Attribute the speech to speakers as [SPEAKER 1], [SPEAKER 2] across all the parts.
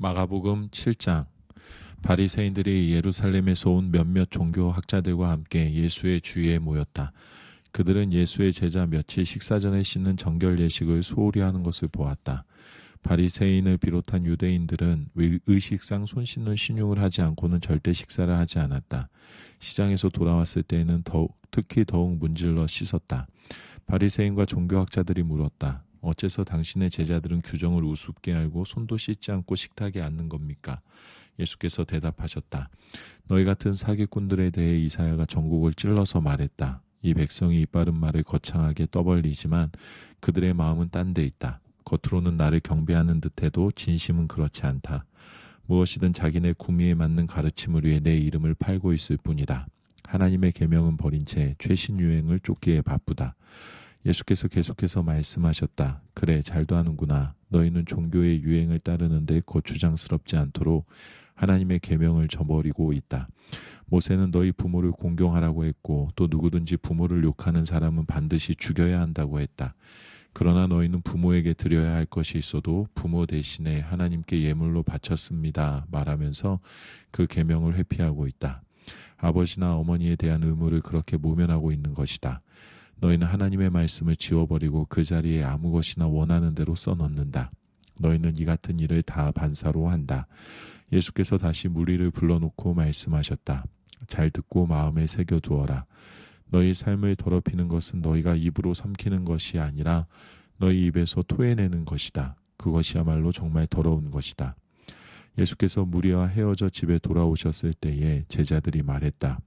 [SPEAKER 1] 마가복음 7장. 바리새인들이 예루살렘에서 온 몇몇 종교학자들과 함께 예수의 주위에 모였다. 그들은 예수의 제자 며칠 식사 전에 씻는 정결 예식을 소홀히 하는 것을 보았다. 바리새인을 비롯한 유대인들은 의식상 손 씻는 신용을 하지 않고는 절대 식사를 하지 않았다. 시장에서 돌아왔을 때에는 특히 더욱 문질러 씻었다. 바리새인과 종교학자들이 물었다. 어째서 당신의 제자들은 규정을 우습게 알고 손도 씻지 않고 식탁에 앉는 겁니까? 예수께서 대답하셨다. 너희 같은 사기꾼들에 대해 이사야가 전곡을 찔러서 말했다. 이 백성이 이빠른 말을 거창하게 떠벌리지만 그들의 마음은 딴 데 있다. 겉으로는 나를 경배하는 듯해도 진심은 그렇지 않다. 무엇이든 자기네 구미에 맞는 가르침을 위해 내 이름을 팔고 있을 뿐이다. 하나님의 계명은 버린 채 최신 유행을 쫓기에 바쁘다. 예수께서 계속해서 말씀하셨다. 그래, 잘도 하는구나. 너희는 종교의 유행을 따르는데 거추장스럽지 않도록 하나님의 계명을 저버리고 있다. 모세는 너희 부모를 공경하라고 했고 또 누구든지 부모를 욕하는 사람은 반드시 죽여야 한다고 했다. 그러나 너희는 부모에게 드려야 할 것이 있어도 부모 대신에 하나님께 예물로 바쳤습니다. 말하면서 그 계명을 회피하고 있다. 아버지나 어머니에 대한 의무를 그렇게 모면하고 있는 것이다. 너희는 하나님의 말씀을 지워버리고 그 자리에 아무 것이나 원하는 대로 써넣는다. 너희는 이 같은 일을 다 반사로 한다. 예수께서 다시 무리를 불러놓고 말씀하셨다. 잘 듣고 마음에 새겨두어라. 너희 삶을 더럽히는 것은 너희가 입으로 삼키는 것이 아니라 너희 입에서 토해내는 것이다. 그것이야말로 정말 더러운 것이다. 예수께서 무리와 헤어져 집에 돌아오셨을 때에 제자들이 말했다.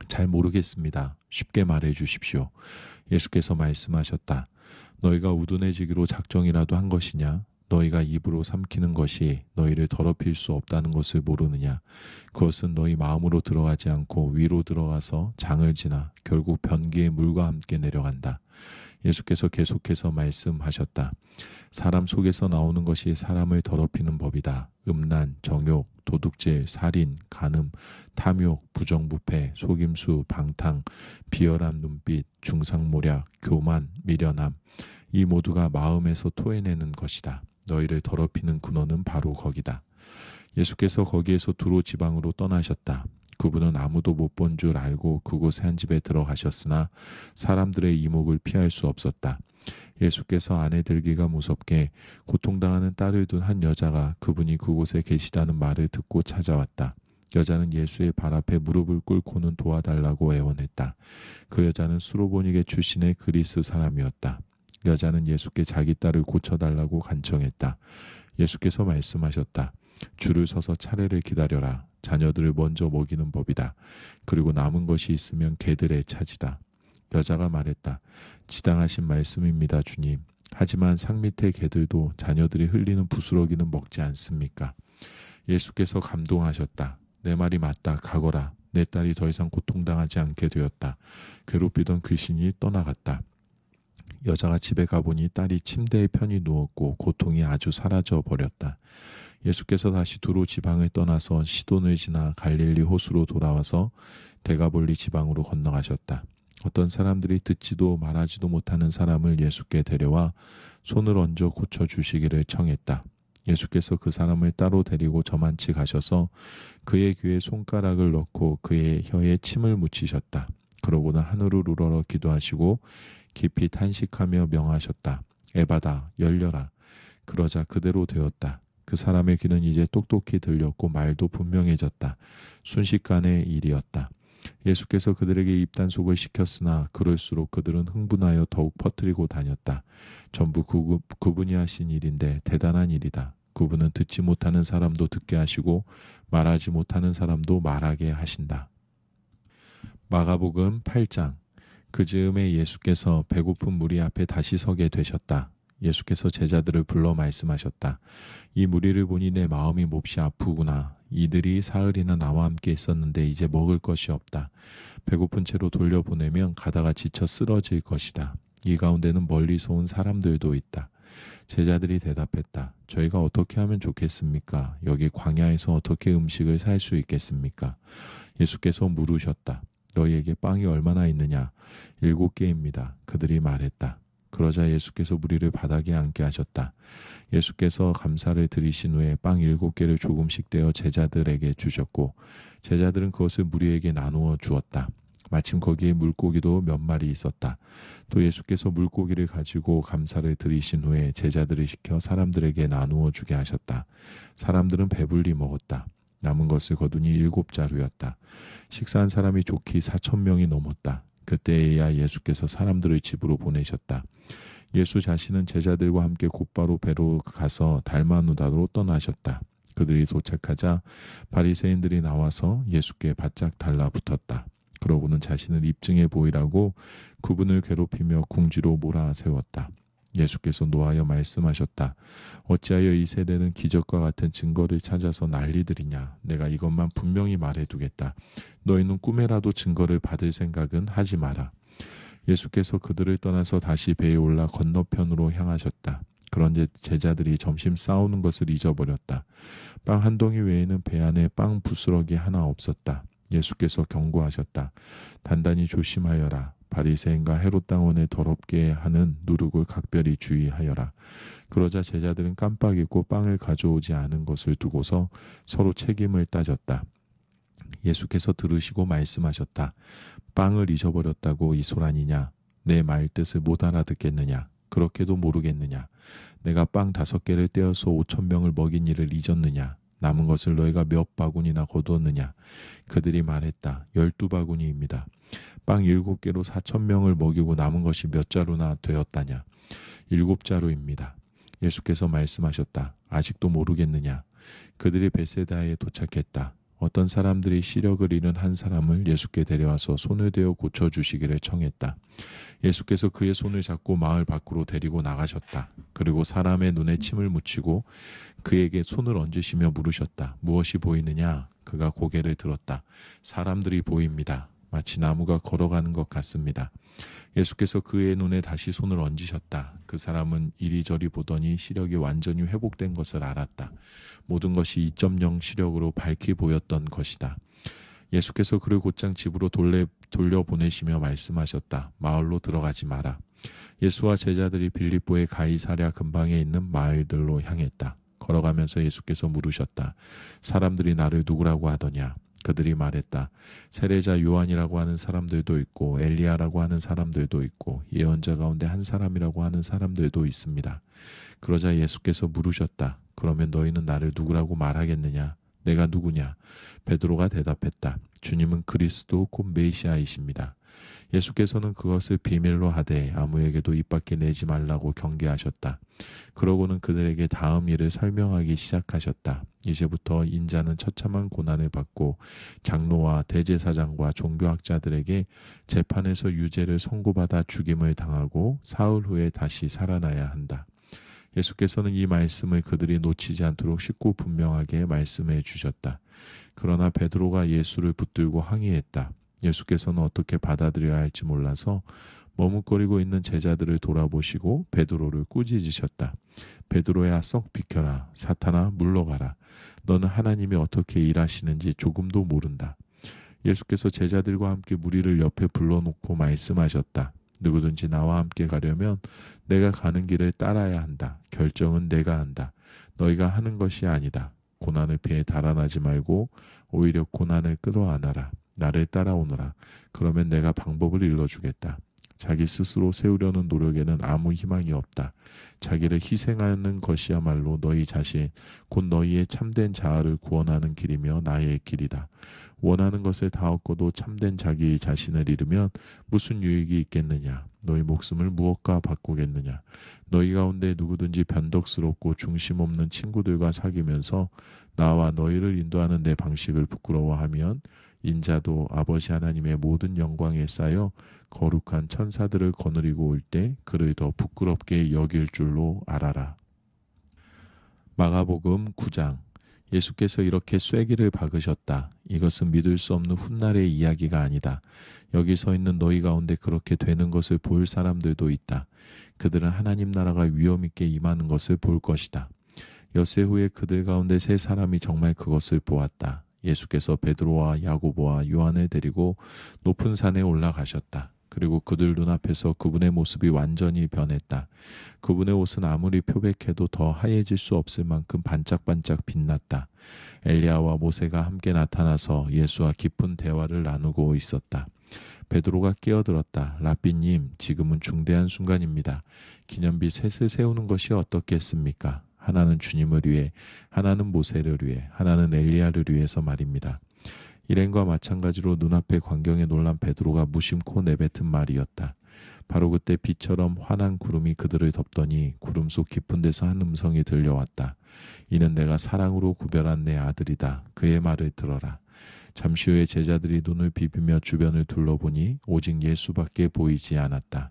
[SPEAKER 1] 잘 모르겠습니다. 쉽게 말해 주십시오. 예수께서 말씀하셨다. 너희가 우둔해지기로 작정이라도 한 것이냐? 너희가 입으로 삼키는 것이 너희를 더럽힐 수 없다는 것을 모르느냐? 그것은 너희 마음으로 들어가지 않고 위로 들어가서 장을 지나 결국 변기의 물과 함께 내려간다. 예수께서 계속해서 말씀하셨다. 사람 속에서 나오는 것이 사람을 더럽히는 법이다. 음란, 정욕, 도둑질, 살인, 간음, 탐욕, 부정부패, 속임수, 방탕, 비열한 눈빛, 중상모략, 교만, 미련함, 이 모두가 마음에서 토해내는 것이다. 너희를 더럽히는 근원은 바로 거기다. 예수께서 거기에서 두로 지방으로 떠나셨다. 그분은 아무도 못 본 줄 알고 그곳의 한 집에 들어가셨으나 사람들의 이목을 피할 수 없었다. 예수께서 안에 들기가 무섭게 고통당하는 딸을 둔 한 여자가 그분이 그곳에 계시다는 말을 듣고 찾아왔다. 여자는 예수의 발 앞에 무릎을 꿇고는 도와달라고 애원했다. 그 여자는 수로보니게 출신의 그리스 사람이었다. 여자는 예수께 자기 딸을 고쳐달라고 간청했다. 예수께서 말씀하셨다. 줄을 서서 차례를 기다려라. 자녀들을 먼저 먹이는 법이다. 그리고 남은 것이 있으면 개들의 차지다. 여자가 말했다. 지당하신 말씀입니다, 주님. 하지만 상 밑의 개들도 자녀들이 흘리는 부스러기는 먹지 않습니까? 예수께서 감동하셨다. 내 말이 맞다. 가거라. 내 딸이 더 이상 고통당하지 않게 되었다. 괴롭히던 귀신이 떠나갔다. 여자가 집에 가보니 딸이 침대에 편히 누웠고 고통이 아주 사라져 버렸다. 예수께서 다시 두로 지방을 떠나서 시돈을 지나 갈릴리 호수로 돌아와서 데가볼리 지방으로 건너가셨다. 어떤 사람들이 듣지도 말하지도 못하는 사람을 예수께 데려와 손을 얹어 고쳐주시기를 청했다. 예수께서 그 사람을 따로 데리고 저만치 가셔서 그의 귀에 손가락을 넣고 그의 혀에 침을 묻히셨다. 그러고는 하늘을 우러러 기도하시고 깊이 탄식하며 명하셨다. 에바다, 열려라. 그러자 그대로 되었다. 그 사람의 귀는 이제 똑똑히 들렸고 말도 분명해졌다. 순식간의 일이었다. 예수께서 그들에게 입단속을 시켰으나 그럴수록 그들은 흥분하여 더욱 퍼뜨리고 다녔다. 전부 그분이 하신 일인데 대단한 일이다. 그분은 듣지 못하는 사람도 듣게 하시고 말하지 못하는 사람도 말하게 하신다. 마가복음 8장. 그 즈음에 예수께서 배고픈 무리 앞에 다시 서게 되셨다. 예수께서 제자들을 불러 말씀하셨다. 이 무리를 보니 내 마음이 몹시 아프구나. 이들이 사흘이나 나와 함께 있었는데 이제 먹을 것이 없다. 배고픈 채로 돌려보내면 가다가 지쳐 쓰러질 것이다. 이 가운데는 멀리서 온 사람들도 있다. 제자들이 대답했다. 저희가 어떻게 하면 좋겠습니까? 여기 광야에서 어떻게 음식을 살 수 있겠습니까? 예수께서 물으셨다. 너희에게 빵이 얼마나 있느냐? 7개입니다. 그들이 말했다. 그러자 예수께서 무리를 바닥에 앉게 하셨다. 예수께서 감사를 드리신 후에 빵 7개를 조금씩 떼어 제자들에게 주셨고 제자들은 그것을 무리에게 나누어 주었다. 마침 거기에 물고기도 몇 마리 있었다. 또 예수께서 물고기를 가지고 감사를 드리신 후에 제자들을 시켜 사람들에게 나누어 주게 하셨다. 사람들은 배불리 먹었다. 남은 것을 거두니 7자루였다. 식사한 사람이 좋기 4,000명이 넘었다. 그때에야 예수께서 사람들을 집으로 보내셨다. 예수 자신은 제자들과 함께 곧바로 배로 가서 달마누다로 떠나셨다. 그들이 도착하자 바리새인들이 나와서 예수께 바짝 달라붙었다. 그러고는 자신을 입증해 보이라고 그분을 괴롭히며 궁지로 몰아세웠다. 예수께서 노하여 말씀하셨다. 어찌하여 이 세대는 기적과 같은 증거를 찾아서 난리들이냐. 내가 이것만 분명히 말해두겠다. 너희는 꿈에라도 증거를 받을 생각은 하지 마라. 예수께서 그들을 떠나서 다시 배에 올라 건너편으로 향하셨다. 그런데 제자들이 점심 싸우는 것을 잊어버렸다. 빵 한 덩이 외에는 배 안에 빵 부스러기 하나 없었다. 예수께서 경고하셨다. 단단히 조심하여라. 바리새인과 헤롯 당원을 더럽게 하는 누룩을 각별히 주의하여라. 그러자 제자들은 깜빡 잊고 빵을 가져오지 않은 것을 두고서 서로 책임을 따졌다. 예수께서 들으시고 말씀하셨다. 빵을 잊어버렸다고 이 소란이냐? 내 말 뜻을 못 알아듣겠느냐? 그렇게도 모르겠느냐? 내가 빵 5개를 떼어서 5,000명을 먹인 일을 잊었느냐? 남은 것을 너희가 몇 바구니나 거두었느냐? 그들이 말했다. 12바구니입니다. 빵 7개로 4,000명을 먹이고 남은 것이 몇 자루나 되었다냐? 7자루입니다. 예수께서 말씀하셨다. 아직도 모르겠느냐? 그들이 베세다에 도착했다. 어떤 사람들이 시력을 잃은 한 사람을 예수께 데려와서 손을 대어 고쳐주시기를 청했다. 예수께서 그의 손을 잡고 마을 밖으로 데리고 나가셨다. 그리고 사람의 눈에 침을 묻히고 그에게 손을 얹으시며 물으셨다. 무엇이 보이느냐? 그가 고개를 들었다. 사람들이 보입니다. 마치 나무가 걸어가는 것 같습니다. 예수께서 그의 눈에 다시 손을 얹으셨다. 그 사람은 이리저리 보더니 시력이 완전히 회복된 것을 알았다. 모든 것이 2.0 시력으로 밝히 보였던 것이다. 예수께서 그를 곧장 집으로 돌려보내시며 말씀하셨다. 마을로 들어가지 마라. 예수와 제자들이 빌립보의 가이사랴 근방에 있는 마을들로 향했다. 걸어가면서 예수께서 물으셨다. 사람들이 나를 누구라고 하더냐? 그들이 말했다. 세례자 요한이라고 하는 사람들도 있고 엘리야라고 하는 사람들도 있고 예언자 가운데 한 사람이라고 하는 사람들도 있습니다. 그러자 예수께서 물으셨다. 그러면 너희는 나를 누구라고 말하겠느냐? 내가 누구냐? 베드로가 대답했다. 주님은 그리스도 곧 메시아이십니다. 예수께서는 그것을 비밀로 하되 아무에게도 입 밖에 내지 말라고 경계하셨다. 그러고는 그들에게 다음 일을 설명하기 시작하셨다. 이제부터 인자는 처참한 고난을 받고 장로와 대제사장과 종교학자들에게 재판에서 유죄를 선고받아 죽임을 당하고 사흘 후에 다시 살아나야 한다. 예수께서는 이 말씀을 그들이 놓치지 않도록 쉽고 분명하게 말씀해 주셨다. 그러나 베드로가 예수를 붙들고 항의했다. 예수께서는 어떻게 받아들여야 할지 몰라서 머뭇거리고 있는 제자들을 돌아보시고 베드로를 꾸짖으셨다. 베드로야, 썩 비켜라. 사탄아, 물러가라. 너는 하나님이 어떻게 일하시는지 조금도 모른다. 예수께서 제자들과 함께 무리를 옆에 불러놓고 말씀하셨다. 누구든지 나와 함께 가려면 내가 가는 길을 따라야 한다. 결정은 내가 한다. 너희가 하는 것이 아니다. 고난을 피해 달아나지 말고 오히려 고난을 끌어안아라. 나를 따라오너라. 그러면 내가 방법을 일러주겠다. 자기 스스로 세우려는 노력에는 아무 희망이 없다. 자기를 희생하는 것이야말로 너희 자신, 곧 너희의 참된 자아를 구원하는 길이며 나의 길이다. 원하는 것을 다 얻고도 참된 자기 자신을 잃으면 무슨 유익이 있겠느냐? 너희 목숨을 무엇과 바꾸겠느냐? 너희 가운데 누구든지 변덕스럽고 중심 없는 친구들과 사귀면서 나와 너희를 인도하는 내 방식을 부끄러워하면 인자도 아버지 하나님의 모든 영광에 쌓여 거룩한 천사들을 거느리고 올 때 그를 더 부끄럽게 여길 줄로 알아라. 마가복음 9장. 예수께서 이렇게 쐐기를 박으셨다. 이것은 믿을 수 없는 훗날의 이야기가 아니다. 여기 서 있는 너희 가운데 그렇게 되는 것을 볼 사람들도 있다. 그들은 하나님 나라가 위엄 있게 임하는 것을 볼 것이다. 엿새 후에 그들 가운데 3사람이 정말 그것을 보았다. 예수께서 베드로와 야고보와 요한을 데리고 높은 산에 올라가셨다. 그리고 그들 눈앞에서 그분의 모습이 완전히 변했다. 그분의 옷은 아무리 표백해도 더 하얘질 수 없을 만큼 반짝반짝 빛났다. 엘리야와 모세가 함께 나타나서 예수와 깊은 대화를 나누고 있었다. 베드로가 끼어들었다. 라삐님, 지금은 중대한 순간입니다. 기념비 셋을 세우는 것이 어떻겠습니까? 하나는 주님을 위해, 하나는 모세를 위해, 하나는 엘리야를 위해서 말입니다. 일행과 마찬가지로 눈앞의 광경에 놀란 베드로가 무심코 내뱉은 말이었다. 바로 그때 빛처럼 환한 구름이 그들을 덮더니 구름 속 깊은 데서 한 음성이 들려왔다. 이는 내가 사랑으로 구별한 내 아들이다. 그의 말을 들어라. 잠시 후에 제자들이 눈을 비비며 주변을 둘러보니 오직 예수밖에 보이지 않았다.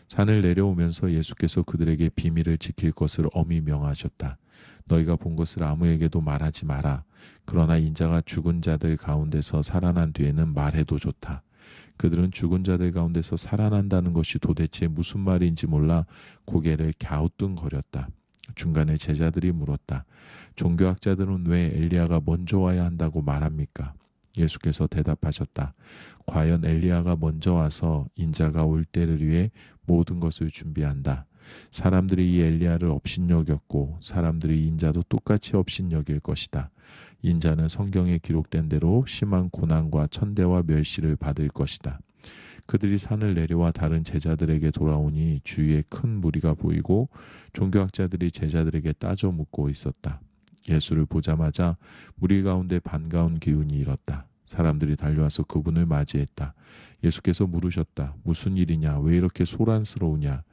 [SPEAKER 1] 산을 내려오면서 예수께서 그들에게 비밀을 지킬 것을 엄히 명하셨다. 너희가 본 것을 아무에게도 말하지 마라. 그러나 인자가 죽은 자들 가운데서 살아난 뒤에는 말해도 좋다. 그들은 죽은 자들 가운데서 살아난다는 것이 도대체 무슨 말인지 몰라 고개를 갸우뚱거렸다. 중간에 제자들이 물었다. 종교학자들은 왜 엘리야가 먼저 와야 한다고 말합니까? 예수께서 대답하셨다. 과연 엘리야가 먼저 와서 인자가 올 때를 위해 모든 것을 준비한다. 사람들이 이 엘리야를 업신여겼고 사람들이 인자도 똑같이 업신여길 것이다. 인자는 성경에 기록된 대로 심한 고난과 천대와 멸시를 받을 것이다. 그들이 산을 내려와 다른 제자들에게 돌아오니 주위에 큰 무리가 보이고 종교학자들이 제자들에게 따져 묻고 있었다. 예수를 보자마자 무리 가운데 반가운 기운이 일었다. 사람들이 달려와서 그분을 맞이했다. 예수께서 물으셨다. 무슨 일이냐? 왜 이렇게 소란스러우냐?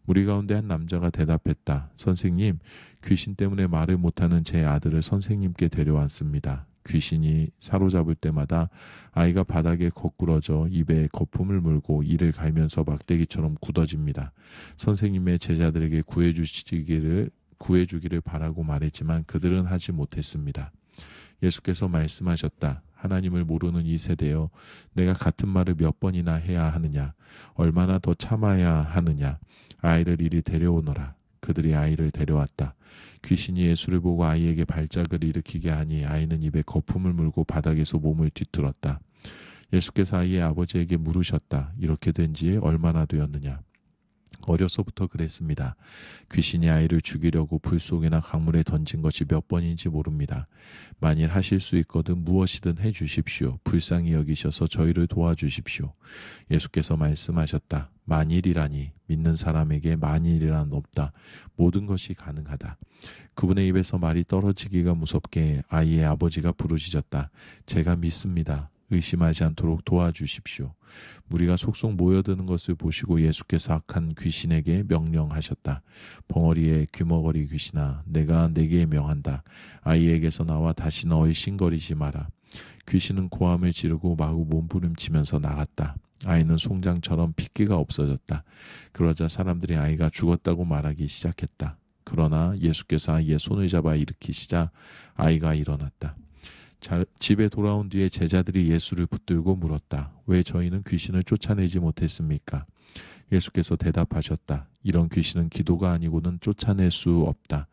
[SPEAKER 1] 무리 가운데 한 남자가 대답했다. 선생님, 귀신 때문에 말을 못하는 제 아들을 선생님께 데려왔습니다. 귀신이 사로잡을 때마다 아이가 바닥에 거꾸러져 입에 거품을 물고 이를 갈면서 막대기처럼 굳어집니다. 선생님의 제자들에게 구해주기를 바라고 말했지만 그들은 하지 못했습니다. 예수께서 말씀하셨다. 하나님을 모르는 이 세대여, 내가 같은 말을 몇 번이나 해야 하느냐? 얼마나 더 참아야 하느냐? 아이를 이리 데려오너라. 그들이 아이를 데려왔다. 귀신이 예수를 보고 아이에게 발작을 일으키게 하니 아이는 입에 거품을 물고 바닥에서 몸을 뒤틀었다. 예수께서 아이의 아버지에게 물으셨다. 이렇게 된 지 얼마나 되었느냐? 어려서부터 그랬습니다. 귀신이 아이를 죽이려고 불 속이나 강물에 던진 것이 몇 번인지 모릅니다. 만일 하실 수 있거든 무엇이든 해 주십시오. 불쌍히 여기셔서 저희를 도와주십시오. 예수께서 말씀하셨다. 만일이라니, 믿는 사람에게 만일이란 없다. 모든 것이 가능하다. 그분의 입에서 말이 떨어지기가 무섭게 아이의 아버지가 부르짖었다. 제가 믿습니다. 의심하지 않도록 도와주십시오. 무리가 속속 모여드는 것을 보시고 예수께서 악한 귀신에게 명령하셨다. 벙어리의 귀머거리 귀신아, 내가 네게 명한다. 아이에게서 나와 다시 얼씬거리지 마라. 귀신은 고함을 지르고 마구 몸부림치면서 나갔다. 아이는 송장처럼 핏기가 없어졌다. 그러자 사람들이 아이가 죽었다고 말하기 시작했다. 그러나 예수께서 아이의 손을 잡아 일으키시자 아이가 일어났다. 집에 돌아온 뒤에 제자들이 예수를 붙들고 물었다. 왜 저희는 귀신을 쫓아내지 못했습니까? 예수께서 대답하셨다. 이런 귀신은 기도가 아니고는 쫓아낼 수 없다.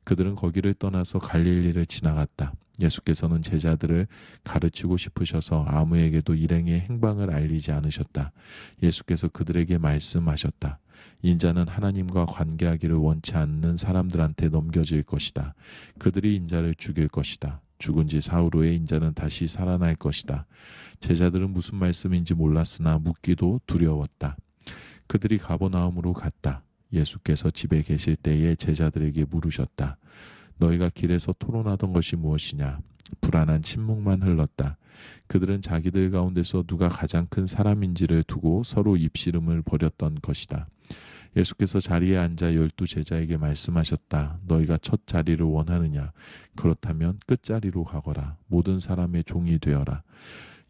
[SPEAKER 1] 그들은 거기를 떠나서 갈릴리를 지나갔다. 예수께서는 제자들을 가르치고 싶으셔서 아무에게도 일행의 행방을 알리지 않으셨다. 예수께서 그들에게 말씀하셨다. 인자는 하나님과 관계하기를 원치 않는 사람들한테 넘겨질 것이다. 그들이 인자를 죽일 것이다. 죽은 지 사흘 후에 인자는 다시 살아날 것이다. 제자들은 무슨 말씀인지 몰랐으나 묻기도 두려웠다. 그들이 가버나움으로 갔다. 예수께서 집에 계실 때에 제자들에게 물으셨다. 너희가 길에서 토론하던 것이 무엇이냐? 불안한 침묵만 흘렀다. 그들은 자기들 가운데서 누가 가장 큰 사람인지를 두고 서로 입씨름을 벌였던 것이다. 예수께서 자리에 앉아 12 제자에게 말씀하셨다. 너희가 첫 자리를 원하느냐? 그렇다면 끝자리로 가거라. 모든 사람의 종이 되어라.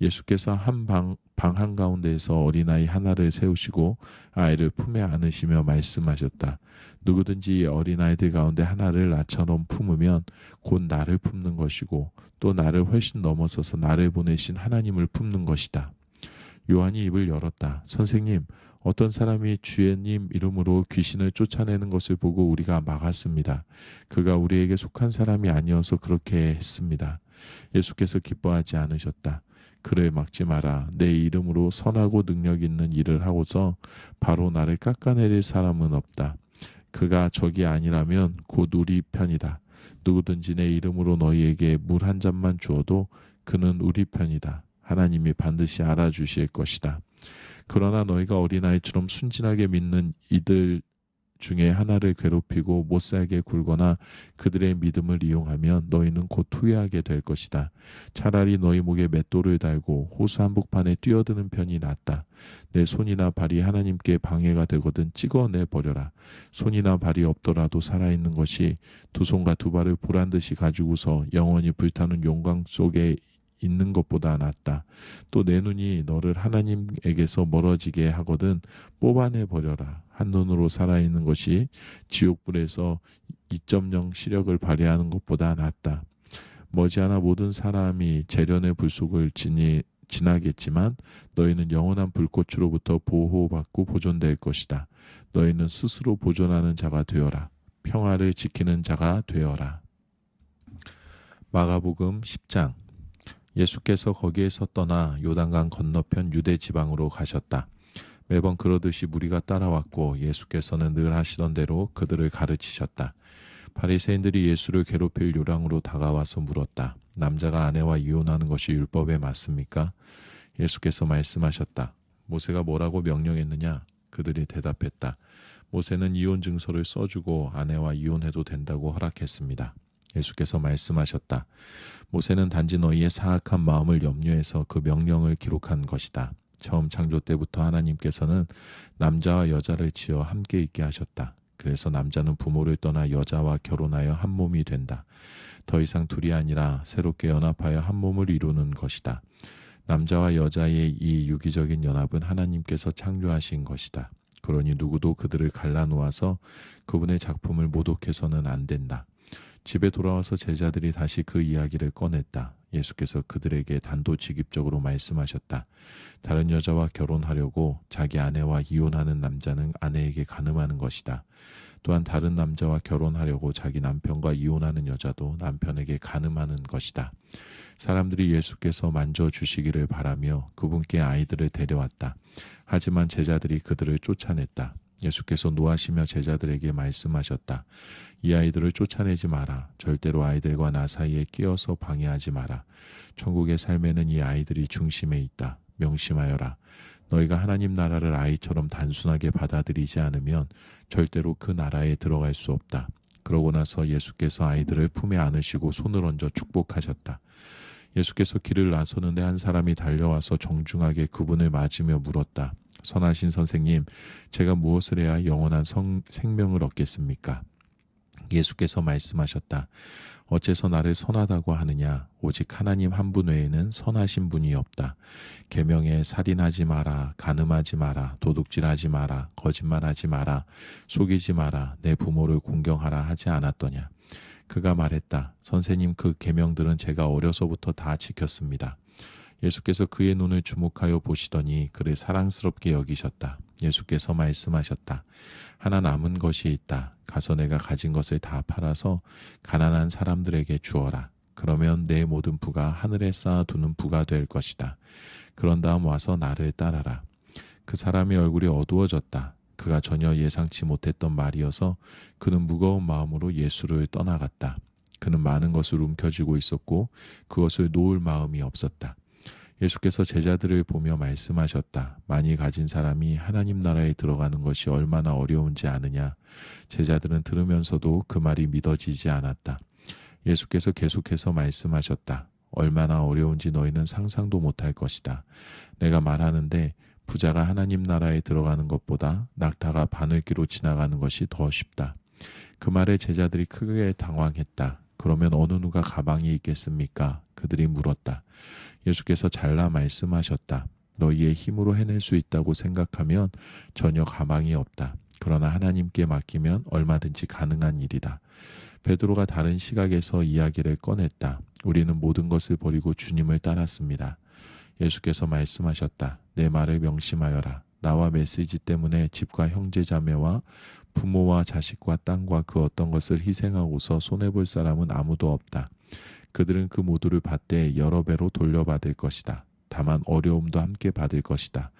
[SPEAKER 1] 예수께서 방 한가운데에서 어린아이 하나를 세우시고 아이를 품에 안으시며 말씀하셨다. 누구든지 이 어린아이들 가운데 하나를 나처럼 품으면 곧 나를 품는 것이고 또 나를 훨씬 넘어서서 나를 보내신 하나님을 품는 것이다. 요한이 입을 열었다. 선생님, 어떤 사람이 주님 이름으로 귀신을 쫓아내는 것을 보고 우리가 막았습니다. 그가 우리에게 속한 사람이 아니어서 그렇게 했습니다. 예수께서 기뻐하지 않으셨다. 그를 막지 마라. 내 이름으로 선하고 능력 있는 일을 하고서 바로 나를 깎아내릴 사람은 없다. 그가 적이 아니라면 곧 우리 편이다. 누구든지 내 이름으로 너희에게 물 한 잔만 주어도 그는 우리 편이다. 하나님이 반드시 알아주실 것이다. 그러나 너희가 어린아이처럼 순진하게 믿는 이들 중에 하나를 괴롭히고 못살게 굴거나 그들의 믿음을 이용하면 너희는 곧 후회하게 될 것이다. 차라리 너희 목에 맷돌을 달고 호수 한복판에 뛰어드는 편이 낫다. 내 손이나 발이 하나님께 방해가 되거든 찍어내 버려라. 손이나 발이 없더라도 살아있는 것이 두 손과 두 발을 보란듯이 가지고서 영원히 불타는 용광 속에 있는 것보다 낫다. 또 내 눈이 너를 하나님에게서 멀어지게 하거든 뽑아내 버려라. 한 눈으로 살아있는 것이 지옥불에서 2.0 시력을 발휘하는 것보다 낫다. 머지않아 모든 사람이 재련의 불 속을 지나겠지만 너희는 영원한 불꽃으로부터 보호받고 보존될 것이다. 너희는 스스로 보존하는 자가 되어라. 평화를 지키는 자가 되어라. 마가복음 10장. 예수께서 거기에서 떠나 요단강 건너편 유대 지방으로 가셨다. 매번 그러듯이 무리가 따라왔고 예수께서는 늘 하시던 대로 그들을 가르치셨다. 바리새인들이 예수를 괴롭힐 요량으로 다가와서 물었다. 남자가 아내와 이혼하는 것이 율법에 맞습니까? 예수께서 말씀하셨다. 모세가 뭐라고 명령했느냐? 그들이 대답했다. 모세는 이혼 증서를 써주고 아내와 이혼해도 된다고 허락했습니다. 예수께서 말씀하셨다. 모세는 단지 너희의 사악한 마음을 염려해서 그 명령을 기록한 것이다. 처음 창조 때부터 하나님께서는 남자와 여자를 지어 함께 있게 하셨다. 그래서 남자는 부모를 떠나 여자와 결혼하여 한 몸이 된다. 더 이상 둘이 아니라 새롭게 연합하여 한 몸을 이루는 것이다. 남자와 여자의 이 유기적인 연합은 하나님께서 창조하신 것이다. 그러니 누구도 그들을 갈라놓아서 그분의 작품을 모독해서는 안 된다. 집에 돌아와서 제자들이 다시 그 이야기를 꺼냈다. 예수께서 그들에게 단도직입적으로 말씀하셨다. 다른 여자와 결혼하려고 자기 아내와 이혼하는 남자는 아내에게 간음하는 것이다. 또한 다른 남자와 결혼하려고 자기 남편과 이혼하는 여자도 남편에게 간음하는 것이다. 사람들이 예수께서 만져주시기를 바라며 그분께 아이들을 데려왔다. 하지만 제자들이 그들을 쫓아냈다. 예수께서 노하시며 제자들에게 말씀하셨다. 이 아이들을 쫓아내지 마라. 절대로 아이들과 나 사이에 끼어서 방해하지 마라. 천국의 삶에는 이 아이들이 중심에 있다. 명심하여라. 너희가 하나님 나라를 아이처럼 단순하게 받아들이지 않으면 절대로 그 나라에 들어갈 수 없다. 그러고 나서 예수께서 아이들을 품에 안으시고 손을 얹어 축복하셨다. 예수께서 길을 나서는데 한 사람이 달려와서 정중하게 그분을 맞으며 물었다. 선하신 선생님, 제가 무엇을 해야 영원한 생명을 얻겠습니까? 예수께서 말씀하셨다. 어째서 나를 선하다고 하느냐? 오직 하나님 한 분 외에는 선하신 분이 없다. 계명에 살인하지 마라, 간음하지 마라, 도둑질하지 마라, 거짓말하지 마라, 속이지 마라, 내 부모를 공경하라 하지 않았더냐? 그가 말했다. 선생님, 그 계명들은 제가 어려서부터 다 지켰습니다. 예수께서 그의 눈을 주목하여 보시더니 그를 사랑스럽게 여기셨다. 예수께서 말씀하셨다. 하나 남은 것이 있다. 가서 내가 가진 것을 다 팔아서 가난한 사람들에게 주어라. 그러면 내 모든 부가 하늘에 쌓아두는 부가 될 것이다. 그런 다음 와서 나를 따라라. 그 사람의 얼굴이 어두워졌다. 그가 전혀 예상치 못했던 말이어서 그는 무거운 마음으로 예수를 떠나갔다. 그는 많은 것을 움켜쥐고 있었고 그것을 놓을 마음이 없었다. 예수께서 제자들을 보며 말씀하셨다. 많이 가진 사람이 하나님 나라에 들어가는 것이 얼마나 어려운지 아느냐. 제자들은 들으면서도 그 말이 믿어지지 않았다. 예수께서 계속해서 말씀하셨다. 얼마나 어려운지 너희는 상상도 못할 것이다. 내가 말하는데 부자가 하나님 나라에 들어가는 것보다 낙타가 바늘기로 지나가는 것이 더 쉽다. 그 말에 제자들이 크게 당황했다. 그러면 어느 누가 가방이 있겠습니까? 그들이 물었다. 예수께서 잘라 말씀하셨다. 너희의 힘으로 해낼 수 있다고 생각하면 전혀 가망이 없다. 그러나 하나님께 맡기면 얼마든지 가능한 일이다. 베드로가 다른 시각에서 이야기를 꺼냈다. 우리는 모든 것을 버리고 주님을 따랐습니다. 예수께서 말씀하셨다. 내 말을 명심하여라. 나와 메시지 때문에 집과 형제자매와 부모와 자식과 땅과 그 어떤 것을 희생하고서 손해볼 사람은 아무도 없다. 그들은 그 모두를 받되 여러 배로 돌려받을 것이다. 다만 어려움도 함께 받을 것이다.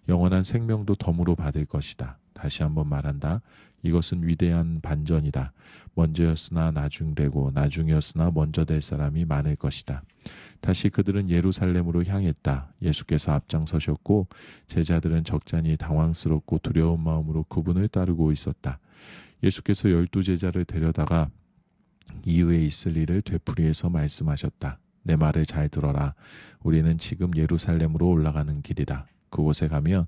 [SPEAKER 1] 영원한 생명도 덤으로 받을 것이다. 다시 한번 말한다. 이것은 위대한 반전이다. 먼저였으나 나중되고 나중이었으나 먼저 될 사람이 많을 것이다. 다시 그들은 예루살렘으로 향했다. 예수께서 앞장서셨고 제자들은 적잖이 당황스럽고 두려운 마음으로 그분을 따르고 있었다. 예수께서 12제자를 데려다가 이후에 있을 일을 되풀이해서 말씀하셨다. 내 말을 잘 들어라. 우리는 지금 예루살렘으로 올라가는 길이다. 그곳에 가면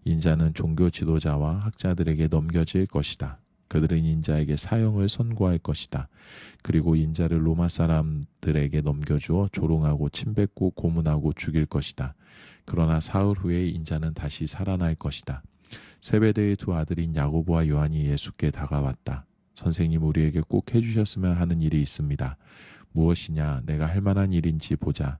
[SPEAKER 1] 인자는 종교 지도자와 학자들에게 넘겨질 것이다. 그들은 인자에게 사형을 선고할 것이다. 그리고 인자를 로마 사람들에게 넘겨주어 조롱하고 침뱉고 고문하고 죽일 것이다. 그러나 사흘 후에 인자는 다시 살아날 것이다. 세베대의 두 아들인 야고보와 요한이 예수께 다가왔다. 선생님, 우리에게 꼭 해주셨으면 하는 일이 있습니다. 무엇이냐? 내가 할 만한 일인지 보자.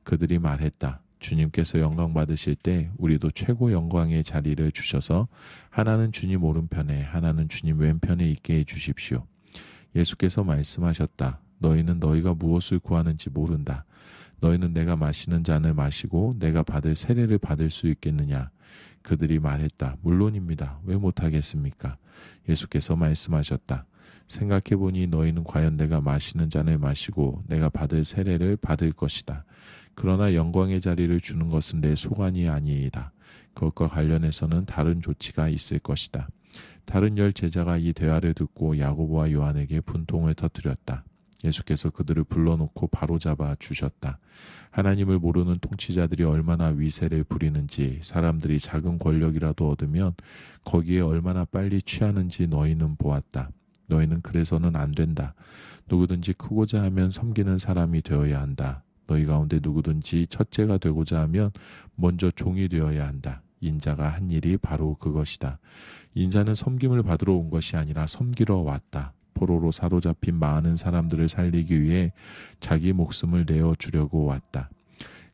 [SPEAKER 1] 그들이 말했다. 주님께서 영광 받으실 때 우리도 최고 영광의 자리를 주셔서 하나는 주님 오른편에 하나는 주님 왼편에 있게 해주십시오. 예수께서 말씀하셨다. 너희는 너희가 무엇을 구하는지 모른다. 너희는 내가 마시는 잔을 마시고 내가 받을 세례를 받을 수 있겠느냐? 그들이 말했다. 물론입니다. 왜 못하겠습니까? 예수께서 말씀하셨다. 생각해보니 너희는 과연 내가 마시는 잔을 마시고 내가 받을 세례를 받을 것이다. 그러나 영광의 자리를 주는 것은 내 소관이 아니이다. 그것과 관련해서는 다른 조치가 있을 것이다. 다른 10 제자가 이 대화를 듣고 야고보와 요한에게 분통을 터뜨렸다. 예수께서 그들을 불러놓고 바로잡아 주셨다. 하나님을 모르는 통치자들이 얼마나 위세를 부리는지, 사람들이 작은 권력이라도 얻으면 거기에 얼마나 빨리 취하는지 너희는 보았다. 너희는 그래서는 안 된다. 누구든지 크고자 하면 섬기는 사람이 되어야 한다. 너희 가운데 누구든지 첫째가 되고자 하면 먼저 종이 되어야 한다. 인자가 한 일이 바로 그것이다. 인자는 섬김을 받으러 온 것이 아니라 섬기러 왔다. 포로로 사로잡힌 많은 사람들을 살리기 위해 자기 목숨을 내어주려고 왔다.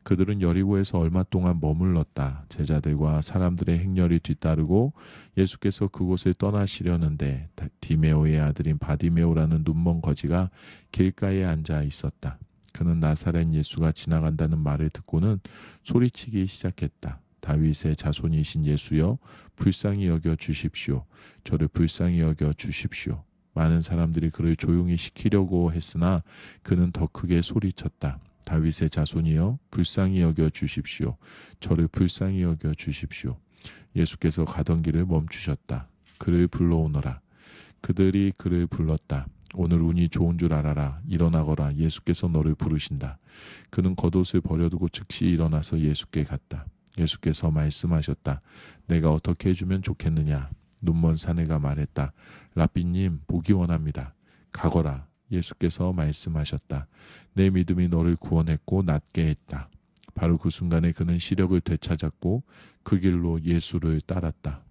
[SPEAKER 1] 그들은 여리고에서 얼마 동안 머물렀다. 제자들과 사람들의 행렬이 뒤따르고 예수께서 그곳을 떠나시려는데 디메오의 아들인 바디메오라는 눈먼 거지가 길가에 앉아 있었다. 그는 나사렛 예수가 지나간다는 말을 듣고는 소리치기 시작했다. 다윗의 자손이신 예수여, 불쌍히 여겨 주십시오. 저를 불쌍히 여겨 주십시오. 많은 사람들이 그를 조용히 시키려고 했으나 그는 더 크게 소리쳤다. 다윗의 자손이여, 불쌍히 여겨 주십시오. 저를 불쌍히 여겨 주십시오. 예수께서 가던 길을 멈추셨다. 그를 불러오너라. 그들이 그를 불렀다. 오늘 운이 좋은 줄 알아라. 일어나거라. 예수께서 너를 부르신다. 그는 겉옷을 버려두고 즉시 일어나서 예수께 갔다. 예수께서 말씀하셨다. 내가 어떻게 해주면 좋겠느냐? 눈먼 사내가 말했다. 라삐님, 보기 원합니다. 가거라. 예수께서 말씀하셨다. 내 믿음이 너를 구원했고 낫게 했다. 바로 그 순간에 그는 시력을 되찾았고 그 길로 예수를 따랐다.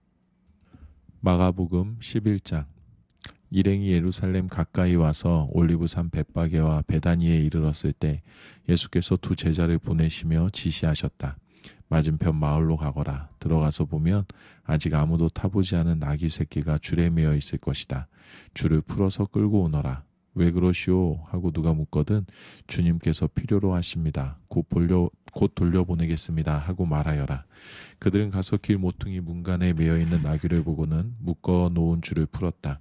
[SPEAKER 1] 마가복음 11장. 일행이 예루살렘 가까이 와서 올리브산 벳바게와 베다니에 이르렀을 때 예수께서 두 제자를 보내시며 지시하셨다. 맞은편 마을로 가거라. 들어가서 보면 아직 아무도 타보지 않은 나귀 새끼가 줄에 매어 있을 것이다. 줄을 풀어서 끌고 오너라. 왜 그러시오? 하고 누가 묻거든 주님께서 필요로 하십니다. 곧 돌려보내겠습니다. 하고 말하여라. 그들은 가서 길 모퉁이 문간에 매어 있는 나귀를 보고는 묶어 놓은 줄을 풀었다.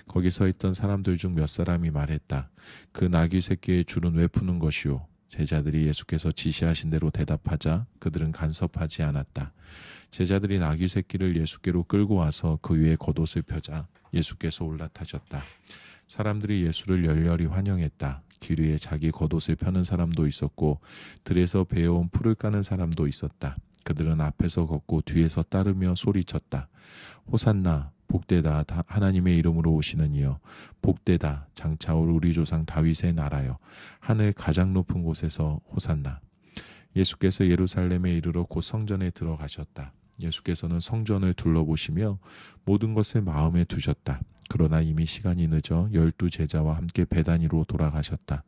[SPEAKER 1] 거기 서 있던 사람들 중 몇 사람이 말했다. 그 나귀 새끼의 줄은 왜 푸는 것이오? 제자들이 예수께서 지시하신 대로 대답하자 그들은 간섭하지 않았다. 제자들이 나귀 새끼를 예수께로 끌고 와서 그 위에 겉옷을 펴자 예수께서 올라타셨다. 사람들이 예수를 열렬히 환영했다. 길 위에 자기 겉옷을 펴는 사람도 있었고 들에서 베어온 풀을 까는 사람도 있었다. 그들은 앞에서 걷고 뒤에서 따르며 소리쳤다. 호산나, 복되다, 하나님의 이름으로 오시는 이여. 복되다, 장차올 우리 조상 다윗의 나라여. 하늘 가장 높은 곳에서 호산나. 예수께서 예루살렘에 이르러 곧 성전에 들어가셨다. 예수께서는 성전을 둘러보시며 모든 것을 마음에 두셨다. 그러나 이미 시간이 늦어 12 제자와 함께 베다니로 돌아가셨다.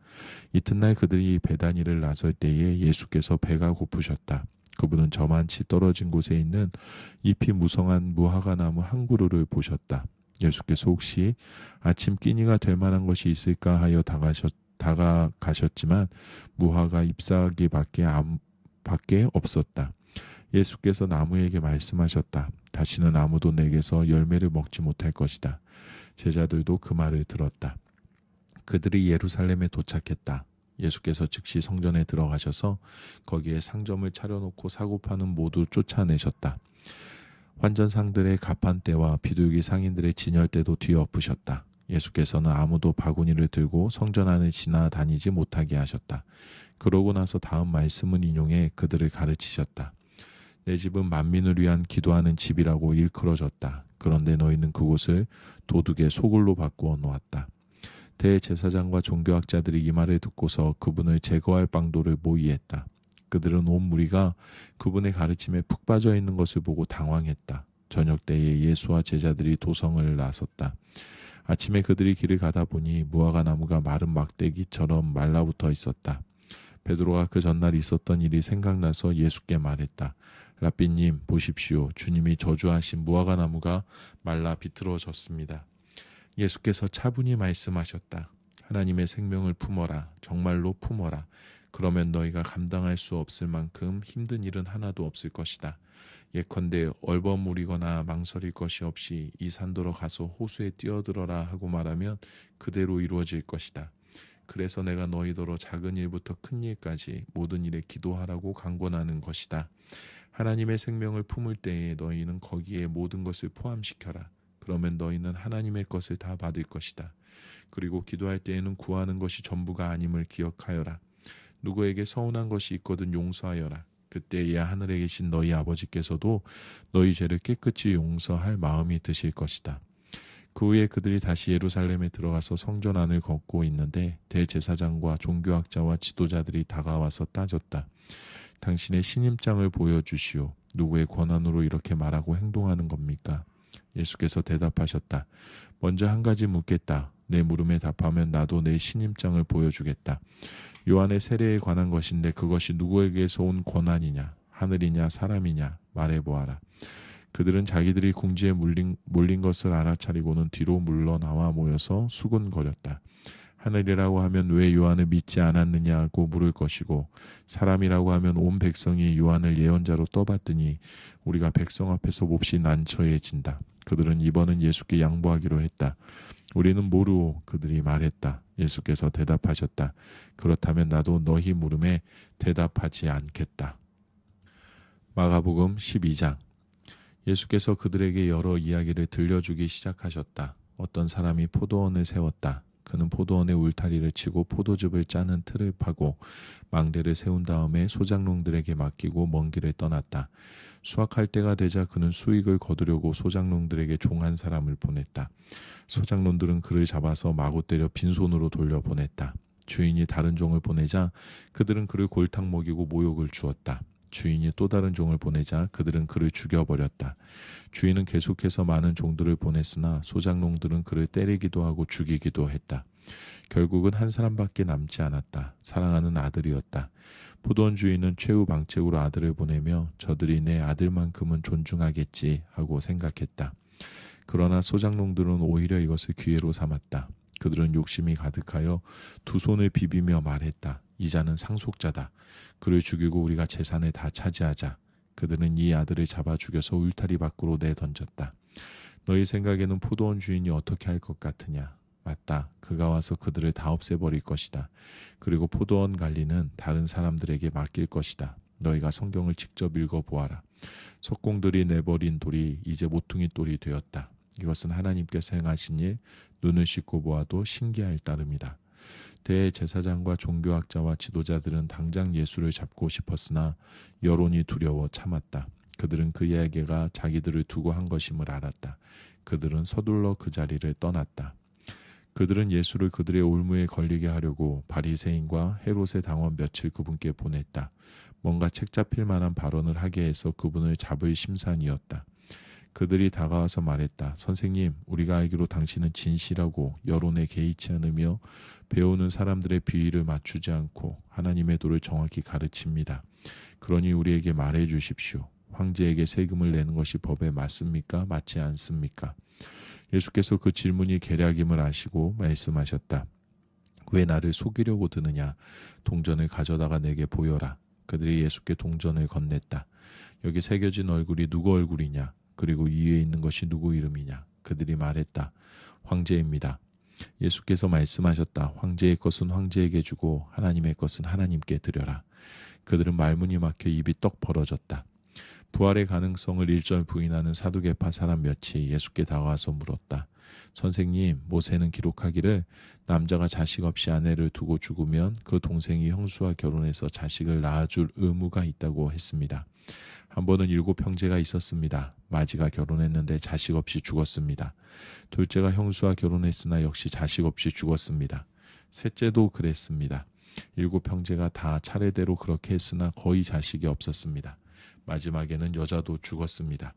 [SPEAKER 1] 이튿날 그들이 베다니를 나설 때에 예수께서 배가 고프셨다. 그분은 저만치 떨어진 곳에 있는 잎이 무성한 무화과나무 한 그루를 보셨다. 예수께서 혹시 아침 끼니가 될 만한 것이 있을까 하여 다가가셨지만 무화과 잎사귀밖에 밖에 없었다. 예수께서 나무에게 말씀하셨다. 다시는 아무도 내게서 열매를 먹지 못할 것이다. 제자들도 그 말을 들었다. 그들이 예루살렘에 도착했다. 예수께서 즉시 성전에 들어가셔서 거기에 상점을 차려놓고 사고파는 모두 쫓아내셨다. 환전상들의 가판대와 비둘기 상인들의 진열대도 뒤엎으셨다. 예수께서는 아무도 바구니를 들고 성전 안을 지나다니지 못하게 하셨다. 그러고 나서 다음 말씀을 인용해 그들을 가르치셨다. 내 집은 만민을 위한 기도하는 집이라고 일컬어졌다. 그런데 너희는 그곳을 도둑의 소굴로 바꾸어 놓았다. 대제사장과 종교학자들이 이 말을 듣고서 그분을 제거할 방도를 모의했다. 그들은 온 무리가 그분의 가르침에 푹 빠져 있는 것을 보고 당황했다. 저녁 때에 예수와 제자들이 도성을 나섰다. 아침에 그들이 길을 가다 보니 무화과 나무가 마른 막대기처럼 말라붙어 있었다. 베드로가 그 전날 있었던 일이 생각나서 예수께 말했다. 랍비님, 보십시오. 주님이 저주하신 무화과 나무가 말라 비틀어졌습니다. 예수께서 차분히 말씀하셨다. 하나님의 생명을 품어라. 정말로 품어라. 그러면 너희가 감당할 수 없을 만큼 힘든 일은 하나도 없을 것이다. 예컨대 얼버무리거나 망설일 것이 없이 이 산도로 가서 호수에 뛰어들어라 하고 말하면 그대로 이루어질 것이다. 그래서 내가 너희더러 작은 일부터 큰 일까지 모든 일에 기도하라고 강권하는 것이다. 하나님의 생명을 품을 때에 너희는 거기에 모든 것을 포함시켜라. 그러면 너희는 하나님의 것을 다 받을 것이다. 그리고 기도할 때에는 구하는 것이 전부가 아님을 기억하여라. 누구에게 서운한 것이 있거든 용서하여라. 그때야 하늘에 계신 너희 아버지께서도 너희 죄를 깨끗이 용서할 마음이 드실 것이다. 그 후에 그들이 다시 예루살렘에 들어가서 성전 안을 걷고 있는데 대제사장과 종교학자와 지도자들이 다가와서 따졌다. 당신의 신임장을 보여주시오. 누구의 권한으로 이렇게 말하고 행동하는 겁니까? 예수께서 대답하셨다. 먼저 한 가지 묻겠다. 내 물음에 답하면 나도 내 신임장을 보여주겠다. 요한의 세례에 관한 것인데 그것이 누구에게서 온 권한이냐? 하늘이냐 사람이냐? 말해보아라. 그들은 자기들이 궁지에 몰린 것을 알아차리고는 뒤로 물러나와 모여서 수군거렸다. 하늘이라고 하면 왜 요한을 믿지 않았느냐고 물을 것이고 사람이라고 하면 온 백성이 요한을 예언자로 떠받드니 우리가 백성 앞에서 몹시 난처해진다. 그들은 이번은 예수께 양보하기로 했다. 우리는 모르오. 그들이 말했다. 예수께서 대답하셨다. 그렇다면 나도 너희 물음에 대답하지 않겠다. 마가복음 12장. 예수께서 그들에게 여러 이야기를 들려주기 시작하셨다. 어떤 사람이 포도원을 세웠다. 그는 포도원에 울타리를 치고 포도즙을 짜는 틀을 파고 망대를 세운 다음에 소작농들에게 맡기고 먼 길을 떠났다. 수확할 때가 되자 그는 수익을 거두려고 소작농들에게 종 한 사람을 보냈다. 소작농들은 그를 잡아서 마구 때려 빈손으로 돌려보냈다. 주인이 다른 종을 보내자 그들은 그를 골탕 먹이고 모욕을 주었다. 주인이 또 다른 종을 보내자 그들은 그를 죽여버렸다. 주인은 계속해서 많은 종들을 보냈으나 소작농들은 그를 때리기도 하고 죽이기도 했다. 결국은 한 사람밖에 남지 않았다. 사랑하는 아들이었다. 포도원 주인은 최후 방책으로 아들을 보내며 저들이 내 아들만큼은 존중하겠지 하고 생각했다. 그러나 소작농들은 오히려 이것을 기회로 삼았다. 그들은 욕심이 가득하여 두 손을 비비며 말했다. 이 자는 상속자다. 그를 죽이고 우리가 재산을 다 차지하자. 그들은 이 아들을 잡아 죽여서 울타리 밖으로 내던졌다. 너희 생각에는 포도원 주인이 어떻게 할 것 같으냐? 맞다. 그가 와서 그들을 다 없애버릴 것이다. 그리고 포도원 관리는 다른 사람들에게 맡길 것이다. 너희가 성경을 직접 읽어보아라. 석공들이 내버린 돌이 이제 모퉁이 돌이 되었다. 이것은 하나님께서 행하신 일, 눈을 씻고 보아도 신기할 따름이다. 대제사장과 종교학자와 지도자들은 당장 예수를 잡고 싶었으나 여론이 두려워 참았다. 그들은 그 이야기가 자기들을 두고 한 것임을 알았다. 그들은 서둘러 그 자리를 떠났다. 그들은 예수를 그들의 올무에 걸리게 하려고 바리새인과 헤롯의 당원 며칠 그분께 보냈다. 뭔가 책 잡힐 만한 발언을 하게 해서 그분을 잡을 심산이었다. 그들이 다가와서 말했다. 선생님, 우리가 알기로 당신은 진실하고 여론에 개의치 않으며 배우는 사람들의 비위를 맞추지 않고 하나님의 도를 정확히 가르칩니다. 그러니 우리에게 말해 주십시오. 황제에게 세금을 내는 것이 법에 맞습니까? 맞지 않습니까? 예수께서 그 질문이 계략임을 아시고 말씀하셨다. 왜 나를 속이려고 드느냐? 동전을 가져다가 내게 보여라. 그들이 예수께 동전을 건넸다. 여기 새겨진 얼굴이 누구 얼굴이냐? 그리고 이 위에 있는 것이 누구 이름이냐? 그들이 말했다. 황제입니다. 예수께서 말씀하셨다. 황제의 것은 황제에게 주고 하나님의 것은 하나님께 드려라. 그들은 말문이 막혀 입이 떡 벌어졌다. 부활의 가능성을 일절 부인하는 사두개파 사람 몇이 예수께 다가와서 물었다. 선생님, 모세는 기록하기를 남자가 자식 없이 아내를 두고 죽으면 그 동생이 형수와 결혼해서 자식을 낳아줄 의무가 있다고 했습니다. 한 번은 7 형제가 있었습니다. 마지가 결혼했는데 자식 없이 죽었습니다. 둘째가 형수와 결혼했으나 역시 자식 없이 죽었습니다. 셋째도 그랬습니다. 7 형제가 다 차례대로 그렇게 했으나 거의 자식이 없었습니다. 마지막에는 여자도 죽었습니다.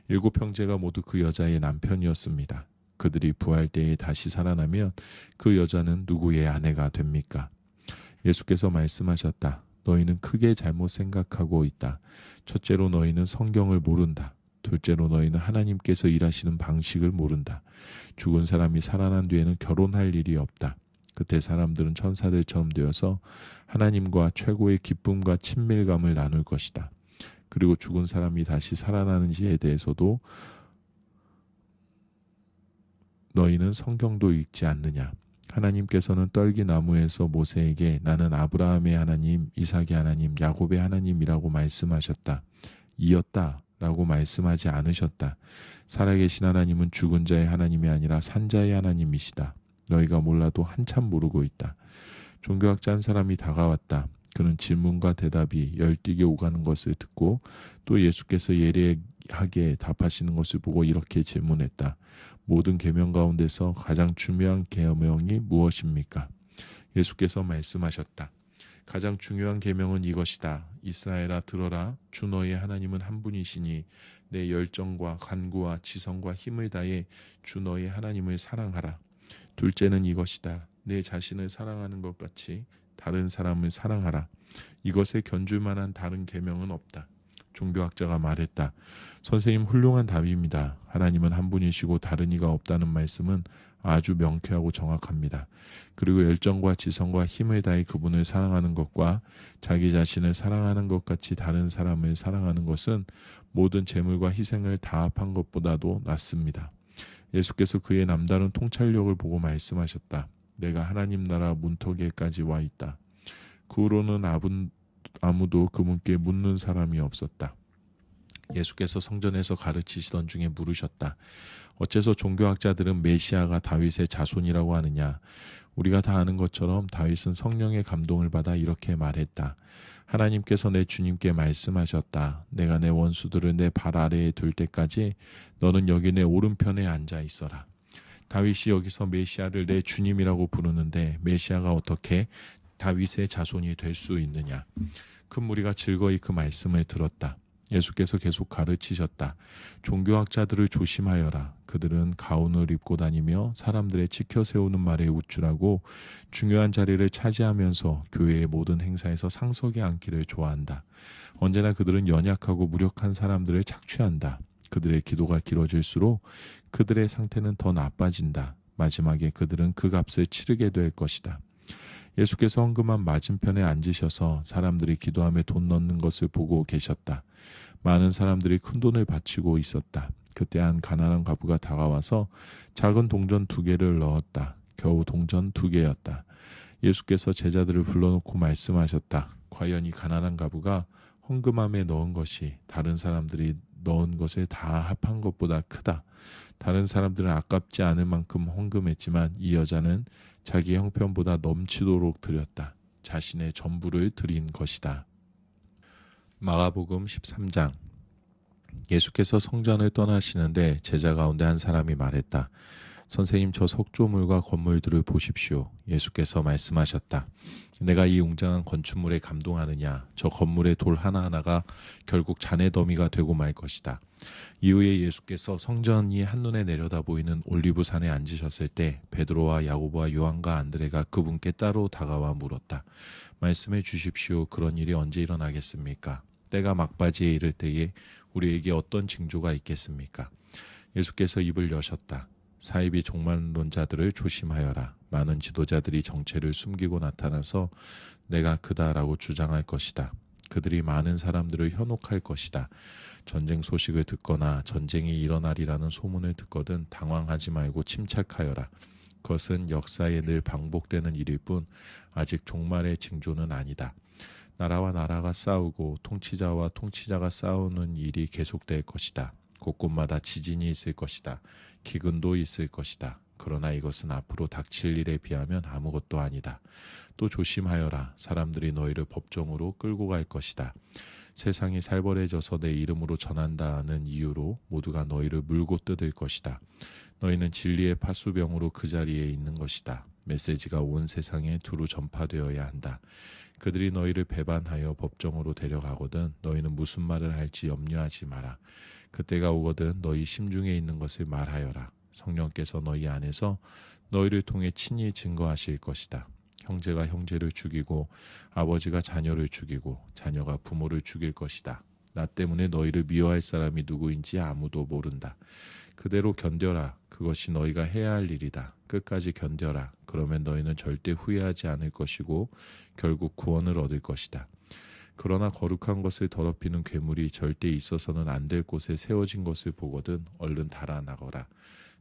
[SPEAKER 1] 7 형제가 모두 그 여자의 남편이었습니다. 그들이 부활 때에 다시 살아나면 그 여자는 누구의 아내가 됩니까? 예수께서 말씀하셨다. 너희는 크게 잘못 생각하고 있다. 첫째로 너희는 성경을 모른다. 둘째로 너희는 하나님께서 일하시는 방식을 모른다. 죽은 사람이 살아난 뒤에는 결혼할 일이 없다. 그때 사람들은 천사들처럼 되어서 하나님과 최고의 기쁨과 친밀감을 나눌 것이다. 그리고 죽은 사람이 다시 살아나는지에 대해서도 너희는 성경도 읽지 않느냐. 하나님께서는 떨기나무에서 모세에게 나는 아브라함의 하나님, 이삭의 하나님, 야곱의 하나님이라고 말씀하셨다. 이었다 라고 말씀하지 않으셨다. 살아계신 하나님은 죽은 자의 하나님이 아니라 산자의 하나님이시다. 너희가 몰라도 한참 모르고 있다. 종교학자 한 사람이 다가왔다. 그는 질문과 대답이 열띠게 오가는 것을 듣고 또 예수께서 예리하게 답하시는 것을 보고 이렇게 질문했다. 모든 계명 가운데서 가장 중요한 계명이 무엇입니까? 예수께서 말씀하셨다. 가장 중요한 계명은 이것이다. 이스라엘아 들어라. 주 너희의 하나님은 한 분이시니 내 열정과 간구와 지성과 힘을 다해 주 너희의 하나님을 사랑하라. 둘째는 이것이다. 내 자신을 사랑하는 것 같이 다른 사람을 사랑하라. 이것에 견줄 만한 다른 계명은 없다. 종교학자가 말했다. 선생님, 훌륭한 답입니다. 하나님은 한 분이시고 다른 이가 없다는 말씀은 아주 명쾌하고 정확합니다. 그리고 열정과 지성과 힘을 다해 그분을 사랑하는 것과 자기 자신을 사랑하는 것 같이 다른 사람을 사랑하는 것은 모든 재물과 희생을 다 합한 것보다도 낫습니다. 예수께서 그의 남다른 통찰력을 보고 말씀하셨다. 내가 하나님 나라 문턱에까지 와 있다. 그 후로는 아무도 그분께 묻는 사람이 없었다. 예수께서 성전에서 가르치시던 중에 물으셨다. 어째서 종교학자들은 메시아가 다윗의 자손이라고 하느냐? 우리가 다 아는 것처럼 다윗은 성령의 감동을 받아 이렇게 말했다. 하나님께서 내 주님께 말씀하셨다. 내가 내 원수들을 내 발 아래에 둘 때까지 너는 여기 내 오른편에 앉아 있어라. 다윗이 여기서 메시아를 내 주님이라고 부르는데 메시아가 어떻게 다윗의 자손이 될 수 있느냐. 큰 무리가 즐거이 그 말씀을 들었다. 예수께서 계속 가르치셨다. 종교학자들을 조심하여라. 그들은 가운을 입고 다니며 사람들의 지켜 세우는 말에 우쭐하고 중요한 자리를 차지하면서 교회의 모든 행사에서 상석에 앉기를 좋아한다. 언제나 그들은 연약하고 무력한 사람들을 착취한다. 그들의 기도가 길어질수록 그들의 상태는 더 나빠진다. 마지막에 그들은 그 값을 치르게 될 것이다. 예수께서 헌금함 맞은편에 앉으셔서 사람들이 기도함에 돈 넣는 것을 보고 계셨다. 많은 사람들이 큰 돈을 바치고 있었다. 그때 한 가난한 과부가 다가와서 작은 동전 2개를 넣었다. 겨우 동전 2개였다. 예수께서 제자들을 불러놓고 말씀하셨다. 과연 이 가난한 과부가 헌금함에 넣은 것이 다른 사람들이 넣은 것을 다 합한 것보다 크다. 다른 사람들은 아깝지 않을 만큼 헌금했지만 이 여자는 자기 형편보다 넘치도록 드렸다. 자신의 전부를 드린 것이다. 마가복음 13장. 예수께서 성전을 떠나시는데 제자 가운데 한 사람이 말했다. 선생님, 저 석조물과 건물들을 보십시오. 예수께서 말씀하셨다. 내가 이 웅장한 건축물에 감동하느냐? 저 건물의 돌 하나하나가 결국 잔해 더미가 되고 말 것이다. 이후에 예수께서 성전이 한눈에 내려다 보이는 올리브산에 앉으셨을 때 베드로와 야고보와 요한과 안드레가 그분께 따로 다가와 물었다. 말씀해 주십시오. 그런 일이 언제 일어나겠습니까? 때가 막바지에 이를 때에 우리에게 어떤 징조가 있겠습니까? 예수께서 입을 여셨다. 사이비 종말론자들을 조심하여라. 많은 지도자들이 정체를 숨기고 나타나서 내가 그다라고 주장할 것이다. 그들이 많은 사람들을 현혹할 것이다. 전쟁 소식을 듣거나 전쟁이 일어나리라는 소문을 듣거든 당황하지 말고 침착하여라. 그것은 역사에 늘 반복되는 일일 뿐 아직 종말의 징조는 아니다. 나라와 나라가 싸우고 통치자와 통치자가 싸우는 일이 계속될 것이다. 곳곳마다 지진이 있을 것이다. 기근도 있을 것이다. 그러나 이것은 앞으로 닥칠 일에 비하면 아무것도 아니다. 또 조심하여라. 사람들이 너희를 법정으로 끌고 갈 것이다. 세상이 살벌해져서 내 이름으로 전한다는 이유로 모두가 너희를 물고 뜯을 것이다. 너희는 진리의 파수병으로 그 자리에 있는 것이다. 메시지가 온 세상에 두루 전파되어야 한다. 그들이 너희를 배반하여 법정으로 데려가거든 너희는 무슨 말을 할지 염려하지 마라. 그때가 오거든 너희 심중에 있는 것을 말하여라. 성령께서 너희 안에서 너희를 통해 친히 증거하실 것이다. 형제가 형제를 죽이고 아버지가 자녀를 죽이고 자녀가 부모를 죽일 것이다. 나 때문에 너희를 미워할 사람이 누구인지 아무도 모른다. 그대로 견뎌라. 그것이 너희가 해야 할 일이다. 끝까지 견뎌라. 그러면 너희는 절대 후회하지 않을 것이고 결국 구원을 얻을 것이다. 그러나 거룩한 것을 더럽히는 괴물이 절대 있어서는 안 될 곳에 세워진 것을 보거든 얼른 달아나거라.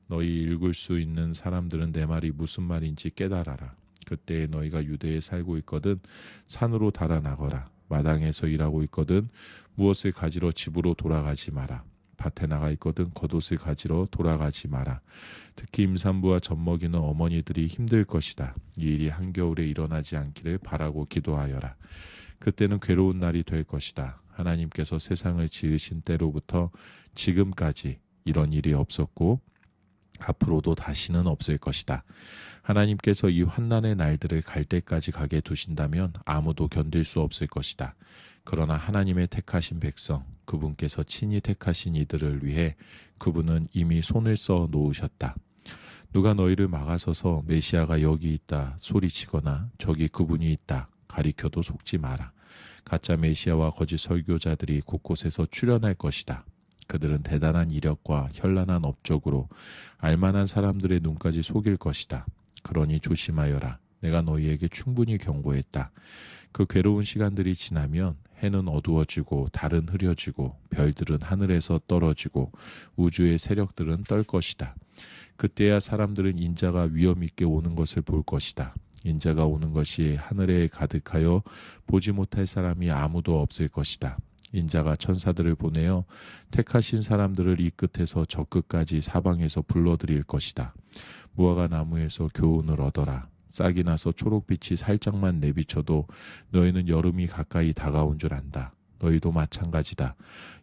[SPEAKER 1] 너희 읽을 수 있는 사람들은 내 말이 무슨 말인지 깨달아라. 그때에 너희가 유대에 살고 있거든 산으로 달아나거라. 마당에서 일하고 있거든 무엇을 가지러 집으로 돌아가지 마라. 밭에 나가 있거든 겉옷을 가지러 돌아가지 마라. 특히 임산부와 젖먹이는 어머니들이 힘들 것이다. 이 일이 한겨울에 일어나지 않기를 바라고 기도하여라. 그때는 괴로운 날이 될 것이다. 하나님께서 세상을 지으신 때로부터 지금까지 이런 일이 없었고 앞으로도 다시는 없을 것이다. 하나님께서 이 환난의 날들을 갈 때까지 가게 두신다면 아무도 견딜 수 없을 것이다. 그러나 하나님의 택하신 백성, 그분께서 친히 택하신 이들을 위해 그분은 이미 손을 써 놓으셨다. 누가 너희를 막아서서 메시아가 여기 있다 소리치거나 저기 그분이 있다 가리켜도 속지 마라. 가짜 메시아와 거짓 설교자들이 곳곳에서 출현할 것이다. 그들은 대단한 이력과 현란한 업적으로 알만한 사람들의 눈까지 속일 것이다. 그러니 조심하여라. 내가 너희에게 충분히 경고했다. 그 괴로운 시간들이 지나면 해는 어두워지고 달은 흐려지고 별들은 하늘에서 떨어지고 우주의 세력들은 떨 것이다. 그때야 사람들은 인자가 위엄 있게 오는 것을 볼 것이다. 인자가 오는 것이 하늘에 가득하여 보지 못할 사람이 아무도 없을 것이다. 인자가 천사들을 보내어 택하신 사람들을 이 끝에서 저 끝까지 사방에서 불러들일 것이다. 무화과 나무에서 교훈을 얻어라. 싹이 나서 초록빛이 살짝만 내비쳐도 너희는 여름이 가까이 다가온 줄 안다. 너희도 마찬가지다.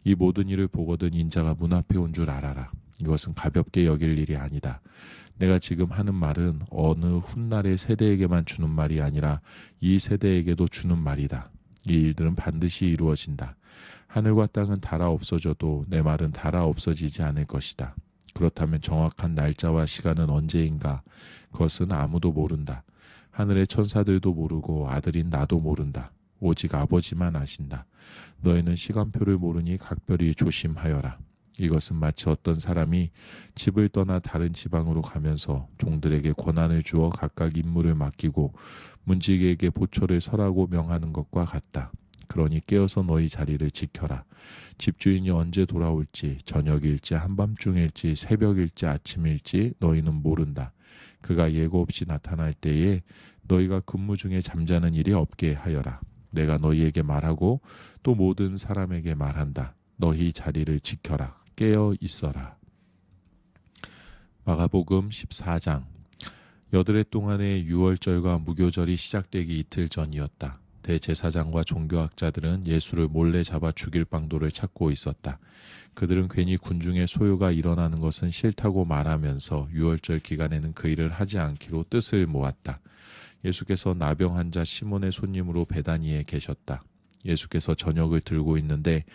[SPEAKER 1] 이 모든 일을 보거든 인자가 문 앞에 온 줄 알아라. 이것은 가볍게 여길 일이 아니다. 내가 지금 하는 말은 어느 훗날의 세대에게만 주는 말이 아니라 이 세대에게도 주는 말이다. 이 일들은 반드시 이루어진다. 하늘과 땅은 닳아 없어져도 내 말은 닳아 없어지지 않을 것이다. 그렇다면 정확한 날짜와 시간은 언제인가? 그것은 아무도 모른다. 하늘의 천사들도 모르고 아들인 나도 모른다. 오직 아버지만 아신다. 너희는 시간표를 모르니 각별히 조심하여라. 이것은 마치 어떤 사람이 집을 떠나 다른 지방으로 가면서 종들에게 권한을 주어 각각 임무를 맡기고 문지기에게 보초를 설하고 명하는 것과 같다. 그러니 깨어서 너희 자리를 지켜라. 집주인이 언제 돌아올지 저녁일지 한밤중일지 새벽일지 아침일지 너희는 모른다. 그가 예고 없이 나타날 때에 너희가 근무 중에 잠자는 일이 없게 하여라. 내가 너희에게 말하고 또 모든 사람에게 말한다. 너희 자리를 지켜라. 깨어 있어라. 마가복음 14장. 여드렛 동안의 유월절과 무교절이 시작되기 이틀 전이었다. 대제사장과 종교학자들은 예수를 몰래 잡아 죽일 방도를 찾고 있었다. 그들은 괜히 군중의 소요가 일어나는 것은 싫다고 말하면서 유월절 기간에는 그 일을 하지 않기로 뜻을 모았다. 예수께서 나병 환자 시몬의 손님으로 베다니에 계셨다. 예수께서 저녁을 들고 있는데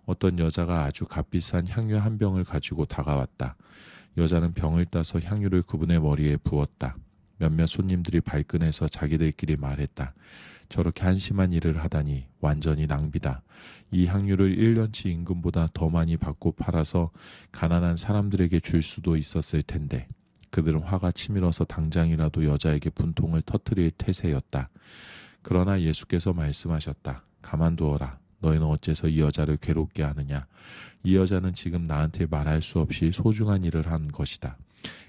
[SPEAKER 1] 어떤 여자가 아주 값비싼 향유 한 병을 가지고 다가왔다. 여자는 병을 따서 향유를 그분의 머리에 부었다. 몇몇 손님들이 발끈해서 자기들끼리 말했다. 저렇게 한심한 일을 하다니 완전히 낭비다. 이 향유를 1년치 임금보다 더 많이 받고 팔아서 가난한 사람들에게 줄 수도 있었을 텐데. 그들은 화가 치밀어서 당장이라도 여자에게 분통을 터뜨릴 태세였다. 그러나 예수께서 말씀하셨다. 가만두어라. 너희는 어째서 이 여자를 괴롭게 하느냐? 이 여자는 지금 나한테 말할 수 없이 소중한 일을 한 것이다.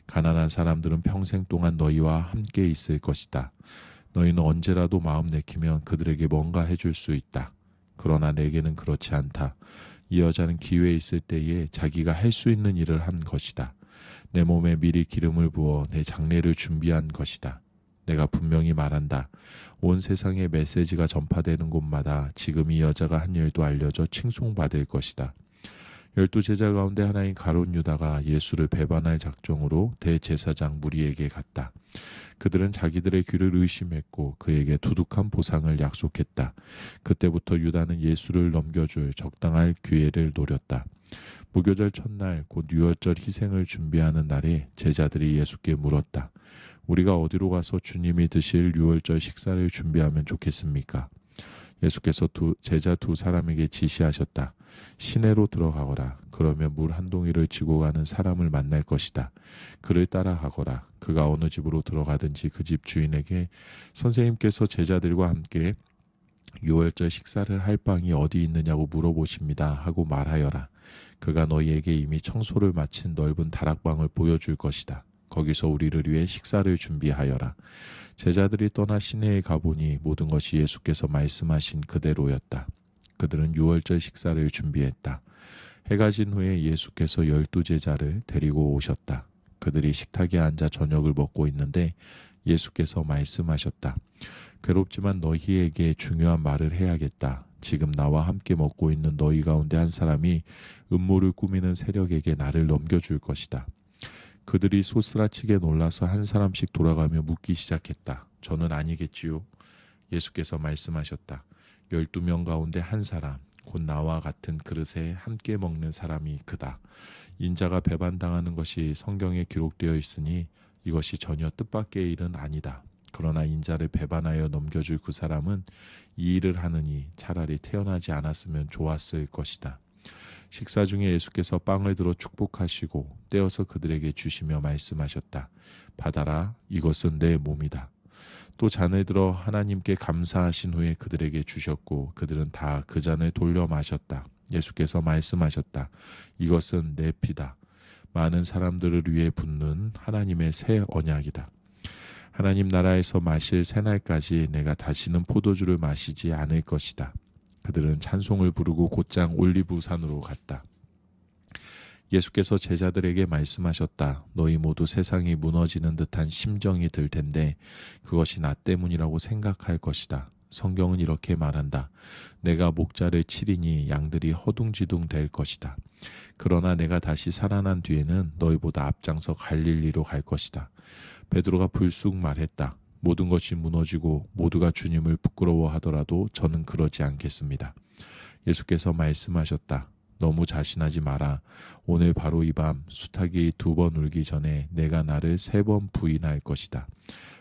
[SPEAKER 1] 가난한 사람들은 평생 동안 너희와 함께 있을 것이다. 너희는 언제라도 마음 내키면 그들에게 뭔가 해줄 수 있다. 그러나 내게는 그렇지 않다. 이 여자는 기회에 있을 때에 자기가 할 수 있는 일을 한 것이다. 내 몸에 미리 기름을 부어 내 장례를 준비한 것이다. 내가 분명히 말한다. 온 세상에 메시지가 전파되는 곳마다 지금 이 여자가 한 일도 알려져 칭송받을 것이다. 12제자 가운데 하나인 가룟 유다가 예수를 배반할 작정으로 대제사장 무리에게 갔다. 그들은 자기들의 귀를 의심했고 그에게 두둑한 보상을 약속했다. 그때부터 유다는 예수를 넘겨줄 적당할 기회를 노렸다. 무교절 첫날 곧 유월절 희생을 준비하는 날에 제자들이 예수께 물었다. 우리가 어디로 가서 주님이 드실 유월절 식사를 준비하면 좋겠습니까? 예수께서 제자 두 사람에게 지시하셨다. 시내로 들어가거라. 그러면 물 한 동이를 지고 가는 사람을 만날 것이다. 그를 따라가거라. 그가 어느 집으로 들어가든지 그 집 주인에게 선생님께서 제자들과 함께 유월절 식사를 할 방이 어디 있느냐고 물어보십니다 하고 말하여라. 그가 너희에게 이미 청소를 마친 넓은 다락방을 보여줄 것이다. 거기서 우리를 위해 식사를 준비하여라. 제자들이 떠나 시내에 가보니 모든 것이 예수께서 말씀하신 그대로였다. 그들은 유월절 식사를 준비했다. 해가 진 후에 예수께서 12제자를 데리고 오셨다. 그들이 식탁에 앉아 저녁을 먹고 있는데 예수께서 말씀하셨다. 괴롭지만 너희에게 중요한 말을 해야겠다. 지금 나와 함께 먹고 있는 너희 가운데 한 사람이 음모를 꾸미는 세력에게 나를 넘겨줄 것이다. 그들이 소스라치게 놀라서 한 사람씩 돌아가며 묻기 시작했다. 저는 아니겠지요. 예수께서 말씀하셨다. 12명 가운데 한 사람, 곧 나와 같은 그릇에 함께 먹는 사람이 그다. 인자가 배반당하는 것이 성경에 기록되어 있으니 이것이 전혀 뜻밖의 일은 아니다. 그러나 인자를 배반하여 넘겨줄 그 사람은 이 일을 하느니 차라리 태어나지 않았으면 좋았을 것이다. 식사 중에 예수께서 빵을 들어 축복하시고 떼어서 그들에게 주시며 말씀하셨다. 받아라, 이것은 내 몸이다. 또 잔을 들어 하나님께 감사하신 후에 그들에게 주셨고 그들은 다 그 잔을 돌려 마셨다. 예수께서 말씀하셨다. 이것은 내 피다. 많은 사람들을 위해 붓는 하나님의 새 언약이다. 하나님 나라에서 마실 새날까지 내가 다시는 포도주를 마시지 않을 것이다. 그들은 찬송을 부르고 곧장 올리브산으로 갔다. 예수께서 제자들에게 말씀하셨다. 너희 모두 세상이 무너지는 듯한 심정이 들 텐데 그것이 나 때문이라고 생각할 것이다. 성경은 이렇게 말한다. 내가 목자를 치리니 양들이 허둥지둥 될 것이다. 그러나 내가 다시 살아난 뒤에는 너희보다 앞장서 갈릴리로 갈 것이다. 베드로가 불쑥 말했다. 모든 것이 무너지고 모두가 주님을 부끄러워하더라도 저는 그러지 않겠습니다. 예수께서 말씀하셨다. 너무 자신하지 마라. 오늘 바로 이 밤 수탉이 2번 울기 전에 내가 나를 3번 부인할 것이다.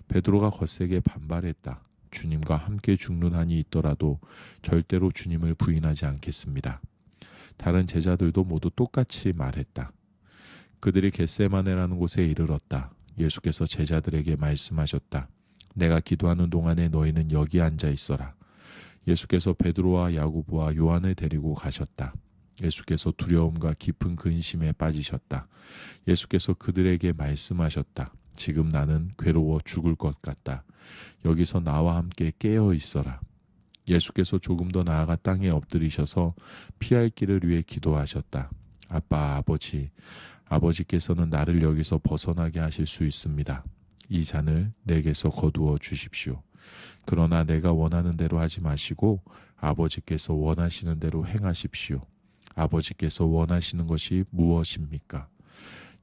[SPEAKER 1] 베드로가 거세게 반발했다. 주님과 함께 죽는 한이 있더라도 절대로 주님을 부인하지 않겠습니다. 다른 제자들도 모두 똑같이 말했다. 그들이 겟세마네라는 곳에 이르렀다. 예수께서 제자들에게 말씀하셨다. 내가 기도하는 동안에 너희는 여기 앉아 있어라. 예수께서 베드로와 야고보와 요한을 데리고 가셨다. 예수께서 두려움과 깊은 근심에 빠지셨다. 예수께서 그들에게 말씀하셨다. 지금 나는 괴로워 죽을 것 같다. 여기서 나와 함께 깨어 있어라. 예수께서 조금 더 나아가 땅에 엎드리셔서 피할 길을 위해 기도하셨다. 아빠, 아버지께서는 나를 여기서 벗어나게 하실 수 있습니다. 이 잔을 내게서 거두어 주십시오. 그러나 내가 원하는 대로 하지 마시고 아버지께서 원하시는 대로 행하십시오. 아버지께서 원하시는 것이 무엇입니까?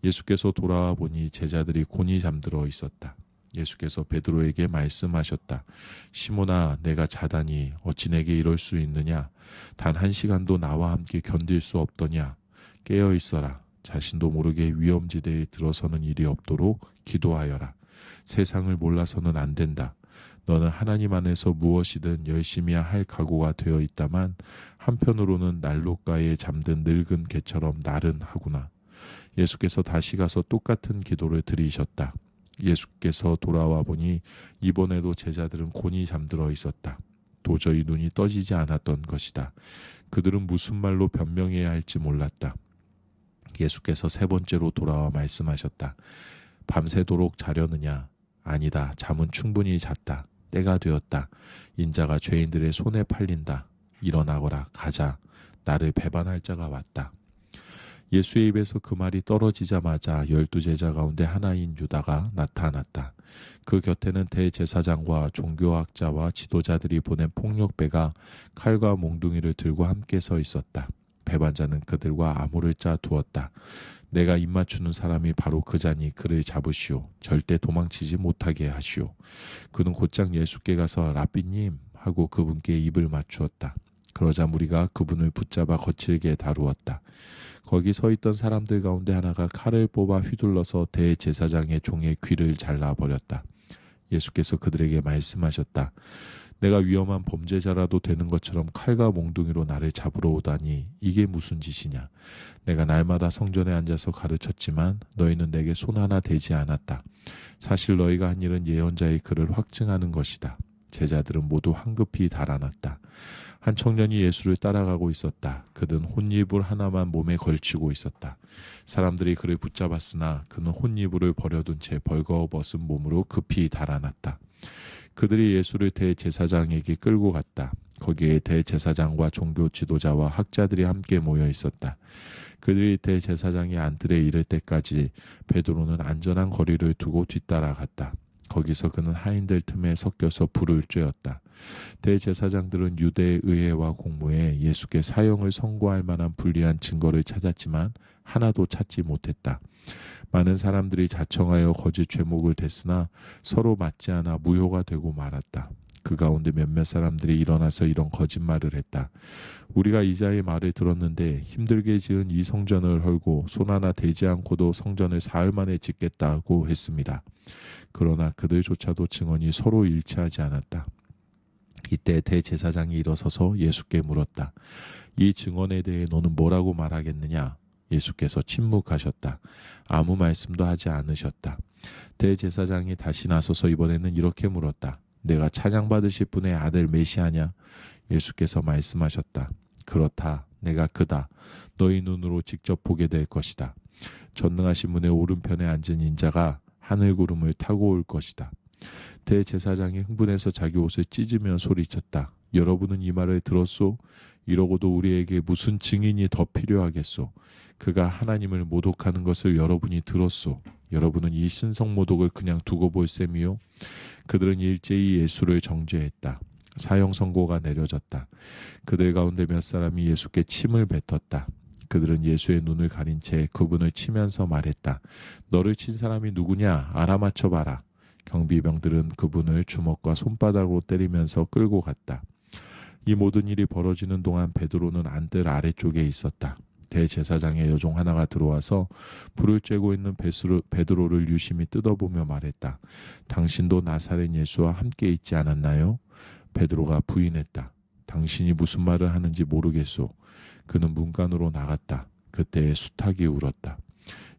[SPEAKER 1] 예수께서 돌아와 보니 제자들이 곤히 잠들어 있었다. 예수께서 베드로에게 말씀하셨다. 시몬아, 내가 자다니 어찌 내게 이럴 수 있느냐? 단 1시간도 나와 함께 견딜 수 없더냐? 깨어 있어라. 자신도 모르게 위험지대에 들어서는 일이 없도록 기도하여라. 세상을 몰라서는 안 된다. 너는 하나님 안에서 무엇이든 열심히 할 각오가 되어 있다만 한편으로는 난로가에 잠든 늙은 개처럼 나른하구나. 예수께서 다시 가서 똑같은 기도를 드리셨다. 예수께서 돌아와 보니 이번에도 제자들은 곤히 잠들어 있었다. 도저히 눈이 떠지지 않았던 것이다. 그들은 무슨 말로 변명해야 할지 몰랐다. 예수께서 세 번째로 돌아와 말씀하셨다. 밤새도록 자려느냐? 아니다. 잠은 충분히 잤다. 때가 되었다. 인자가 죄인들의 손에 팔린다. 일어나거라. 가자. 나를 배반할 자가 왔다. 예수의 입에서 그 말이 떨어지자마자 12제자 가운데 하나인 유다가 나타났다. 그 곁에는 대제사장과 종교학자와 지도자들이 보낸 폭력배가 칼과 몽둥이를 들고 함께 서 있었다. 배반자는 그들과 암호를 짜 두었다. 내가 입맞추는 사람이 바로 그자니 그를 잡으시오. 절대 도망치지 못하게 하시오. 그는 곧장 예수께 가서 라삐님 하고 그분께 입을 맞추었다. 그러자 무리가 그분을 붙잡아 거칠게 다루었다. 거기 서 있던 사람들 가운데 하나가 칼을 뽑아 휘둘러서 대제사장의 종의 귀를 잘라버렸다. 예수께서 그들에게 말씀하셨다. 내가 위험한 범죄자라도 되는 것처럼 칼과 몽둥이로 나를 잡으러 오다니 이게 무슨 짓이냐. 내가 날마다 성전에 앉아서 가르쳤지만 너희는 내게 손 하나 대지 않았다. 사실 너희가 한 일은 예언자의 글을 확증하는 것이다. 제자들은 모두 황급히 달아났다. 한 청년이 예수를 따라가고 있었다. 그는 혼이불 하나만 몸에 걸치고 있었다. 사람들이 그를 붙잡았으나 그는 혼이불을 버려둔 채 벌거벗은 몸으로 급히 달아났다. 그들이 예수를 대제사장에게 끌고 갔다. 거기에 대제사장과 종교 지도자와 학자들이 함께 모여 있었다. 그들이 대제사장이 안뜰에 이를 때까지 베드로는 안전한 거리를 두고 뒤따라갔다. 거기서 그는 하인들 틈에 섞여서 불을 쬐었다. 대제사장들은 유대 의회와 공무에 예수께 사형을 선고할 만한 불리한 증거를 찾았지만 하나도 찾지 못했다. 많은 사람들이 자청하여 거짓 죄목을 댔으나 서로 맞지 않아 무효가 되고 말았다. 그 가운데 몇몇 사람들이 일어나서 이런 거짓말을 했다. 우리가 이자의 말을 들었는데 힘들게 지은 이 성전을 헐고 손 하나 대지 않고도 성전을 사흘 만에 짓겠다고 했습니다. 그러나 그들조차도 증언이 서로 일치하지 않았다. 이때 대제사장이 일어서서 예수께 물었다. 이 증언에 대해 너는 뭐라고 말하겠느냐? 예수께서 침묵하셨다. 아무 말씀도 하지 않으셨다. 대제사장이 다시 나서서 이번에는 이렇게 물었다. 내가 찬양받으실 분의 아들 메시아냐? 예수께서 말씀하셨다. 그렇다. 내가 그다. 너희 눈으로 직접 보게 될 것이다. 전능하신 분의 오른편에 앉은 인자가 하늘구름을 타고 올 것이다. 대제사장이 흥분해서 자기 옷을 찢으며 소리쳤다. 여러분은 이 말을 들었소? 이러고도 우리에게 무슨 증인이 더 필요하겠소? 그가 하나님을 모독하는 것을 여러분이 들었소? 여러분은 이 신성모독을 그냥 두고 볼 셈이요? 그들은 일제히 예수를 정죄했다. 사형 선고가 내려졌다. 그들 가운데 몇 사람이 예수께 침을 뱉었다. 그들은 예수의 눈을 가린 채 그분을 치면서 말했다. 너를 친 사람이 누구냐? 알아맞혀봐라. 경비병들은 그분을 주먹과 손바닥으로 때리면서 끌고 갔다. 이 모든 일이 벌어지는 동안 베드로는 안뜰 아래쪽에 있었다. 대제사장의 여종 하나가 들어와서 불을 쬐고 있는 베드로를 유심히 뜯어보며 말했다. 당신도 나사렛 예수와 함께 있지 않았나요? 베드로가 부인했다. 당신이 무슨 말을 하는지 모르겠소. 그는 문간으로 나갔다. 그때 수탉이 울었다.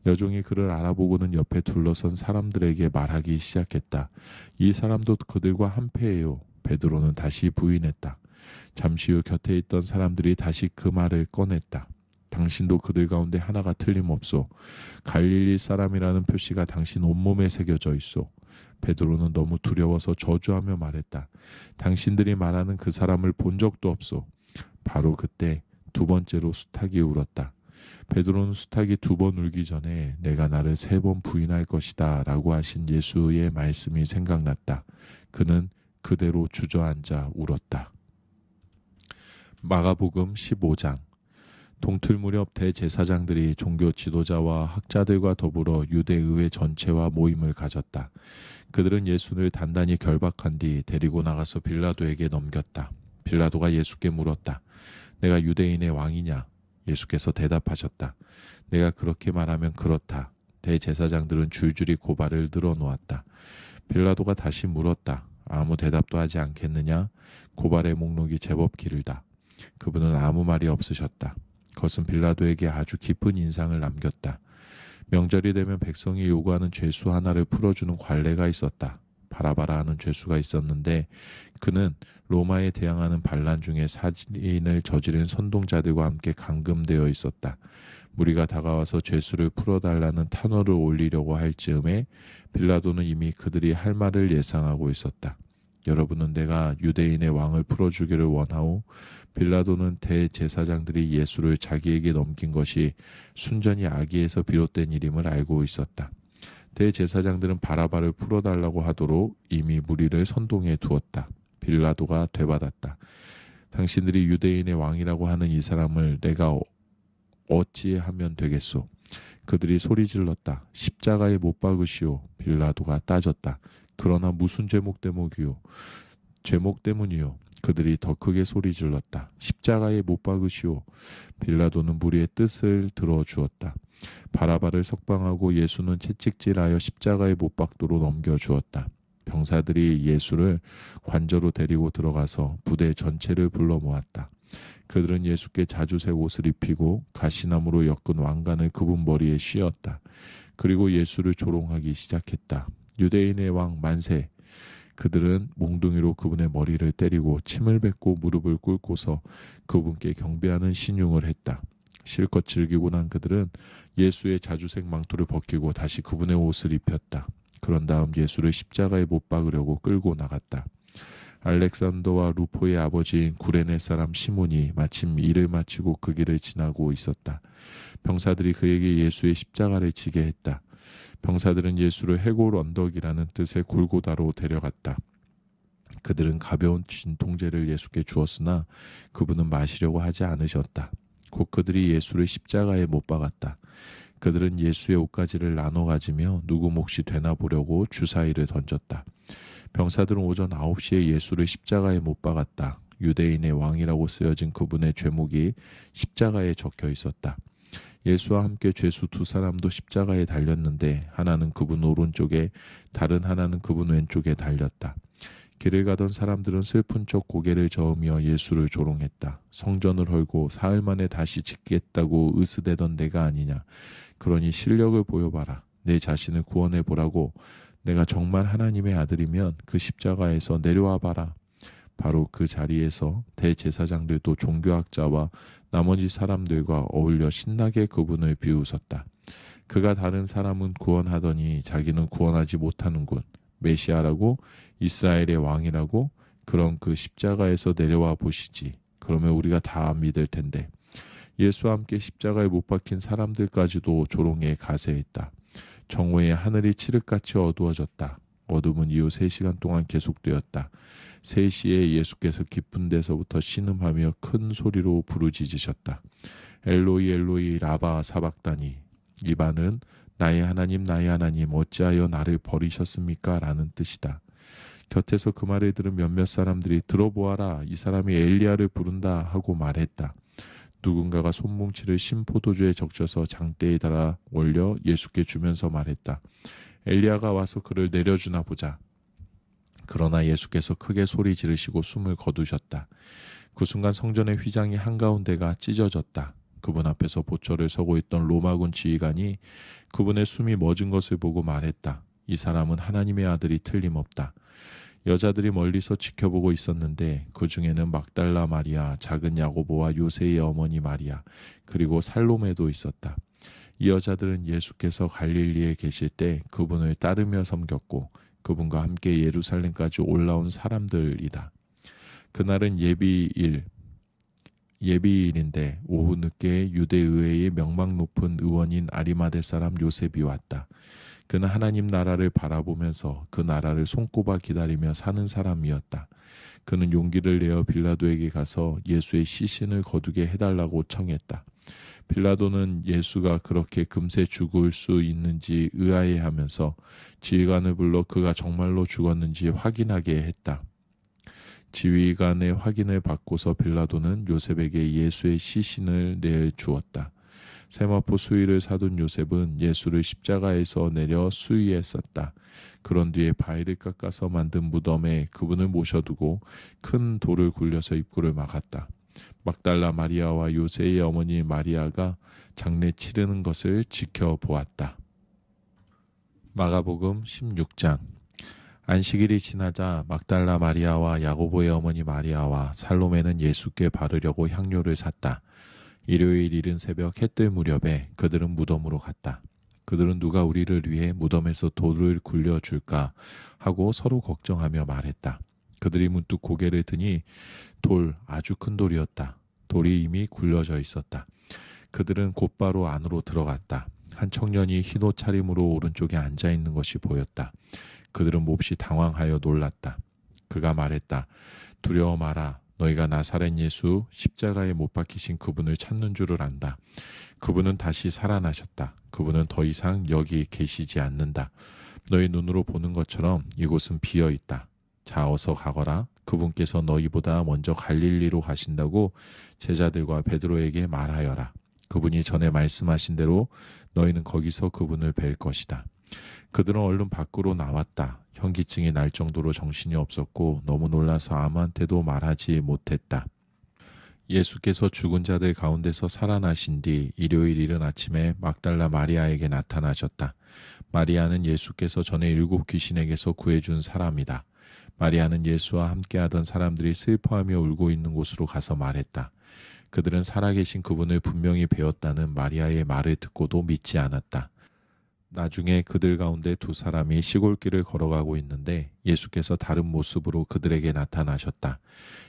[SPEAKER 1] 여종이 그를 알아보고는 옆에 둘러선 사람들에게 말하기 시작했다. 이 사람도 그들과 한패예요. 베드로는 다시 부인했다. 잠시 후 곁에 있던 사람들이 다시 그 말을 꺼냈다. 당신도 그들 가운데 하나가 틀림없소. 갈릴리 사람이라는 표시가 당신 온몸에 새겨져 있소. 베드로는 너무 두려워서 저주하며 말했다. 당신들이 말하는 그 사람을 본 적도 없소. 바로 그때 두 번째로 수탉이 울었다. 베드로는 수탉이 두 번 울기 전에 내가 나를 3번 부인할 것이다 라고 하신 예수의 말씀이 생각났다. 그는 그대로 주저앉아 울었다. 마가복음 15장. 동틀 무렵 대제사장들이 종교 지도자와 학자들과 더불어 유대의회 전체와 모임을 가졌다. 그들은 예수를 단단히 결박한 뒤 데리고 나가서 빌라도에게 넘겼다. 빌라도가 예수께 물었다. 내가 유대인의 왕이냐? 예수께서 대답하셨다. 내가 그렇게 말하면 그렇다. 대제사장들은 줄줄이 고발을 늘어놓았다. 빌라도가 다시 물었다. 아무 대답도 하지 않겠느냐? 고발의 목록이 제법 길다. 그분은 아무 말이 없으셨다. 그것은 빌라도에게 아주 깊은 인상을 남겼다. 명절이 되면 백성이 요구하는 죄수 하나를 풀어주는 관례가 있었다. 바라바라 하는 죄수가 있었는데 그는 로마에 대항하는 반란 중에 살인을 저지른 선동자들과 함께 감금되어 있었다. 무리가 다가와서 죄수를 풀어달라는 탄원을 올리려고 할 즈음에 빌라도는 이미 그들이 할 말을 예상하고 있었다. 여러분은 내가 유대인의 왕을 풀어주기를 원하오. 빌라도는 대제사장들이 예수를 자기에게 넘긴 것이 순전히 악의에서 비롯된 일임을 알고 있었다. 대제사장들은 바라바를 풀어달라고 하도록 이미 무리를 선동해 두었다. 빌라도가 되받았다. 당신들이 유대인의 왕이라고 하는 이 사람을 내가 어찌하면 되겠소? 그들이 소리질렀다. 십자가에 못 박으시오. 빌라도가 따졌다. 그러나 무슨 제목 때문이요? 제목 때문이요. 그들이 더 크게 소리질렀다. 십자가에 못 박으시오. 빌라도는 무리의 뜻을 들어주었다. 바라바를 석방하고 예수는 채찍질하여 십자가에 못 박도록 넘겨주었다. 병사들이 예수를 관저로 데리고 들어가서 부대 전체를 불러 모았다. 그들은 예수께 자주색 옷을 입히고 가시나무로 엮은 왕관을 그분 머리에 씌웠다. 그리고 예수를 조롱하기 시작했다. 유대인의 왕 만세! 그들은 몽둥이로 그분의 머리를 때리고 침을 뱉고 무릎을 꿇고서 그분께 경배하는 신용을 했다. 실컷 즐기고 난 그들은 예수의 자주색 망토를 벗기고 다시 그분의 옷을 입혔다. 그런 다음 예수를 십자가에 못 박으려고 끌고 나갔다. 알렉산더와 루포의 아버지인 구레네 사람 시몬이 마침 일을 마치고 그 길을 지나고 있었다. 병사들이 그에게 예수의 십자가를 지게 했다. 병사들은 예수를 해골 언덕이라는 뜻의 골고다로 데려갔다. 그들은 가벼운 진통제를 예수께 주었으나 그분은 마시려고 하지 않으셨다. 곧 그들이 예수를 십자가에 못 박았다. 그들은 예수의 옷가지를 나눠 가지며 누구 몫이 되나 보려고 주사위를 던졌다. 병사들은 오전 9시에 예수를 십자가에 못 박았다. 유대인의 왕이라고 쓰여진 그분의 죄목이 십자가에 적혀 있었다. 예수와 함께 죄수 두 사람도 십자가에 달렸는데 하나는 그분 오른쪽에 다른 하나는 그분 왼쪽에 달렸다. 길을 가던 사람들은 슬픈 척 고개를 저으며 예수를 조롱했다. 성전을 헐고 사흘 만에 다시 짓겠다고 으스대던 내가 아니냐. 그러니 실력을 보여봐라. 내 자신을 구원해보라고. 내가 정말 하나님의 아들이면 그 십자가에서 내려와 봐라. 바로 그 자리에서 대제사장들도 종교학자와 나머지 사람들과 어울려 신나게 그분을 비웃었다. 그가 다른 사람은 구원하더니 자기는 구원하지 못하는군. 메시아라고? 이스라엘의 왕이라고? 그럼 그 십자가에서 내려와 보시지. 그러면 우리가 다 믿을 텐데. 예수와 함께 십자가에 못 박힌 사람들까지도 조롱에 가세했다. 정오에 하늘이 칠흑같이 어두워졌다. 어둠은 이후 3시간 동안 계속되었다. 3시에 예수께서 깊은 데서부터 신음하며 큰 소리로 부르짖으셨다. 엘로이 엘로이 라바 사박다니. 이 말은 나의 하나님 어찌하여 나를 버리셨습니까? 라는 뜻이다. 곁에서 그 말을 들은 몇몇 사람들이 들어보아라. 이 사람이 엘리야를 부른다 하고 말했다. 누군가가 손뭉치를 신포도주에 적셔서 장대에 달아 올려 예수께 주면서 말했다. 엘리야가 와서 그를 내려주나 보자. 그러나 예수께서 크게 소리 지르시고 숨을 거두셨다. 그 순간 성전의 휘장이 한가운데가 찢어졌다. 그분 앞에서 보초를 서고 있던 로마군 지휘관이 그분의 숨이 멎은 것을 보고 말했다. 이 사람은 하나님의 아들이 틀림없다. 여자들이 멀리서 지켜보고 있었는데 그 중에는 막달라 마리아, 작은 야고보와 요새의 어머니 마리아, 그리고 살로메도 있었다. 이 여자들은 예수께서 갈릴리에 계실 때 그분을 따르며 섬겼고 그분과 함께 예루살렘까지 올라온 사람들이다. 그날은 예비일인데 오후 늦게 유대의회의 명망 높은 의원인 아리마대 사람 요셉이 왔다. 그는 하나님 나라를 바라보면서 그 나라를 손꼽아 기다리며 사는 사람이었다. 그는 용기를 내어 빌라도에게 가서 예수의 시신을 거두게 해달라고 청했다. 빌라도는 예수가 그렇게 금세 죽을 수 있는지 의아해하면서 지휘관을 불러 그가 정말로 죽었는지 확인하게 했다. 지휘관의 확인을 받고서 빌라도는 요셉에게 예수의 시신을 내주었다. 세마포 수의를 사둔 요셉은 예수를 십자가에서 내려 수의에 썼다. 그런 뒤에 바위를 깎아서 만든 무덤에 그분을 모셔두고 큰 돌을 굴려서 입구를 막았다. 막달라 마리아와 요새의 어머니 마리아가 장례 치르는 것을 지켜보았다. 마가복음 16장. 안식일이 지나자 막달라 마리아와 야고보의 어머니 마리아와 살로메는 예수께 바르려고 향료를 샀다. 일요일 이른 새벽 해뜰 무렵에 그들은 무덤으로 갔다. 그들은 누가 우리를 위해 무덤에서 돌을 굴려줄까 하고 서로 걱정하며 말했다. 그들이 문득 고개를 드니 돌, 아주 큰 돌이었다. 돌이 이미 굴려져 있었다. 그들은 곧바로 안으로 들어갔다. 한 청년이 흰 옷차림으로 오른쪽에 앉아있는 것이 보였다. 그들은 몹시 당황하여 놀랐다. 그가 말했다. 두려워 마라. 너희가 나사렛 예수 십자가에 못 박히신 그분을 찾는 줄을 안다. 그분은 다시 살아나셨다. 그분은 더 이상 여기 계시지 않는다. 너희 눈으로 보는 것처럼 이곳은 비어 있다. 자, 어서 가거라. 그분께서 너희보다 먼저 갈릴리로 가신다고 제자들과 베드로에게 말하여라. 그분이 전에 말씀하신 대로 너희는 거기서 그분을 뵐 것이다. 그들은 얼른 밖으로 나왔다. 현기증이 날 정도로 정신이 없었고 너무 놀라서 아무한테도 말하지 못했다. 예수께서 죽은 자들 가운데서 살아나신 뒤 일요일 이른 아침에 막달라 마리아에게 나타나셨다. 마리아는 예수께서 전에 7 귀신에게서 구해준 사람이다. 마리아는 예수와 함께하던 사람들이 슬퍼하며 울고 있는 곳으로 가서 말했다. 그들은 살아계신 그분을 분명히 배웠다는 마리아의 말을 듣고도 믿지 않았다. 나중에 그들 가운데 2 사람이 시골길을 걸어가고 있는데 예수께서 다른 모습으로 그들에게 나타나셨다.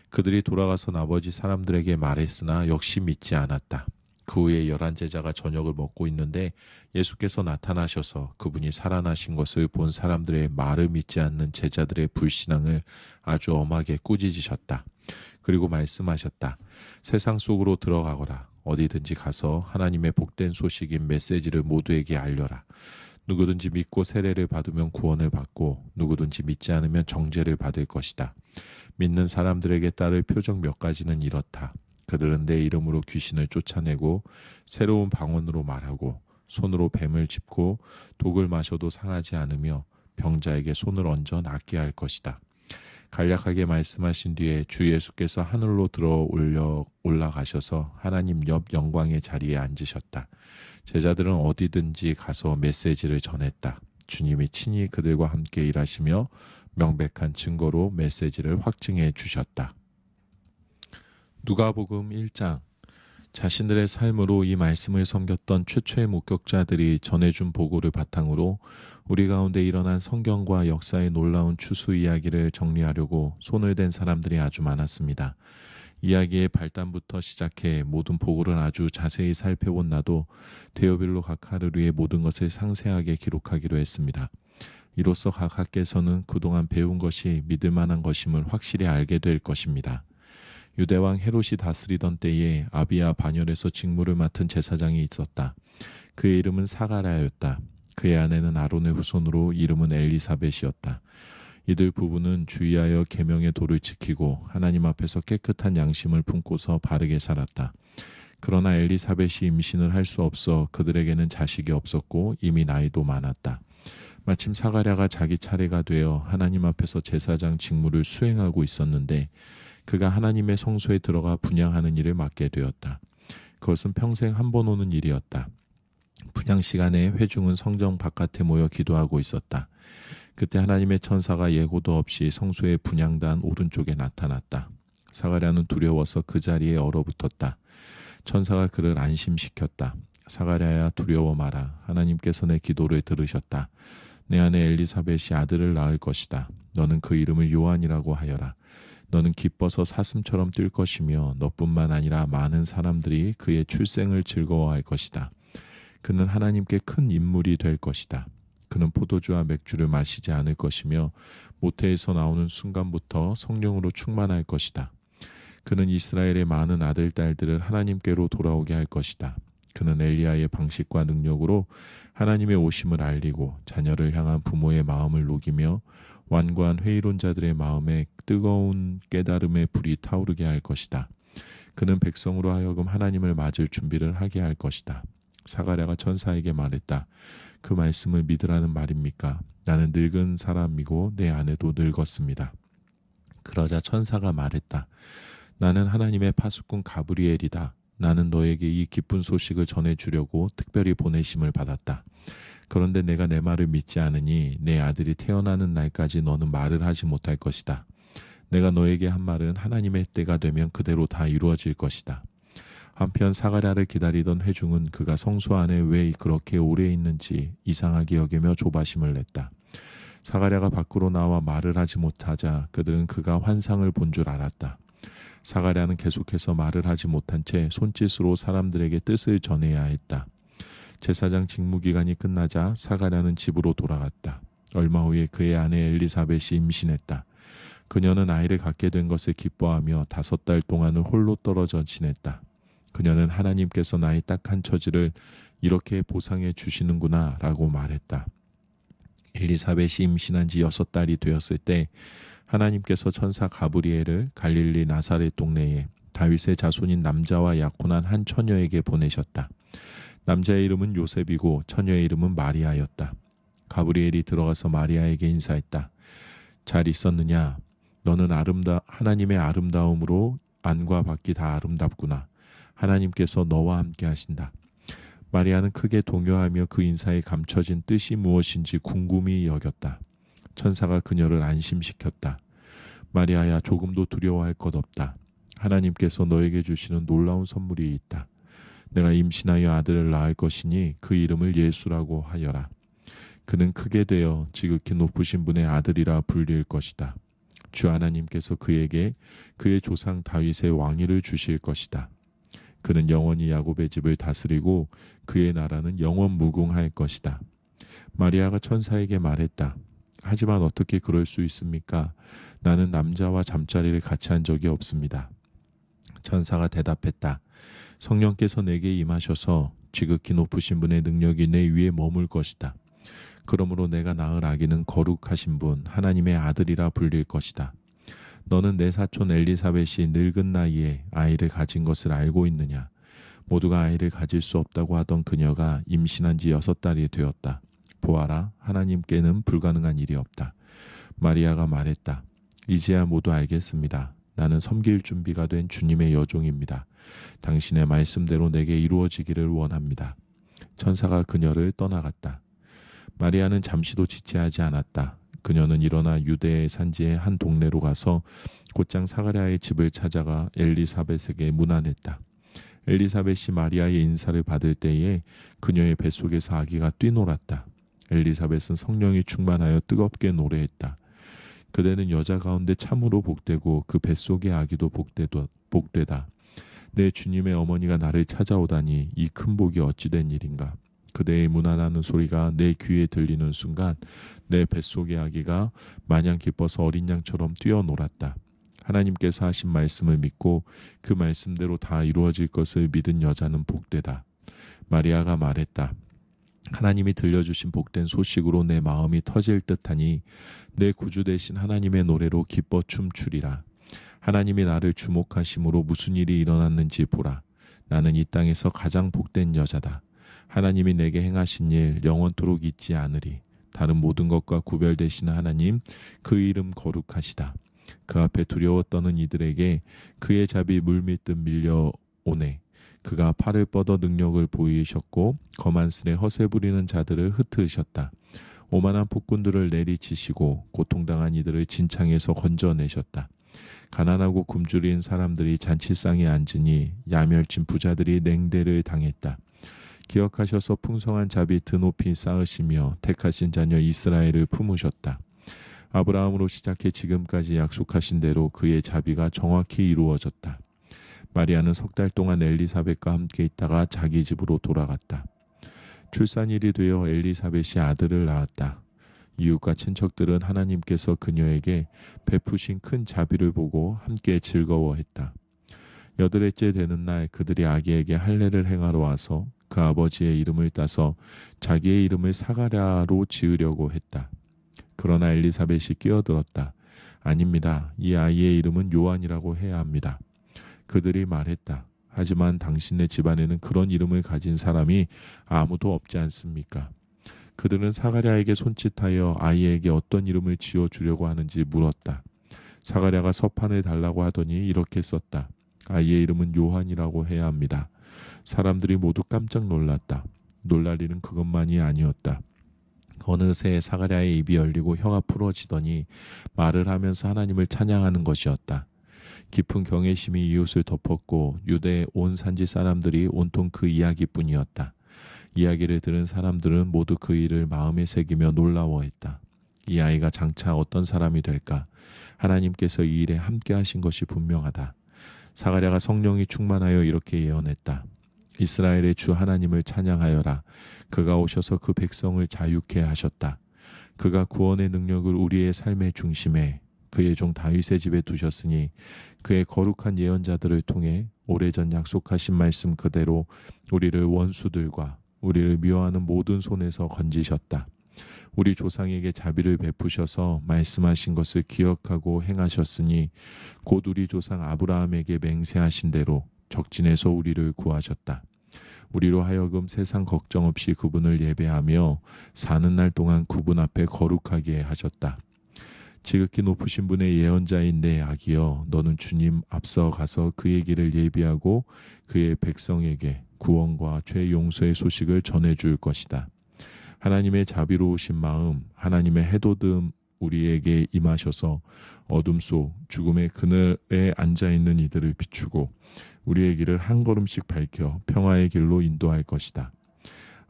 [SPEAKER 1] 그들이 돌아가서 나머지 사람들에게 말했으나 역시 믿지 않았다. 그 후에 11 제자가 저녁을 먹고 있는데 예수께서 나타나셔서 그분이 살아나신 것을 본 사람들의 말을 믿지 않는 제자들의 불신앙을 아주 엄하게 꾸짖으셨다. 그리고 말씀하셨다. 세상 속으로 들어가거라. 어디든지 가서 하나님의 복된 소식인 메시지를 모두에게 알려라. 누구든지 믿고 세례를 받으면 구원을 받고 누구든지 믿지 않으면 정죄를 받을 것이다. 믿는 사람들에게 따를 표적 몇 가지는 이렇다. 그들은 내 이름으로 귀신을 쫓아내고 새로운 방언으로 말하고 손으로 뱀을 짚고 독을 마셔도 상하지 않으며 병자에게 손을 얹어 낫게 할 것이다. 간략하게 말씀하신 뒤에 주 예수께서 하늘로 들어 올라가셔서 하나님 옆 영광의 자리에 앉으셨다. 제자들은 어디든지 가서 메시지를 전했다. 주님이 친히 그들과 함께 일하시며 명백한 증거로 메시지를 확증해 주셨다. 누가복음 1장. 자신들의 삶으로 이 말씀을 섬겼던 최초의 목격자들이 전해준 보고를 바탕으로 우리 가운데 일어난 성경과 역사의 놀라운 추수 이야기를 정리하려고 손을 댄 사람들이 아주 많았습니다. 이야기의 발단부터 시작해 모든 보고를 아주 자세히 살펴본 나도 데오빌로 각 하루리의 모든 것을 상세하게 기록하기로 했습니다. 이로써 각 학계에서는 그동안 배운 것이 믿을 만한 것임을 확실히 알게 될 것입니다. 유대왕 헤롯이 다스리던 때에 아비야 반열에서 직무를 맡은 제사장이 있었다. 그의 이름은 사가랴였다. 그의 아내는 아론의 후손으로 이름은 엘리사벳이었다. 이들 부부는 주의하여 계명의 도를 지키고 하나님 앞에서 깨끗한 양심을 품고서 바르게 살았다. 그러나 엘리사벳이 임신을 할 수 없어 그들에게는 자식이 없었고 이미 나이도 많았다. 마침 사가랴가 자기 차례가 되어 하나님 앞에서 제사장 직무를 수행하고 있었는데 그가 하나님의 성소에 들어가 분향하는 일을 맡게 되었다. 그것은 평생 한 번 오는 일이었다. 분향 시간에 회중은 성전 바깥에 모여 기도하고 있었다. 그때 하나님의 천사가 예고도 없이 성소의 분향단 오른쪽에 나타났다. 사가랴는 두려워서 그 자리에 얼어붙었다. 천사가 그를 안심시켰다. 사가랴야 두려워 마라. 하나님께서 내 기도를 들으셨다. 내 아내 엘리사벳이 아들을 낳을 것이다. 너는 그 이름을 요한이라고 하여라. 너는 기뻐서 사슴처럼 뛸 것이며 너뿐만 아니라 많은 사람들이 그의 출생을 즐거워할 것이다. 그는 하나님께 큰 인물이 될 것이다. 그는 포도주와 맥주를 마시지 않을 것이며 모태에서 나오는 순간부터 성령으로 충만할 것이다. 그는 이스라엘의 많은 아들, 딸들을 하나님께로 돌아오게 할 것이다. 그는 엘리야의 방식과 능력으로 하나님의 오심을 알리고 자녀를 향한 부모의 마음을 녹이며 완고한 회의론자들의 마음에 뜨거운 깨달음의 불이 타오르게 할 것이다. 그는 백성으로 하여금 하나님을 맞을 준비를 하게 할 것이다. 사가랴가 천사에게 말했다. 그 말씀을 믿으라는 말입니까? 나는 늙은 사람이고 내 아내도 늙었습니다. 그러자 천사가 말했다. 나는 하나님의 파수꾼 가브리엘이다. 나는 너에게 이 기쁜 소식을 전해주려고 특별히 보내심을 받았다. 그런데 내가 내 말을 믿지 않으니 내 아들이 태어나는 날까지 너는 말을 하지 못할 것이다. 내가 너에게 한 말은 하나님의 때가 되면 그대로 다 이루어질 것이다. 한편 사가랴를 기다리던 회중은 그가 성소 안에 왜 그렇게 오래 있는지 이상하게 여기며 조바심을 냈다. 사가랴가 밖으로 나와 말을 하지 못하자 그들은 그가 환상을 본 줄 알았다. 사가랴는 계속해서 말을 하지 못한 채 손짓으로 사람들에게 뜻을 전해야 했다. 제사장 직무기간이 끝나자 사가랴는 집으로 돌아갔다. 얼마 후에 그의 아내 엘리사벳이 임신했다. 그녀는 아이를 갖게 된 것을 기뻐하며 5달 동안을 홀로 떨어져 지냈다. 그녀는 하나님께서 나의 딱한 처지를 이렇게 보상해 주시는구나 라고 말했다. 엘리사벳이 임신한 지 6달이 되었을 때 하나님께서 천사 가브리엘을 갈릴리 나사렛 동네에 다윗의 자손인 남자와 약혼한 한 처녀에게 보내셨다. 남자의 이름은 요셉이고 처녀의 이름은 마리아였다. 가브리엘이 들어가서 마리아에게 인사했다. 잘 있었느냐? 너는 하나님의 아름다움으로 안과 밖이 다 아름답구나. 하나님께서 너와 함께 하신다. 마리아는 크게 동요하며 그 인사에 감춰진 뜻이 무엇인지 궁금히 여겼다. 천사가 그녀를 안심시켰다. 마리아야, 조금도 두려워할 것 없다. 하나님께서 너에게 주시는 놀라운 선물이 있다. 내가 임신하여 아들을 낳을 것이니 그 이름을 예수라고 하여라. 그는 크게 되어 지극히 높으신 분의 아들이라 불릴 것이다. 주 하나님께서 그에게 그의 조상 다윗의 왕위를 주실 것이다. 그는 영원히 야곱의 집을 다스리고 그의 나라는 영원 무궁할 것이다. 마리아가 천사에게 말했다. 하지만 어떻게 그럴 수 있습니까? 나는 남자와 잠자리를 같이 한 적이 없습니다. 천사가 대답했다. 성령께서 내게 임하셔서 지극히 높으신 분의 능력이 내 위에 머물 것이다. 그러므로 내가 낳을 아기는 거룩하신 분 하나님의 아들이라 불릴 것이다. 너는 내 사촌 엘리사벳이 늙은 나이에 아이를 가진 것을 알고 있느냐? 모두가 아이를 가질 수 없다고 하던 그녀가 임신한 지 6달이 되었다. 보아라, 하나님께는 불가능한 일이 없다. 마리아가 말했다. 이제야 모두 알겠습니다. 나는 섬길 준비가 된 주님의 여종입니다. 당신의 말씀대로 내게 이루어지기를 원합니다. 천사가 그녀를 떠나갔다. 마리아는 잠시도 지체하지 않았다. 그녀는 일어나 유대의 산지의 한 동네로 가서 곧장 사가랴의 집을 찾아가 엘리사벳에게 문안했다. 엘리사벳이 마리아의 인사를 받을 때에 그녀의 뱃속에서 아기가 뛰놀았다. 엘리사벳은 성령이 충만하여 뜨겁게 노래했다. 그대는 여자 가운데 참으로 복되고 그 뱃속의 아기도 복되다. 내 주님의 어머니가 나를 찾아오다니 이 큰 복이 어찌된 일인가. 그대의 문안하는 소리가 내 귀에 들리는 순간 내 뱃속의 아기가 마냥 기뻐서 어린 양처럼 뛰어놀았다. 하나님께서 하신 말씀을 믿고 그 말씀대로 다 이루어질 것을 믿은 여자는 복되다. 마리아가 말했다. 하나님이 들려주신 복된 소식으로 내 마음이 터질 듯하니 내 구주 되신 하나님의 노래로 기뻐 춤추리라. 하나님이 나를 주목하심으로 무슨 일이 일어났는지 보라. 나는 이 땅에서 가장 복된 여자다. 하나님이 내게 행하신 일 영원토록 잊지 않으리. 다른 모든 것과 구별되시는 하나님, 그 이름 거룩하시다. 그 앞에 두려워 떠는 이들에게 그의 잡이 물밀듯 밀려오네. 그가 팔을 뻗어 능력을 보이셨고 거만스레 허세 부리는 자들을 흩으셨다. 오만한 폭군들을 내리치시고 고통당한 이들을 진창에서 건져내셨다. 가난하고 굶주린 사람들이 잔치상에 앉으니 야멸친 부자들이 냉대를 당했다. 기억하셔서 풍성한 잡이 드높이 쌓으시며 택하신 자녀 이스라엘을 품으셨다. 아브라함으로 시작해 지금까지 약속하신 대로 그의 자비가 정확히 이루어졌다. 마리아는 6달 동안 엘리사벳과 함께 있다가 자기 집으로 돌아갔다. 출산일이 되어 엘리사벳이 아들을 낳았다. 이웃과 친척들은 하나님께서 그녀에게 베푸신 큰 자비를 보고 함께 즐거워했다. 8일째 되는 날 그들이 아기에게 할례를 행하러 와서 그 아버지의 이름을 따서 자기의 이름을 사가랴로 지으려고 했다. 그러나 엘리사벳이 끼어들었다. 아닙니다. 이 아이의 이름은 요한이라고 해야 합니다. 그들이 말했다. 하지만 당신네 집안에는 그런 이름을 가진 사람이 아무도 없지 않습니까? 그들은 사가랴에게 손짓하여 아이에게 어떤 이름을 지어주려고 하는지 물었다. 사가랴가 서판을 달라고 하더니 이렇게 썼다. 아이의 이름은 요한이라고 해야 합니다. 사람들이 모두 깜짝 놀랐다. 놀랄 일은 그것만이 아니었다. 어느새 사가랴의 입이 열리고 혀가 풀어지더니 말을 하면서 하나님을 찬양하는 것이었다. 깊은 경외심이 이웃을 덮었고 유대의 온 산지 사람들이 온통 그 이야기뿐이었다. 이야기를 들은 사람들은 모두 그 일을 마음에 새기며 놀라워했다. 이 아이가 장차 어떤 사람이 될까? 하나님께서 이 일에 함께 하신 것이 분명하다. 사가랴가 성령이 충만하여 이렇게 예언했다. 이스라엘의 주 하나님을 찬양하여라. 그가 오셔서 그 백성을 자유케 하셨다. 그가 구원의 능력을 우리의 삶의 중심에 그의 종 다윗의 집에 두셨으니 그의 거룩한 예언자들을 통해 오래전 약속하신 말씀 그대로 우리를 원수들과 우리를 미워하는 모든 손에서 건지셨다. 우리 조상에게 자비를 베푸셔서 말씀하신 것을 기억하고 행하셨으니 곧 우리 조상 아브라함에게 맹세하신 대로 적진에서 우리를 구하셨다. 우리로 하여금 세상 걱정 없이 그분을 예배하며 사는 날 동안 그분 앞에 거룩하게 하셨다. 지극히 높으신 분의 예언자인 내 아기여, 너는 주님 앞서 가서 그의 길을 예비하고 그의 백성에게 구원과 죄 용서의 소식을 전해줄 것이다. 하나님의 자비로우신 마음, 하나님의 해돋음 우리에게 임하셔서 어둠 속 죽음의 그늘에 앉아있는 이들을 비추고 우리의 길을 한 걸음씩 밝혀 평화의 길로 인도할 것이다.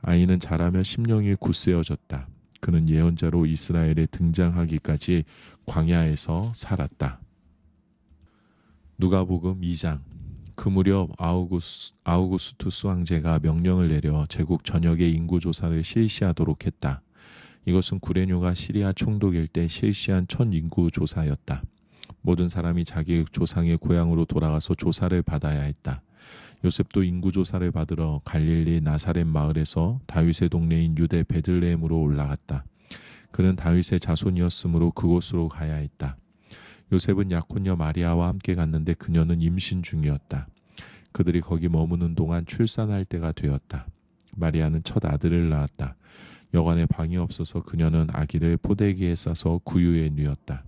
[SPEAKER 1] 아이는 자라며 심령이 굳세어졌다. 그는 예언자로 이스라엘에 등장하기까지 광야에서 살았다. 누가복음 2장. 그 무렵 아우구스투스 황제가 명령을 내려 제국 전역의 인구조사를 실시하도록 했다. 이것은 구레뇨가 시리아 총독일 때 실시한 첫 인구조사였다. 모든 사람이 자기 조상의 고향으로 돌아가서 조사를 받아야 했다. 요셉도 인구조사를 받으러 갈릴리 나사렛 마을에서 다윗의 동네인 유대 베들레헴으로 올라갔다. 그는 다윗의 자손이었으므로 그곳으로 가야 했다. 요셉은 약혼녀 마리아와 함께 갔는데 그녀는 임신 중이었다. 그들이 거기 머무는 동안 출산할 때가 되었다. 마리아는 첫 아들을 낳았다. 여간에 방이 없어서 그녀는 아기를 포대기에 싸서 구유에 뉘었다.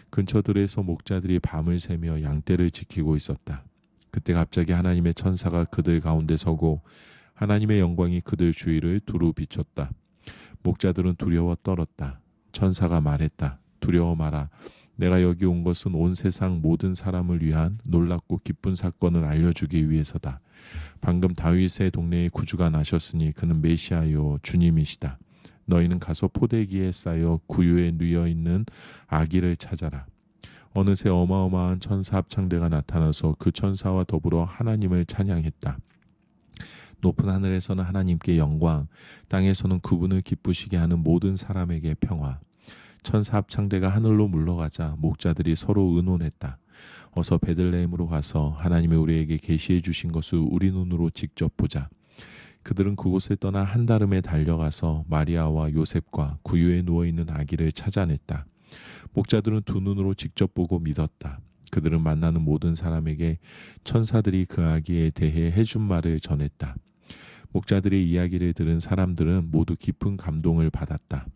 [SPEAKER 1] 근처 들에서 목자들이 밤을 새며 양떼를 지키고 있었다. 그때 갑자기 하나님의 천사가 그들 가운데 서고 하나님의 영광이 그들 주위를 두루 비췄다. 목자들은 두려워 떨었다. 천사가 말했다. 두려워 마라. 내가 여기 온 것은 온 세상 모든 사람을 위한 놀랍고 기쁜 사건을 알려주기 위해서다. 방금 다윗의 동네에 구주가 나셨으니 그는 메시아요 주님이시다. 너희는 가서 포대기에 쌓여 구유에 누워 있는 아기를 찾아라. 어느새 어마어마한 천사 합창대가 나타나서 그 천사와 더불어 하나님을 찬양했다. 높은 하늘에서는 하나님께 영광, 땅에서는 그분을 기쁘시게 하는 모든 사람에게 평화. 천사 합창대가 하늘로 물러가자 목자들이 서로 의논했다. 어서 베들레헴으로 가서 하나님이 우리에게 계시해 주신 것을 우리 눈으로 직접 보자. 그들은 그곳을 떠나 한다름에 달려가서 마리아와 요셉과 구유에 누워있는 아기를 찾아냈다. 목자들은 두 눈으로 직접 보고 믿었다. 그들은 만나는 모든 사람에게 천사들이 그 아기에 대해 해준 말을 전했다. 목자들의 이야기를 들은 사람들은 모두 깊은 감동을 받았다.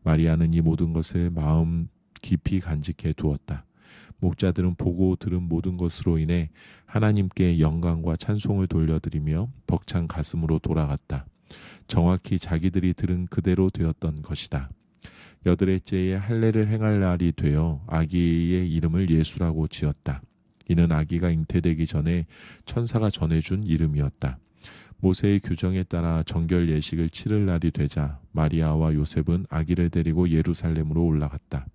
[SPEAKER 1] 마리아는 이 모든 것을 마음 깊이 간직해 두었다. 목자들은 보고 들은 모든 것으로 인해 하나님께 영광과 찬송을 돌려드리며 벅찬 가슴으로 돌아갔다. 정확히 자기들이 들은 그대로 되었던 것이다. 여드레째에 할례를 행할 날이 되어 아기의 이름을 예수라고 지었다. 이는 아기가 잉태되기 전에 천사가 전해준 이름이었다. 모세의 규정에 따라 정결 예식을 치를 날이 되자 마리아와 요셉은 아기를 데리고 예루살렘으로 올라갔다.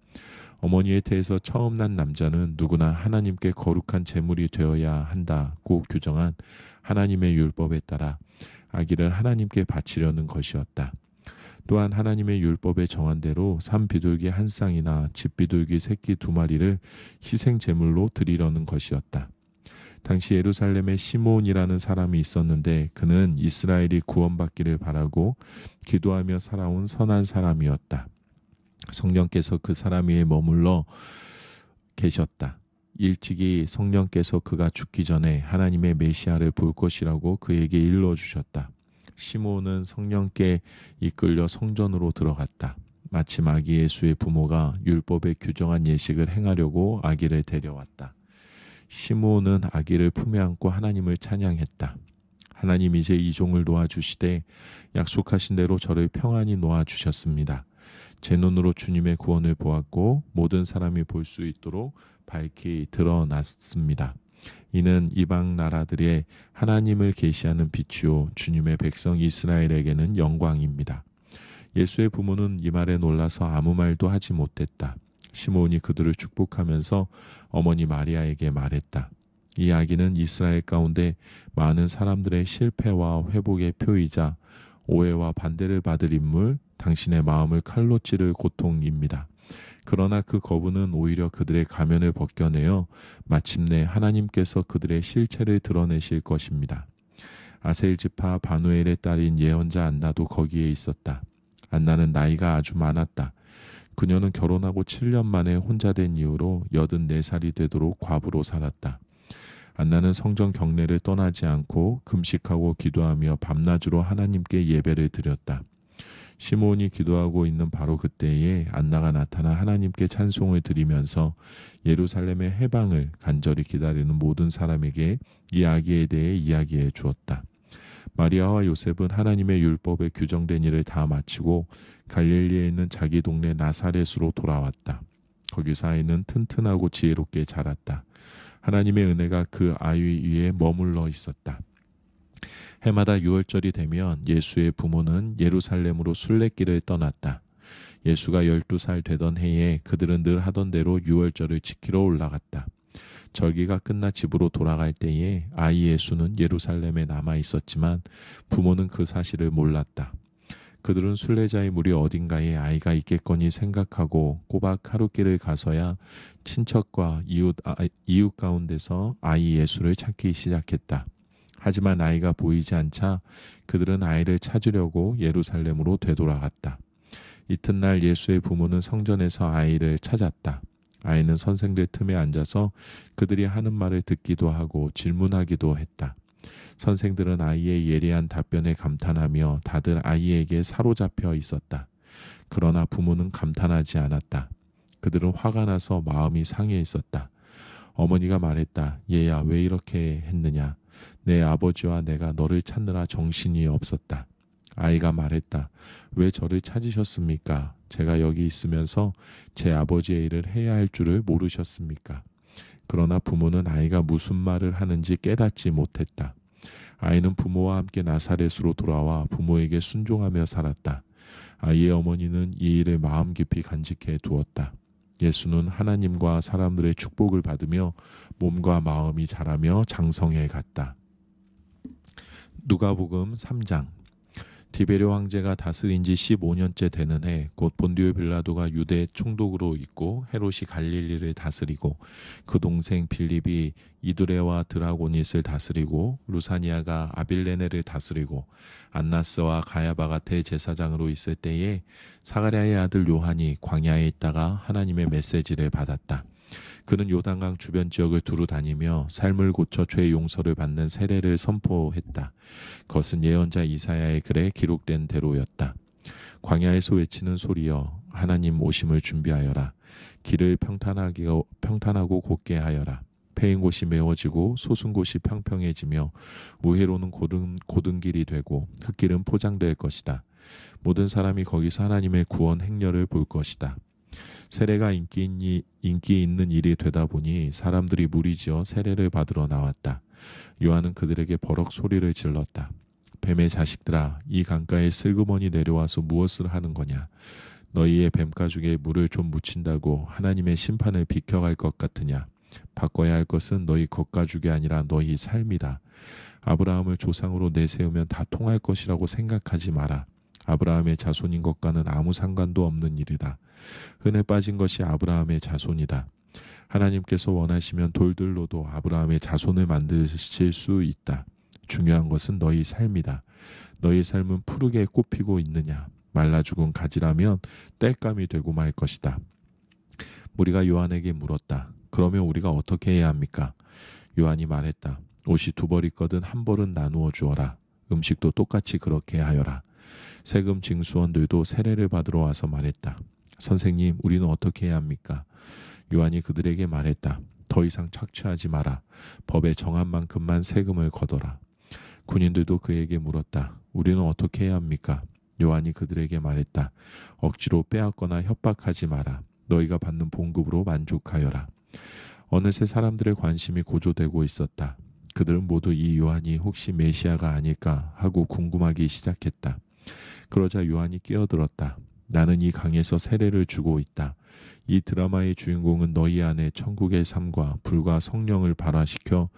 [SPEAKER 1] 어머니의 태에서 처음 난 남자는 누구나 하나님께 거룩한 제물이 되어야 한다고 규정한 하나님의 율법에 따라 아기를 하나님께 바치려는 것이었다. 또한 하나님의 율법에 정한 대로 산 비둘기 한 쌍이나 집 비둘기 새끼 2마리를 희생 제물로 드리려는 것이었다. 당시 예루살렘에 시므온이라는 사람이 있었는데 그는 이스라엘이 구원받기를 바라고 기도하며 살아온 선한 사람이었다. 성령께서 그 사람 위에 머물러 계셨다. 일찍이 성령께서 그가 죽기 전에 하나님의 메시아를 볼 것이라고 그에게 일러주셨다. 시므온은 성령께 이끌려 성전으로 들어갔다. 마침 아기 예수의 부모가 율법에 규정한 예식을 행하려고 아기를 데려왔다. 시므온은 아기를 품에 안고 하나님을 찬양했다. 하나님 이제 이 종을 놓아주시되 약속하신 대로 저를 평안히 놓아주셨습니다. 제 눈으로 주님의 구원을 보았고 모든 사람이 볼 수 있도록 밝히 드러났습니다. 이는 이방 나라들의 하나님을 계시하는 빛이요 주님의 백성 이스라엘에게는 영광입니다. 예수의 부모는 이 말에 놀라서 아무 말도 하지 못했다. 시므온이 그들을 축복하면서 어머니 마리아에게 말했다. 이 아기는 이스라엘 가운데 많은 사람들의 실패와 회복의 표이자 오해와 반대를 받을 인물, 당신의 마음을 칼로 찌를 고통입니다. 그러나 그 거부는 오히려 그들의 가면을 벗겨내어 마침내 하나님께서 그들의 실체를 드러내실 것입니다. 아셀 지파 바누엘의 딸인 예언자 안나도 거기에 있었다. 안나는 나이가 아주 많았다. 그녀는 결혼하고 7년 만에 혼자 된 이후로 84살이 되도록 과부로 살았다. 안나는 성전 경례를 떠나지 않고 금식하고 기도하며 밤낮으로 하나님께 예배를 드렸다. 시므온이 기도하고 있는 바로 그때에 안나가 나타나 하나님께 찬송을 드리면서 예루살렘의 해방을 간절히 기다리는 모든 사람에게 이 아기에 대해 이야기해 주었다. 마리아와 요셉은 하나님의 율법에 규정된 일을 다 마치고 갈릴리에 있는 자기 동네 나사렛으로 돌아왔다. 거기서 아이는 튼튼하고 지혜롭게 자랐다. 하나님의 은혜가 그 아이 위에 머물러 있었다. 해마다 6월절이 되면 예수의 부모는 예루살렘으로 순례길을 떠났다. 예수가 12살 되던 해에 그들은 늘 하던 대로 6월절을 지키러 올라갔다. 절기가 끝나 집으로 돌아갈 때에 아이 예수는 예루살렘에 남아 있었지만 부모는 그 사실을 몰랐다. 그들은 순례자의 무리 어딘가에 아이가 있겠거니 생각하고 꼬박 하룻길을 가서야 친척과 이웃 가운데서 아이 예수를 찾기 시작했다. 하지만 아이가 보이지 않자 그들은 아이를 찾으려고 예루살렘으로 되돌아갔다. 이튿날 예수의 부모는 성전에서 아이를 찾았다. 아이는 선생들 틈에 앉아서 그들이 하는 말을 듣기도 하고 질문하기도 했다. 선생들은 아이의 예리한 답변에 감탄하며 다들 아이에게 사로잡혀 있었다. 그러나 부모는 감탄하지 않았다. 그들은 화가 나서 마음이 상해 있었다. 어머니가 말했다. 얘야, 왜 이렇게 했느냐? 내 아버지와 내가 너를 찾느라 정신이 없었다. 아이가 말했다. 왜 저를 찾으셨습니까? 제가 여기 있으면서 제 아버지의 일을 해야 할 줄을 모르셨습니까? 그러나 부모는 아이가 무슨 말을 하는지 깨닫지 못했다. 아이는 부모와 함께 나사렛으로 돌아와 부모에게 순종하며 살았다. 아이의 어머니는 이 일을 마음 깊이 간직해 두었다. 예수는 하나님과 사람들의 축복을 받으며 몸과 마음이 자라며 장성해 갔다. 누가복음 3장. 디베르 황제가 다스린 지 15년째 되는 해 곧 본디오 빌라도가 유대 총독으로 있고 헤롯이 갈릴리를 다스리고 그 동생 빌립이 이두레와 드라고닛을 다스리고 루사니아가 아빌레네를 다스리고 안나스와 가야바가 대제사장으로 있을 때에 사가랴의 아들 요한이 광야에 있다가 하나님의 메시지를 받았다. 그는 요단강 주변 지역을 두루 다니며 삶을 고쳐 죄의 용서를 받는 세례를 선포했다. 그것은 예언자 이사야의 글에 기록된 대로였다. 광야에서 외치는 소리여 하나님 오심을 준비하여라. 길을 평탄하고 곧게 하여라. 패인 곳이 메워지고 솟은 곳이 평평해지며 우회로는 고든 길이 되고 흙길은 포장될 것이다. 모든 사람이 거기서 하나님의 구원 행렬을 볼 것이다. 세례가 인기 있는 일이 되다 보니 사람들이 무리지어 세례를 받으러 나왔다. 요한은 그들에게 버럭 소리를 질렀다. 뱀의 자식들아, 이 강가에 슬그머니 내려와서 무엇을 하는 거냐? 너희의 뱀가죽에 물을 좀 묻힌다고 하나님의 심판을 비켜갈 것 같으냐? 바꿔야 할 것은 너희 겉가죽이 아니라 너희 삶이다. 아브라함을 조상으로 내세우면 다 통할 것이라고 생각하지 마라. 아브라함의 자손인 것과는 아무 상관도 없는 일이다. 흔해 빠진 것이 아브라함의 자손이다. 하나님께서 원하시면 돌들로도 아브라함의 자손을 만드실 수 있다. 중요한 것은 너희 삶이다. 너희 삶은 푸르게 꽃피고 있느냐? 말라 죽은 가지라면 땔감이 되고 말 것이다. 무리가 요한에게 물었다. 그러면 우리가 어떻게 해야 합니까? 요한이 말했다. 옷이 2벌 있거든 1벌은 나누어 주어라. 음식도 똑같이 그렇게 하여라. 세금 징수원들도 세례를 받으러 와서 말했다. 선생님, 우리는 어떻게 해야 합니까? 요한이 그들에게 말했다. 더 이상 착취하지 마라. 법에 정한 만큼만 세금을 걷어라. 군인들도 그에게 물었다. 우리는 어떻게 해야 합니까? 요한이 그들에게 말했다. 억지로 빼앗거나 협박하지 마라. 너희가 받는 봉급으로 만족하여라. 어느새 사람들의 관심이 고조되고 있었다. 그들은 모두 이 요한이 혹시 메시아가 아닐까 하고 궁금하기 시작했다. 그러자 요한이 끼어들었다. 나는 이 강에서 세례를 주고 있다. 이 드라마의 주인공은 너희 안에 천국의 삶과 불과 성령을 발화시켜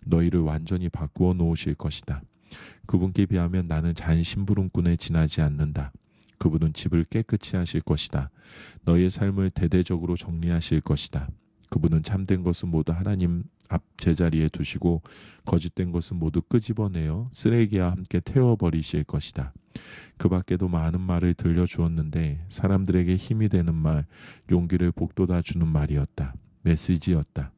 [SPEAKER 1] 너희를 완전히 바꾸어 놓으실 것이다. 그분께 비하면 나는 잔심부름꾼에 지나지 않는다. 그분은 집을 깨끗이 하실 것이다. 너희의 삶을 대대적으로 정리하실 것이다. 그분은 참된 것은 모두 하나님 앞 제자리에 두시고 거짓된 것은 모두 끄집어내어 쓰레기와 함께 태워버리실 것이다. 그 밖에도 많은 말을 들려주었는데 사람들에게 힘이 되는 말, 용기를 북돋아 주는 말이었다. 메시지였다.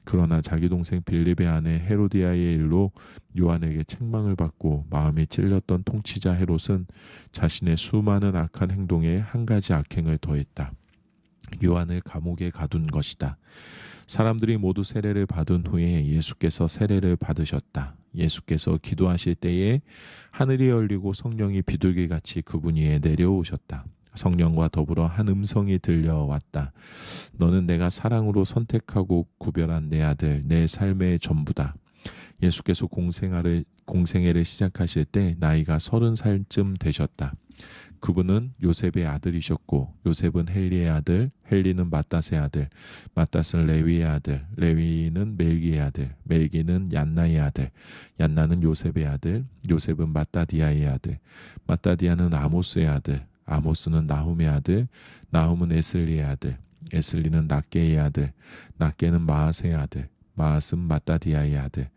[SPEAKER 1] 그러나 자기 동생 빌립의 아내 헤로디아의 일로 요한에게 책망을 받고 마음이 찔렸던 통치자 헤롯은 자신의 수많은 악한 행동에 한 가지 악행을 더했다. 요한을 감옥에 가둔 것이다. 사람들이 모두 세례를 받은 후에 예수께서 세례를 받으셨다. 예수께서 기도하실 때에 하늘이 열리고 성령이 비둘기같이 그분 위에 내려오셨다. 성령과 더불어 한 음성이 들려왔다. 너는 내가 사랑으로 선택하고 구별한 내 아들, 내 삶의 전부다. 예수께서 공생애를 시작하실 때 나이가 30살쯤 되셨다. 그분은 요셉의 아들이셨고 요셉은 헬리의 아들, 헬리는 마따스의 아들, 마따스는 레위의 아들, 레위는 멜기의 아들, 멜기는 얀나의 아들, 얀나는 요셉의 아들, 요셉은 마따디아의 아들, 마따디아는 아모스의 아들, 아모스는 나훔의 아들, 나훔은 에슬리의 아들, 에슬리는 낫게의 아들, 낫게는 마앗의 아들, 마앗은 마따디아의 아들,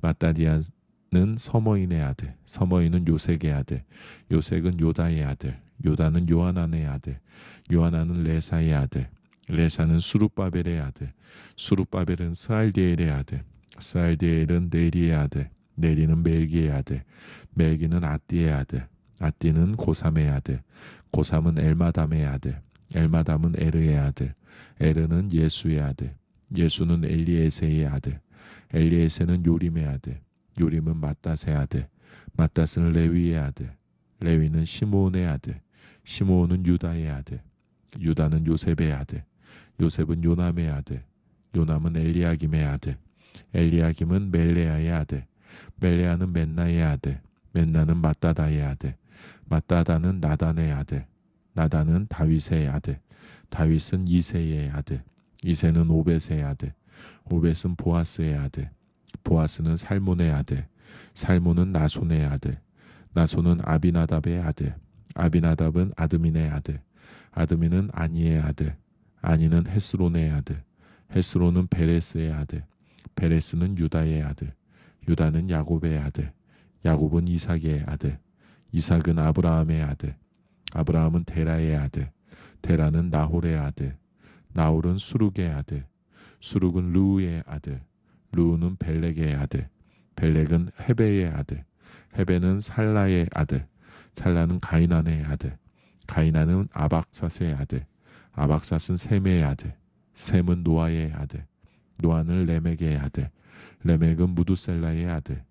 [SPEAKER 1] 마따디아는 서머인의 아들, 서머인은 요색의 아들, 요색은 요다의 아들, 요다는 요하난의 아들, 요하난은 레사의 아들, 레사는 수룹바벨의 아들, 수룹바벨은 스알디엘의 아들, 스알디엘은 네리의 아들, 네리는 멜기의 아들, 멜기는 아띠의 아들, 아띠는 고삼의 아들, 고삼은 엘마담의 아들, 엘마담은 에르의 아들, 에르는 예수의 아들, 예수는 엘리에세의 아들, 엘리에세는 요림의 아들, 요림은 마따스의 아들, 마따스는 레위의 아들, 레위는 시므온의 아들, 시므온은 유다의 아들, 유다는 요셉의 아들, 요셉은 요남의 아들, 요남은 엘리야김의 아들, 엘리야김은 멜레아의 아들, 멜레아는 맨나의 아들, 맨나는 마따다의 아들, 마따다는 나단의 아들, 나단은 다윗의 아들, 다윗은 이새의 아들, 이새는 오벳의 아들, 오벳은 보아스의 아들, 보아스는 살몬의 아들, 살몬은 나손의 아들, 나손은 아비나답의 아들, 아비나답은 아드민의 아들, 아드민은 아니의 아들, 아니는 헤스론의 아들, 헤스론은 베레스의 아들, 베레스는 유다의 아들, 유다는 야곱의 아들, 야곱은 이삭의 아들, 이삭은 아브라함의 아들, 아브라함은 데라의 아들, 데라는 나홀의 아들, 나홀은 수룩의 아들, 수룩은 르우의 아들, 르우는 벨렉의 아들, 벨렉은 헤베의 아들, 헤베는 살라의 아들, 살라는 가이난의 아들, 가이난은 아박삿의 아들, 아박삿은 셈의 아들, 셈은 노아의 아들, 노아는 레멕의 아들, 레멕은 무두셀라의 아들,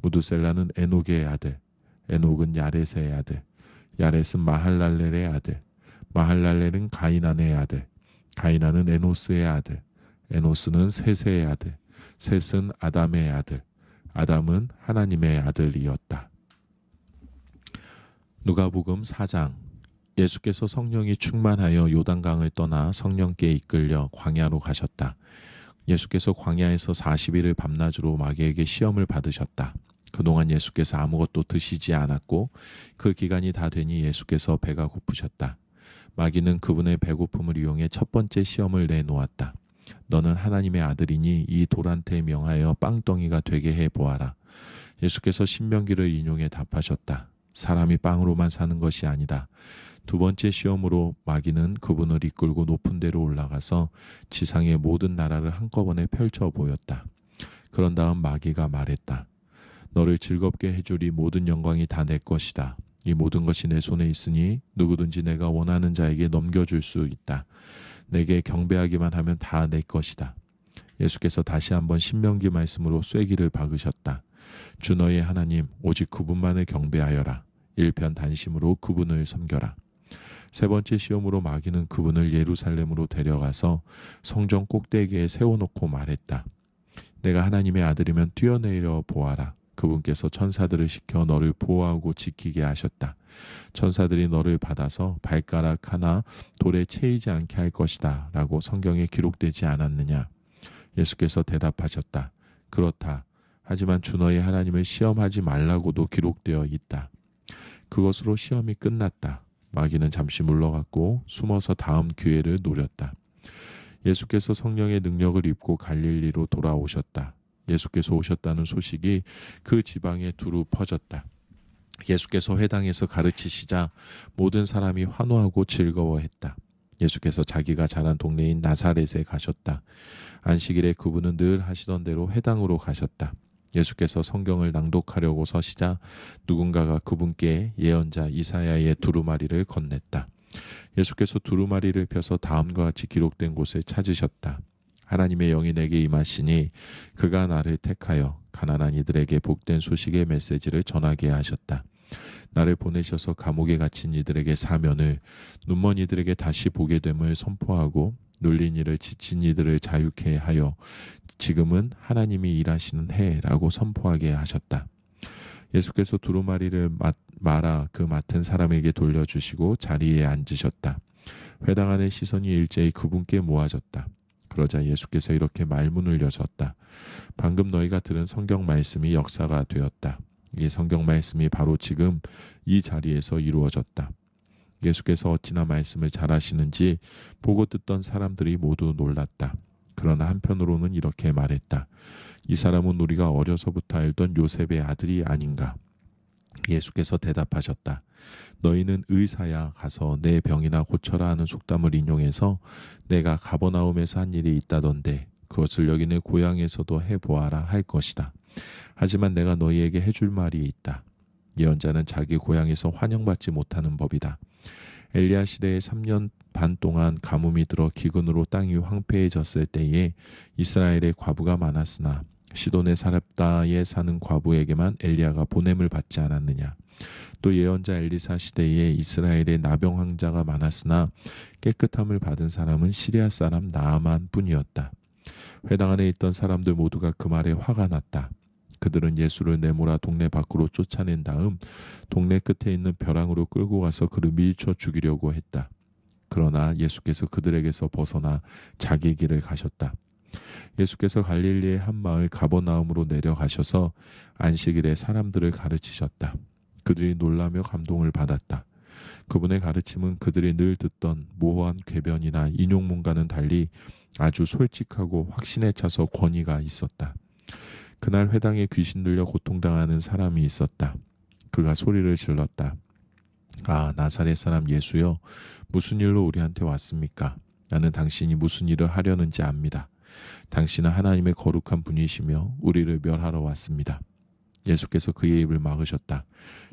[SPEAKER 1] 무두셀라는 에녹의 아들, 에녹은 야렛의 아들, 야렛은 마할랄렐의 아들, 마할랄렐은 가이난의 아들, 가이난은 에노스의 아들, 에노스는 셋의 아들, 셋은 아담의 아들, 아담은 하나님의 아들이었다. 누가복음 4장. 예수께서 성령이 충만하여 요단강을 떠나 성령께 이끌려 광야로 가셨다. 예수께서 광야에서 40일을 밤낮으로 마귀에게 시험을 받으셨다. 그동안 예수께서 아무것도 드시지 않았고 그 기간이 다 되니 예수께서 배가 고프셨다. 마귀는 그분의 배고픔을 이용해 첫 번째 시험을 내놓았다. 너는 하나님의 아들이니 이 돌한테 명하여 빵덩이가 되게 해보아라. 예수께서 신명기를 인용해 답하셨다. 사람이 빵으로만 사는 것이 아니다. 두 번째 시험으로 마귀는 그분을 이끌고 높은 데로 올라가서 지상의 모든 나라를 한꺼번에 펼쳐 보였다. 그런 다음 마귀가 말했다. 너를 즐겁게 해주리 모든 영광이 다 내 것이다. 이 모든 것이 내 손에 있으니 누구든지 내가 원하는 자에게 넘겨줄 수 있다. 내게 경배하기만 하면 다 내 것이다. 예수께서 다시 한번 신명기 말씀으로 쐐기를 박으셨다. 주 너의 하나님 오직 그분만을 경배하여라. 일편단심으로 그분을 섬겨라. 세 번째 시험으로 마귀는 그분을 예루살렘으로 데려가서 성전 꼭대기에 세워놓고 말했다. 내가 하나님의 아들이면 뛰어내려 보아라. 그분께서 천사들을 시켜 너를 보호하고 지키게 하셨다. 천사들이 너를 받아서 발가락 하나 돌에 채이지 않게 할 것이다 라고 성경에 기록되지 않았느냐. 예수께서 대답하셨다. 그렇다. 하지만 주 너의 하나님을 시험하지 말라고도 기록되어 있다. 그것으로 시험이 끝났다. 마귀는 잠시 물러갔고 숨어서 다음 기회를 노렸다. 예수께서 성령의 능력을 입고 갈릴리로 돌아오셨다. 예수께서 오셨다는 소식이 그 지방에 두루 퍼졌다. 예수께서 회당에서 가르치시자 모든 사람이 환호하고 즐거워했다. 예수께서 자기가 자란 동네인 나사렛에 가셨다. 안식일에 그분은 늘 하시던 대로 회당으로 가셨다. 예수께서 성경을 낭독하려고 서시자 누군가가 그분께 예언자 이사야의 두루마리를 건넸다. 예수께서 두루마리를 펴서 다음과 같이 기록된 곳을 찾으셨다. 하나님의 영이 내게 임하시니 그가 나를 택하여 가난한 이들에게 복된 소식의 메시지를 전하게 하셨다. 나를 보내셔서 감옥에 갇힌 이들에게 사면을, 눈먼 이들에게 다시 보게 됨을 선포하고 눌린 이를 지친 이들을 자유케 하여 지금은 하나님이 일하시는 해라고 선포하게 하셨다. 예수께서 두루마리를 말아 그 맡은 사람에게 돌려주시고 자리에 앉으셨다. 회당 안의 시선이 일제히 그분께 모아졌다. 그러자 예수께서 이렇게 말문을 여셨다. 방금 너희가 들은 성경 말씀이 역사가 되었다. 이 성경 말씀이 바로 지금 이 자리에서 이루어졌다. 예수께서 어찌나 말씀을 잘하시는지 보고 듣던 사람들이 모두 놀랐다. 그러나 한편으로는 이렇게 말했다. 이 사람은 우리가 어려서부터 알던 요셉의 아들이 아닌가. 예수께서 대답하셨다. 너희는 의사야 가서 내 병이나 고쳐라 하는 속담을 인용해서 내가 가버나움에서 한 일이 있다던데 그것을 여기는 고향에서도 해보아라 할 것이다. 하지만 내가 너희에게 해줄 말이 있다. 예언자는 자기 고향에서 환영받지 못하는 법이다. 엘리야 시대에 3년 반 동안 가뭄이 들어 기근으로 땅이 황폐해졌을 때에 이스라엘에 과부가 많았으나 시돈의 사렙다에 사는 과부에게만 엘리야가 보냄을 받지 않았느냐. 또 예언자 엘리사 시대에 이스라엘에 나병 환자가 많았으나 깨끗함을 받은 사람은 시리아 사람 나아만 뿐이었다. 회당 안에 있던 사람들 모두가 그 말에 화가 났다. 그들은 예수를 내몰아 동네 밖으로 쫓아낸 다음 동네 끝에 있는 벼랑으로 끌고 가서 그를 밀쳐 죽이려고 했다. 그러나 예수께서 그들에게서 벗어나 자기 길을 가셨다. 예수께서 갈릴리의 한 마을 가버나움으로 내려가셔서 안식일에 사람들을 가르치셨다. 그들이 놀라며 감동을 받았다. 그분의 가르침은 그들이 늘 듣던 모호한 궤변이나 인용문과는 달리 아주 솔직하고 확신에 차서 권위가 있었다. 그날 회당에 귀신 들려 고통당하는 사람이 있었다. 그가 소리를 질렀다. 아, 나사렛 사람 예수여, 무슨 일로 우리한테 왔습니까? 나는 당신이 무슨 일을 하려는지 압니다. 당신은 하나님의 거룩한 분이시며 우리를 멸하러 왔습니다. 예수께서 그의 입을 막으셨다.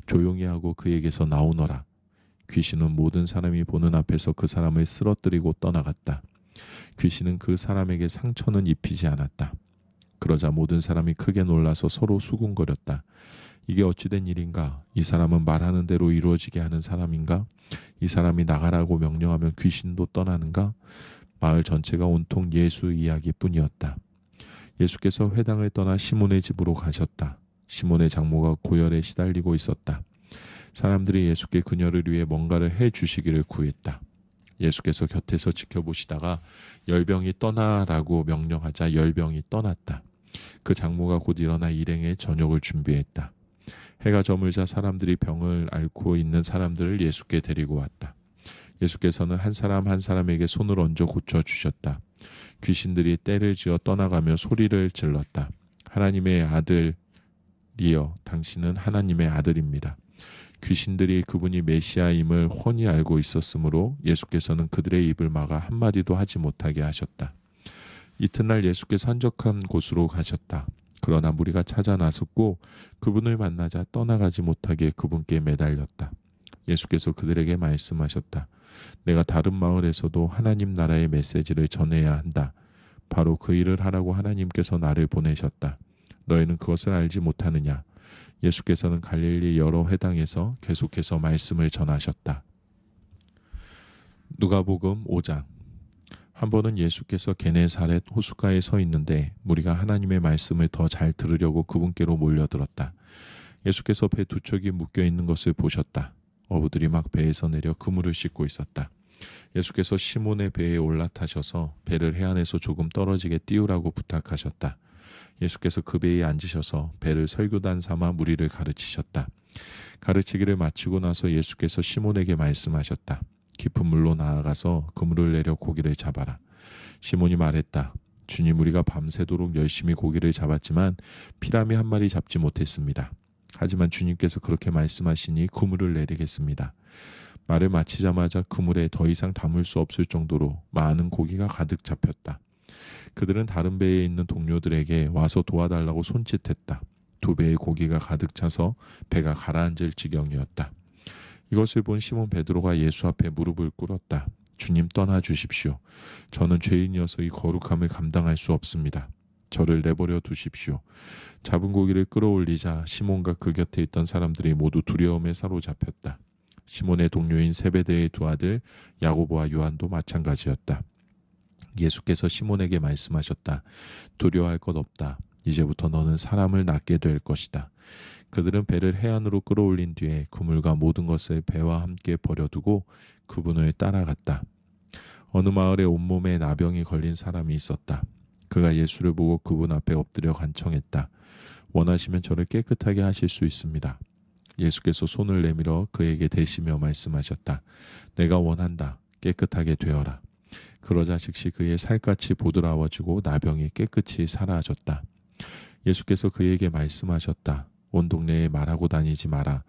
[SPEAKER 1] 조용히 하고 그에게서 나오너라. 귀신은 모든 사람이 보는 앞에서 그 사람을 쓰러뜨리고 떠나갔다. 귀신은 그 사람에게 상처는 입히지 않았다. 그러자 모든 사람이 크게 놀라서 서로 수군거렸다. 이게 어찌된 일인가? 이 사람은 말하는 대로 이루어지게 하는 사람인가? 이 사람이 나가라고 명령하면 귀신도 떠나는가? 마을 전체가 온통 예수 이야기뿐이었다. 예수께서 회당을 떠나 시몬의 집으로 가셨다. 시몬의 장모가 고열에 시달리고 있었다. 사람들이 예수께 그녀를 위해 뭔가를 해주시기를 구했다. 예수께서 곁에서 지켜보시다가 열병이 떠나라고 명령하자 열병이 떠났다. 그 장모가 곧 일어나 일행의 저녁을 준비했다. 해가 저물자 사람들이 병을 앓고 있는 사람들을 예수께 데리고 왔다. 예수께서는 한 사람 한 사람에게 손을 얹어 고쳐주셨다. 귀신들이 떼를 지어 떠나가며 소리를 질렀다. 하나님의 아들이여, 당신은 하나님의 아들입니다. 귀신들이 그분이 메시아임을 훤히 알고 있었으므로 예수께서는 그들의 입을 막아 한마디도 하지 못하게 하셨다. 이튿날 예수께서 한적한 곳으로 가셨다. 그러나 무리가 찾아 나섰고 그분을 만나자 떠나가지 못하게 그분께 매달렸다. 예수께서 그들에게 말씀하셨다. 내가 다른 마을에서도 하나님 나라의 메시지를 전해야 한다. 바로 그 일을 하라고 하나님께서 나를 보내셨다. 너희는 그것을 알지 못하느냐? 예수께서는 갈릴리 여러 회당에서 계속해서 말씀을 전하셨다. 누가복음 5장. 한 번은 예수께서 게네사렛 호숫가에 서 있는데 무리가 하나님의 말씀을 더 잘 들으려고 그분께로 몰려들었다. 예수께서 배 두 척이 묶여 있는 것을 보셨다. 어부들이 막 배에서 내려 그물을 씻고 있었다. 예수께서 시몬의 배에 올라타셔서 배를 해안에서 조금 떨어지게 띄우라고 부탁하셨다. 예수께서 그 배에 앉으셔서 배를 설교단 삼아 무리를 가르치셨다. 가르치기를 마치고 나서 예수께서 시몬에게 말씀하셨다. 깊은 물로 나아가서 그물을 내려 고기를 잡아라. 시몬이 말했다. 주님, 우리가 밤새도록 열심히 고기를 잡았지만 피라미 한 마리 잡지 못했습니다. 하지만 주님께서 그렇게 말씀하시니 그물을 내리겠습니다. 말을 마치자마자 그물에 더 이상 담을 수 없을 정도로 많은 고기가 가득 잡혔다. 그들은 다른 배에 있는 동료들에게 와서 도와달라고 손짓했다. 두 배의 고기가 가득 차서 배가 가라앉을 지경이었다. 이것을 본 시몬 베드로가 예수 앞에 무릎을 꿇었다. 주님, 떠나 주십시오. 저는 죄인이어서 이 거룩함을 감당할 수 없습니다. 저를 내버려 두십시오. 잡은 고기를 끌어올리자 시몬과 그 곁에 있던 사람들이 모두 두려움에 사로잡혔다. 시몬의 동료인 세베대의 두 아들 야고보와 요한도 마찬가지였다. 예수께서 시몬에게 말씀하셨다. 두려워할 것 없다. 이제부터 너는 사람을 낚게 될 것이다. 그들은 배를 해안으로 끌어올린 뒤에 그물과 모든 것을 배와 함께 버려두고 그분을 따라갔다. 어느 마을에 온몸에 나병이 걸린 사람이 있었다. 그가 예수를 보고 그분 앞에 엎드려 간청했다. 원하시면 저를 깨끗하게 하실 수 있습니다. 예수께서 손을 내밀어 그에게 대시며 말씀하셨다. 내가 원한다. 깨끗하게 되어라. 그러자 즉시 그의 살갗이 보드라워지고 나병이 깨끗이 사라졌다. 예수께서 그에게 말씀하셨다. 온 동네에 말하고 다니지 마라.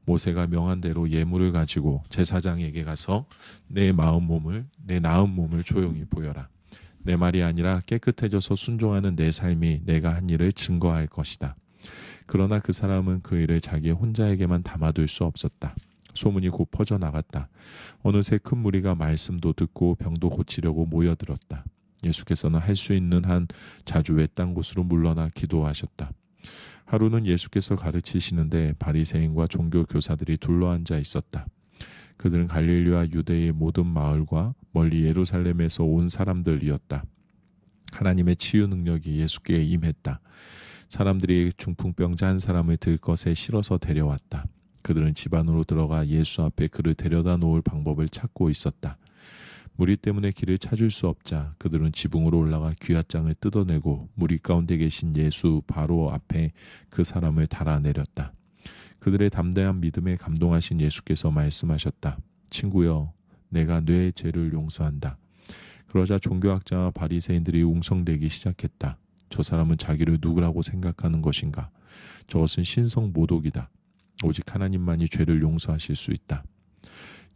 [SPEAKER 1] 모세가 명한 대로 예물을 가지고 제사장에게 가서 내 나은 몸을 조용히 보여라. 내 말이 아니라 깨끗해져서 순종하는 내 삶이 내가 한 일을 증거할 것이다. 그러나 그 사람은 그 일을 자기 혼자에게만 담아둘 수 없었다. 소문이 곧 퍼져나갔다. 어느새 큰 무리가 말씀도 듣고 병도 고치려고 모여들었다. 예수께서는 할 수 있는 한 자주 외딴 곳으로 물러나 기도하셨다. 하루는 예수께서 가르치시는데 바리새인과 종교 교사들이 둘러앉아 있었다. 그들은 갈릴리와 유대의 모든 마을과 멀리 예루살렘에서 온 사람들이었다. 하나님의 치유 능력이 예수께 임했다. 사람들이 중풍병자 한 사람을 들것에 실어서 데려왔다. 그들은 집 안으로 들어가 예수 앞에 그를 데려다 놓을 방법을 찾고 있었다. 무리 때문에 길을 찾을 수 없자 그들은 지붕으로 올라가 귀앗장을 뜯어내고 무리 가운데 계신 예수 바로 앞에 그 사람을 달아내렸다. 그들의 담대한 믿음에 감동하신 예수께서 말씀하셨다. 친구여, 내가 뇌의 죄를 용서한다. 그러자 종교학자와 바리새인들이 웅성대기 시작했다. 저 사람은 자기를 누구라고 생각하는 것인가? 저것은 신성 모독이다. 오직 하나님만이 죄를 용서하실 수 있다.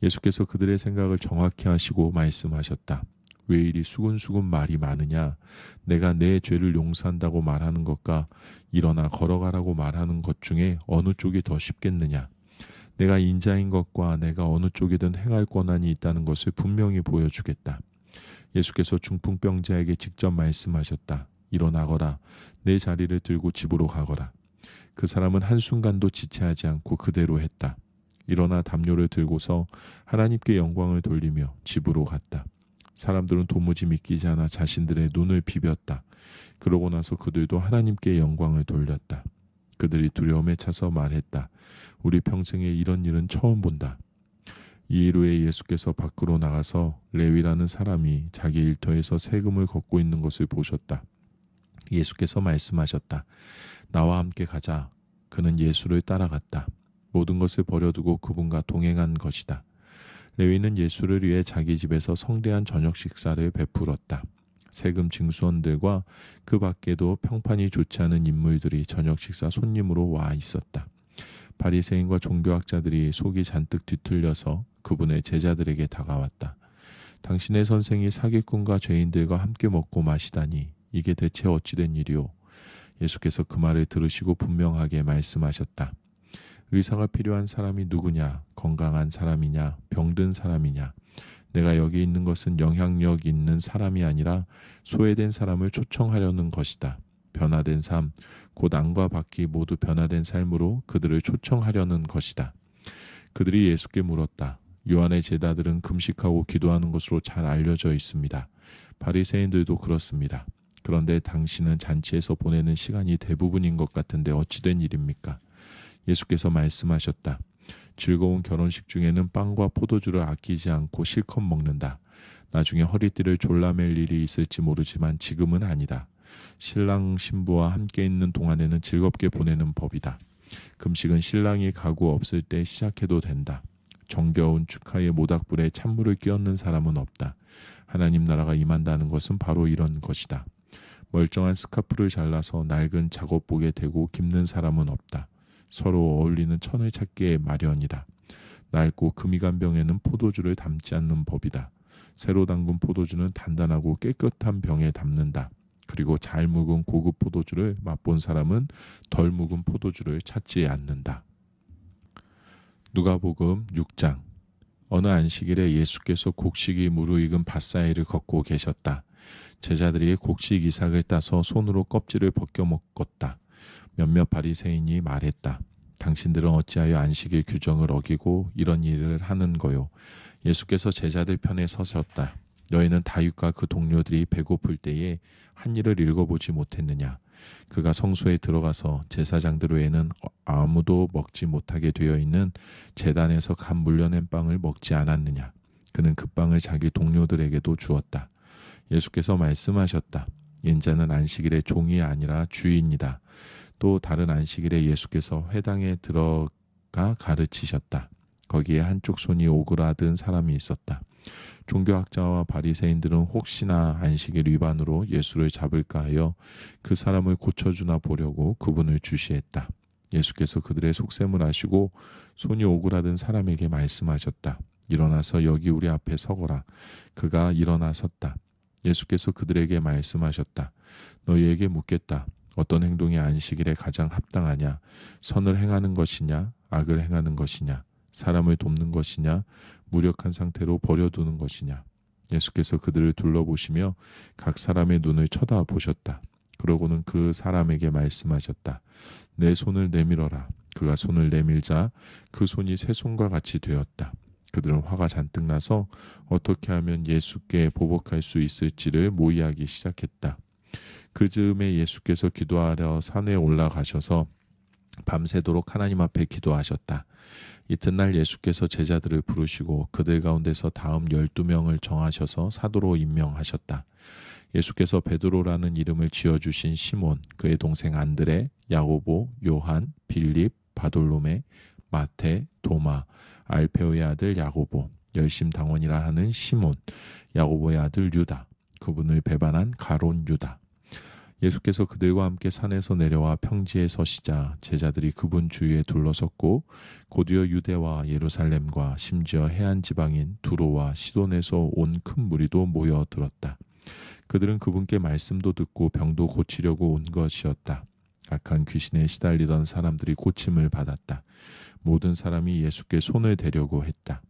[SPEAKER 1] 예수께서 그들의 생각을 정확히 하시고 말씀하셨다. 왜 이리 수근수근 말이 많으냐? 내가 내 죄를 용서한다고 말하는 것과 일어나 걸어가라고 말하는 것 중에 어느 쪽이 더 쉽겠느냐? 내가 인자인 것과 내가 어느 쪽이든 행할 권한이 있다는 것을 분명히 보여주겠다. 예수께서 중풍병자에게 직접 말씀하셨다. 일어나거라. 내 자리를 들고 집으로 가거라. 그 사람은 한순간도 지체하지 않고 그대로 했다. 일어나 담요를 들고서 하나님께 영광을 돌리며 집으로 갔다. 사람들은 도무지 믿기지 않아 자신들의 눈을 비볐다. 그러고 나서 그들도 하나님께 영광을 돌렸다. 그들이 두려움에 차서 말했다. 우리 평생에 이런 일은 처음 본다. 이 일 후에 예수께서 밖으로 나가서 레위라는 사람이 자기 일터에서 세금을 걷고 있는 것을 보셨다. 예수께서 말씀하셨다. 나와 함께 가자. 그는 예수를 따라갔다. 모든 것을 버려두고 그분과 동행한 것이다. 레위는 예수를 위해 자기 집에서 성대한 저녁 식사를 베풀었다. 세금 징수원들과 그 밖에도 평판이 좋지 않은 인물들이 저녁 식사 손님으로 와 있었다. 바리새인과 종교학자들이 속이 잔뜩 뒤틀려서 그분의 제자들에게 다가왔다. 당신의 선생이 사기꾼과 죄인들과 함께 먹고 마시다니 이게 대체 어찌된 일이오? 예수께서 그 말을 들으시고 분명하게 말씀하셨다. 의사가 필요한 사람이 누구냐? 건강한 사람이냐? 병든 사람이냐? 내가 여기 있는 것은 영향력 있는 사람이 아니라 소외된 사람을 초청하려는 것이다. 변화된 삶, 곧 안과 밖이 모두 변화된 삶으로 그들을 초청하려는 것이다. 그들이 예수께 물었다. 요한의 제자들은 금식하고 기도하는 것으로 잘 알려져 있습니다. 바리새인들도 그렇습니다. 그런데 당신은 잔치에서 보내는 시간이 대부분인 것 같은데 어찌된 일입니까? 예수께서 말씀하셨다. 즐거운 결혼식 중에는 빵과 포도주를 아끼지 않고 실컷 먹는다. 나중에 허리띠를 졸라맬 일이 있을지 모르지만 지금은 아니다. 신랑 신부와 함께 있는 동안에는 즐겁게 보내는 법이다. 금식은 신랑이 가구 없을 때 시작해도 된다. 정겨운 축하의 모닥불에 찬물을 끼얹는 사람은 없다. 하나님 나라가 임한다는 것은 바로 이런 것이다. 멀쩡한 스카프를 잘라서 낡은 작업복에 대고 깁는 사람은 없다. 서로 어울리는 천을 찾기에 마련이다. 낡고 금이 간 병에는 포도주를 담지 않는 법이다. 새로 담근 포도주는 단단하고 깨끗한 병에 담는다. 그리고 잘 묵은 고급 포도주를 맛본 사람은 덜 묵은 포도주를 찾지 않는다. 누가복음 6장. 어느 안식일에 예수께서 곡식이 무르익은 밭사이를 걷고 계셨다. 제자들이 곡식 이삭을 따서 손으로 껍질을 벗겨 먹었다. 몇몇 바리새인이 말했다. 당신들은 어찌하여 안식일 규정을 어기고 이런 일을 하는 거요? 예수께서 제자들 편에 서셨다. 너희는 다윗과 그 동료들이 배고플 때에 한 일을 읽어보지 못했느냐? 그가 성소에 들어가서 제사장들 외에는 아무도 먹지 못하게 되어 있는 제단에서 갓 물려낸 빵을 먹지 않았느냐? 그는 그 빵을 자기 동료들에게도 주었다. 예수께서 말씀하셨다. 인자는 안식일의 종이 아니라 주인이다. 또 다른 안식일에 예수께서 회당에 들어가 가르치셨다. 거기에 한쪽 손이 오그라든 사람이 있었다. 종교학자와 바리새인들은 혹시나 안식일 위반으로 예수를 잡을까 하여 그 사람을 고쳐주나 보려고 그분을 주시했다. 예수께서 그들의 속셈을 아시고 손이 오그라든 사람에게 말씀하셨다. 일어나서 여기 우리 앞에 서거라. 그가 일어나 섰다. 예수께서 그들에게 말씀하셨다. 너희에게 묻겠다. 어떤 행동이 안식일에 가장 합당하냐? 선을 행하는 것이냐? 악을 행하는 것이냐? 사람을 돕는 것이냐? 무력한 상태로 버려두는 것이냐? 예수께서 그들을 둘러보시며 각 사람의 눈을 쳐다보셨다. 그러고는 그 사람에게 말씀하셨다. 내 손을 내밀어라. 그가 손을 내밀자 그 손이 새 손과 같이 되었다. 그들은 화가 잔뜩 나서 어떻게 하면 예수께 보복할 수 있을지를 모의하기 시작했다. 그 즈음에 예수께서 기도하려 산에 올라가셔서 밤새도록 하나님 앞에 기도하셨다. 이튿날 예수께서 제자들을 부르시고 그들 가운데서 다음 12명을 정하셔서 사도로 임명하셨다. 예수께서 베드로라는 이름을 지어주신 시몬, 그의 동생 안드레, 야고보, 요한, 빌립, 바돌로메, 마테, 도마, 알페오의 아들 야고보, 열심당원이라 하는 시몬, 야고보의 아들 유다, 그분을 배반한 가론 유다. 예수께서 그들과 함께 산에서 내려와 평지에 서시자 제자들이 그분 주위에 둘러섰고 곧이어 유대와 예루살렘과 심지어 해안 지방인 두로와 시돈에서 온 큰 무리도 모여들었다. 그들은 그분께 말씀도 듣고 병도 고치려고 온 것이었다. 악한 귀신에 시달리던 사람들이 고침을 받았다. 모든 사람이 예수께 손을 대려고 했다.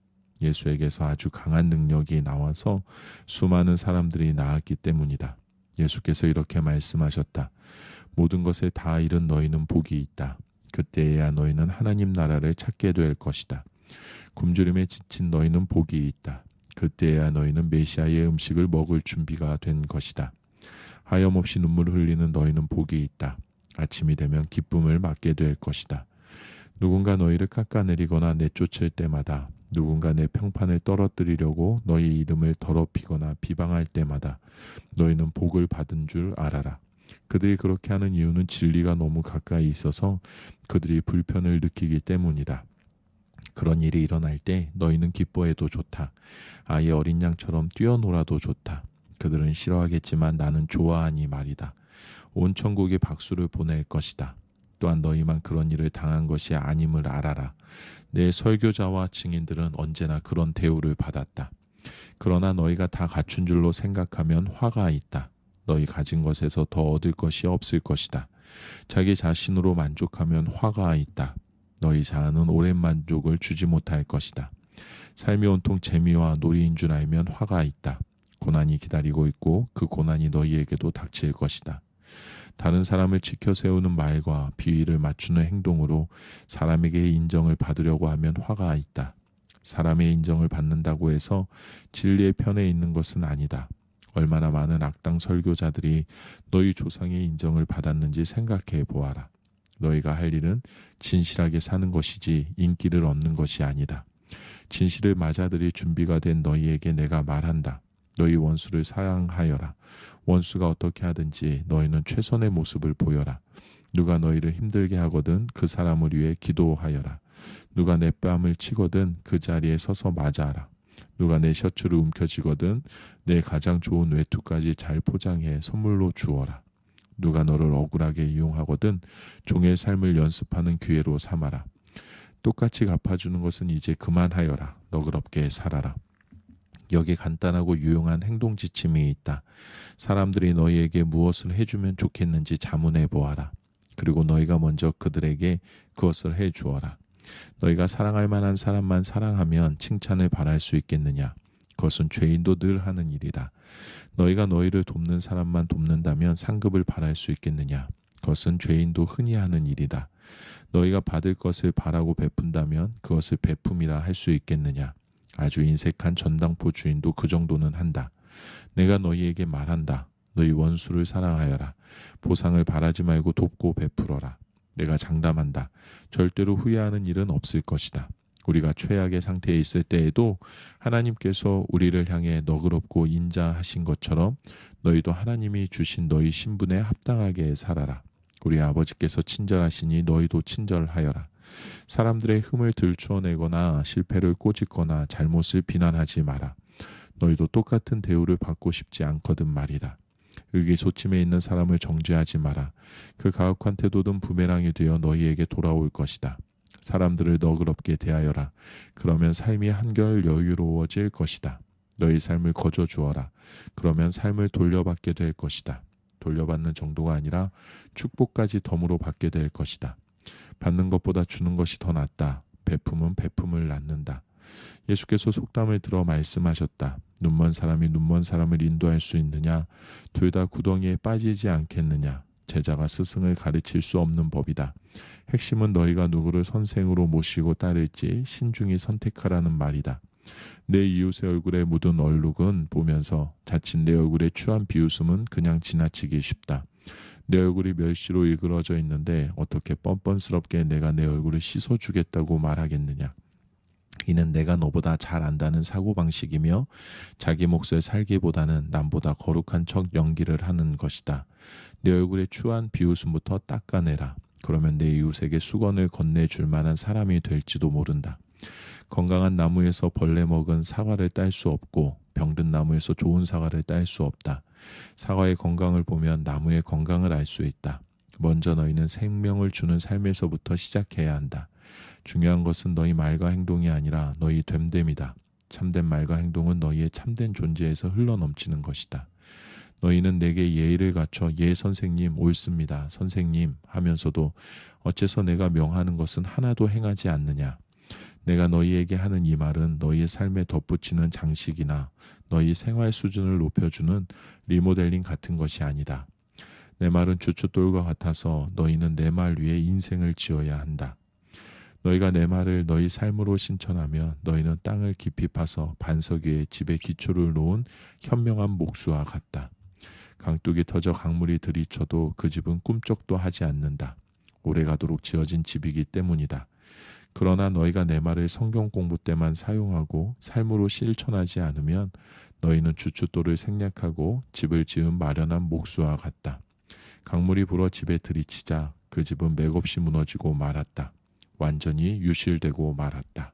[SPEAKER 1] 예수에게서 아주 강한 능력이 나와서 수많은 사람들이 나았기 때문이다. 예수께서 이렇게 말씀하셨다. 모든 것을 다 잃은 너희는 복이 있다. 그때에야 너희는 하나님 나라를 찾게 될 것이다. 굶주림에 지친 너희는 복이 있다. 그때에야 너희는 메시아의 음식을 먹을 준비가 된 것이다. 하염없이 눈물을 흘리는 너희는 복이 있다. 아침이 되면 기쁨을 맞게 될 것이다. 누군가 너희를 깎아내리거나 내쫓을 때마다, 누군가 내 평판을 떨어뜨리려고 너희 이름을 더럽히거나 비방할 때마다 너희는 복을 받은 줄 알아라. 그들이 그렇게 하는 이유는 진리가 너무 가까이 있어서 그들이 불편을 느끼기 때문이다. 그런 일이 일어날 때 너희는 기뻐해도 좋다. 아예 어린 양처럼 뛰어놀아도 좋다. 그들은 싫어하겠지만 나는 좋아하니 말이다. 온 천국에 박수를 보낼 것이다. 또한 너희만 그런 일을 당한 것이 아님을 알아라. 내 설교자와 증인들은 언제나 그런 대우를 받았다. 그러나 너희가 다 갖춘 줄로 생각하면 화가 있다. 너희 가진 것에서 더 얻을 것이 없을 것이다. 자기 자신으로 만족하면 화가 있다. 너희 자아는 오랜 만족을 주지 못할 것이다. 삶이 온통 재미와 놀이인 줄 알면 화가 있다. 고난이 기다리고 있고 그 고난이 너희에게도 닥칠 것이다. 다른 사람을 지켜 세우는 말과 비위를 맞추는 행동으로 사람에게 인정을 받으려고 하면 화가 있다. 사람의 인정을 받는다고 해서 진리의 편에 있는 것은 아니다. 얼마나 많은 악당 설교자들이 너희 조상의 인정을 받았는지 생각해 보아라. 너희가 할 일은 진실하게 사는 것이지 인기를 얻는 것이 아니다. 진실을 맞아들일 준비가 된 너희에게 내가 말한다. 너희 원수를 사랑하여라. 원수가 어떻게 하든지 너희는 최선의 모습을 보여라. 누가 너희를 힘들게 하거든 그 사람을 위해 기도하여라. 누가 내 뺨을 치거든 그 자리에 서서 맞아라. 누가 내 셔츠를 움켜쥐거든 내 가장 좋은 외투까지 잘 포장해 선물로 주어라. 누가 너를 억울하게 이용하거든 종의 삶을 연습하는 기회로 삼아라. 똑같이 갚아주는 것은 이제 그만하여라. 너그럽게 살아라. 여기 간단하고 유용한 행동 지침이 있다. 사람들이 너희에게 무엇을 해주면 좋겠는지 자문해 보아라. 그리고 너희가 먼저 그들에게 그것을 해 주어라. 너희가 사랑할 만한 사람만 사랑하면 칭찬을 바랄 수 있겠느냐? 그것은 죄인도 늘 하는 일이다. 너희가 너희를 돕는 사람만 돕는다면 상급을 바랄 수 있겠느냐? 그것은 죄인도 흔히 하는 일이다. 너희가 받을 것을 바라고 베푼다면 그것을 베품이라 할 수 있겠느냐? 아주 인색한 전당포 주인도 그 정도는 한다. 내가 너희에게 말한다. 너희 원수를 사랑하여라. 보상을 바라지 말고 돕고 베풀어라. 내가 장담한다. 절대로 후회하는 일은 없을 것이다. 우리가 최악의 상태에 있을 때에도 하나님께서 우리를 향해 너그럽고 인자하신 것처럼 너희도 하나님이 주신 너희 신분에 합당하게 살아라. 우리 아버지께서 친절하시니 너희도 친절하여라. 사람들의 흠을 들추어내거나 실패를 꼬집거나 잘못을 비난하지 마라. 너희도 똑같은 대우를 받고 싶지 않거든 말이다. 의기소침해 있는 사람을 정죄하지 마라. 그 가혹한 태도는 부메랑이 되어 너희에게 돌아올 것이다. 사람들을 너그럽게 대하여라. 그러면 삶이 한결 여유로워질 것이다. 너희 삶을 거저 주어라. 그러면 삶을 돌려받게 될 것이다. 돌려받는 정도가 아니라 축복까지 덤으로 받게 될 것이다. 받는 것보다 주는 것이 더 낫다. 베품은 베품을 낳는다. 예수께서 속담을 들어 말씀하셨다. 눈먼 사람이 눈먼 사람을 인도할 수 있느냐? 둘 다 구덩이에 빠지지 않겠느냐? 제자가 스승을 가르칠 수 없는 법이다. 핵심은 너희가 누구를 선생으로 모시고 따를지 신중히 선택하라는 말이다. 내 이웃의 얼굴에 묻은 얼룩은 보면서 자칫 내 얼굴에 추한 비웃음은 그냥 지나치기 쉽다. 내 얼굴이 멸시로 일그러져 있는데 어떻게 뻔뻔스럽게 내가 내 얼굴을 씻어주겠다고 말하겠느냐. 이는 내가 너보다 잘 안다는 사고방식이며 자기 몫을 살기보다는 남보다 거룩한 척 연기를 하는 것이다. 내 얼굴에 추한 비웃음부터 닦아내라. 그러면 내 이웃에게 수건을 건네줄 만한 사람이 될지도 모른다. 건강한 나무에서 벌레 먹은 사과를 딸 수 없고 병든 나무에서 좋은 사과를 딸 수 없다. 사과의 건강을 보면 나무의 건강을 알 수 있다. 먼저 너희는 생명을 주는 삶에서부터 시작해야 한다. 중요한 것은 너희 말과 행동이 아니라 너희 됨됨이다. 참된 말과 행동은 너희의 참된 존재에서 흘러넘치는 것이다. 너희는 내게 예의를 갖춰 예 선생님 옳습니다 선생님 하면서도 어째서 내가 명하는 것은 하나도 행하지 않느냐. 내가 너희에게 하는 이 말은 너희의 삶에 덧붙이는 장식이나 너희 생활 수준을 높여주는 리모델링 같은 것이 아니다. 내 말은 주춧돌과 같아서 너희는 내 말 위에 인생을 지어야 한다. 너희가 내 말을 너희 삶으로 신천하면 너희는 땅을 깊이 파서 반석 위에 집의 기초를 놓은 현명한 목수와 같다. 강둑이 터져 강물이 들이쳐도 그 집은 꿈쩍도 하지 않는다. 오래가도록 지어진 집이기 때문이다. 그러나 너희가 내 말을 성경 공부 때만 사용하고 삶으로 실천하지 않으면 너희는 주춧돌을 생략하고 집을 지은 마련한 목수와 같다. 강물이 불어 집에 들이치자 그 집은 맥없이 무너지고 말았다. 완전히 유실되고 말았다.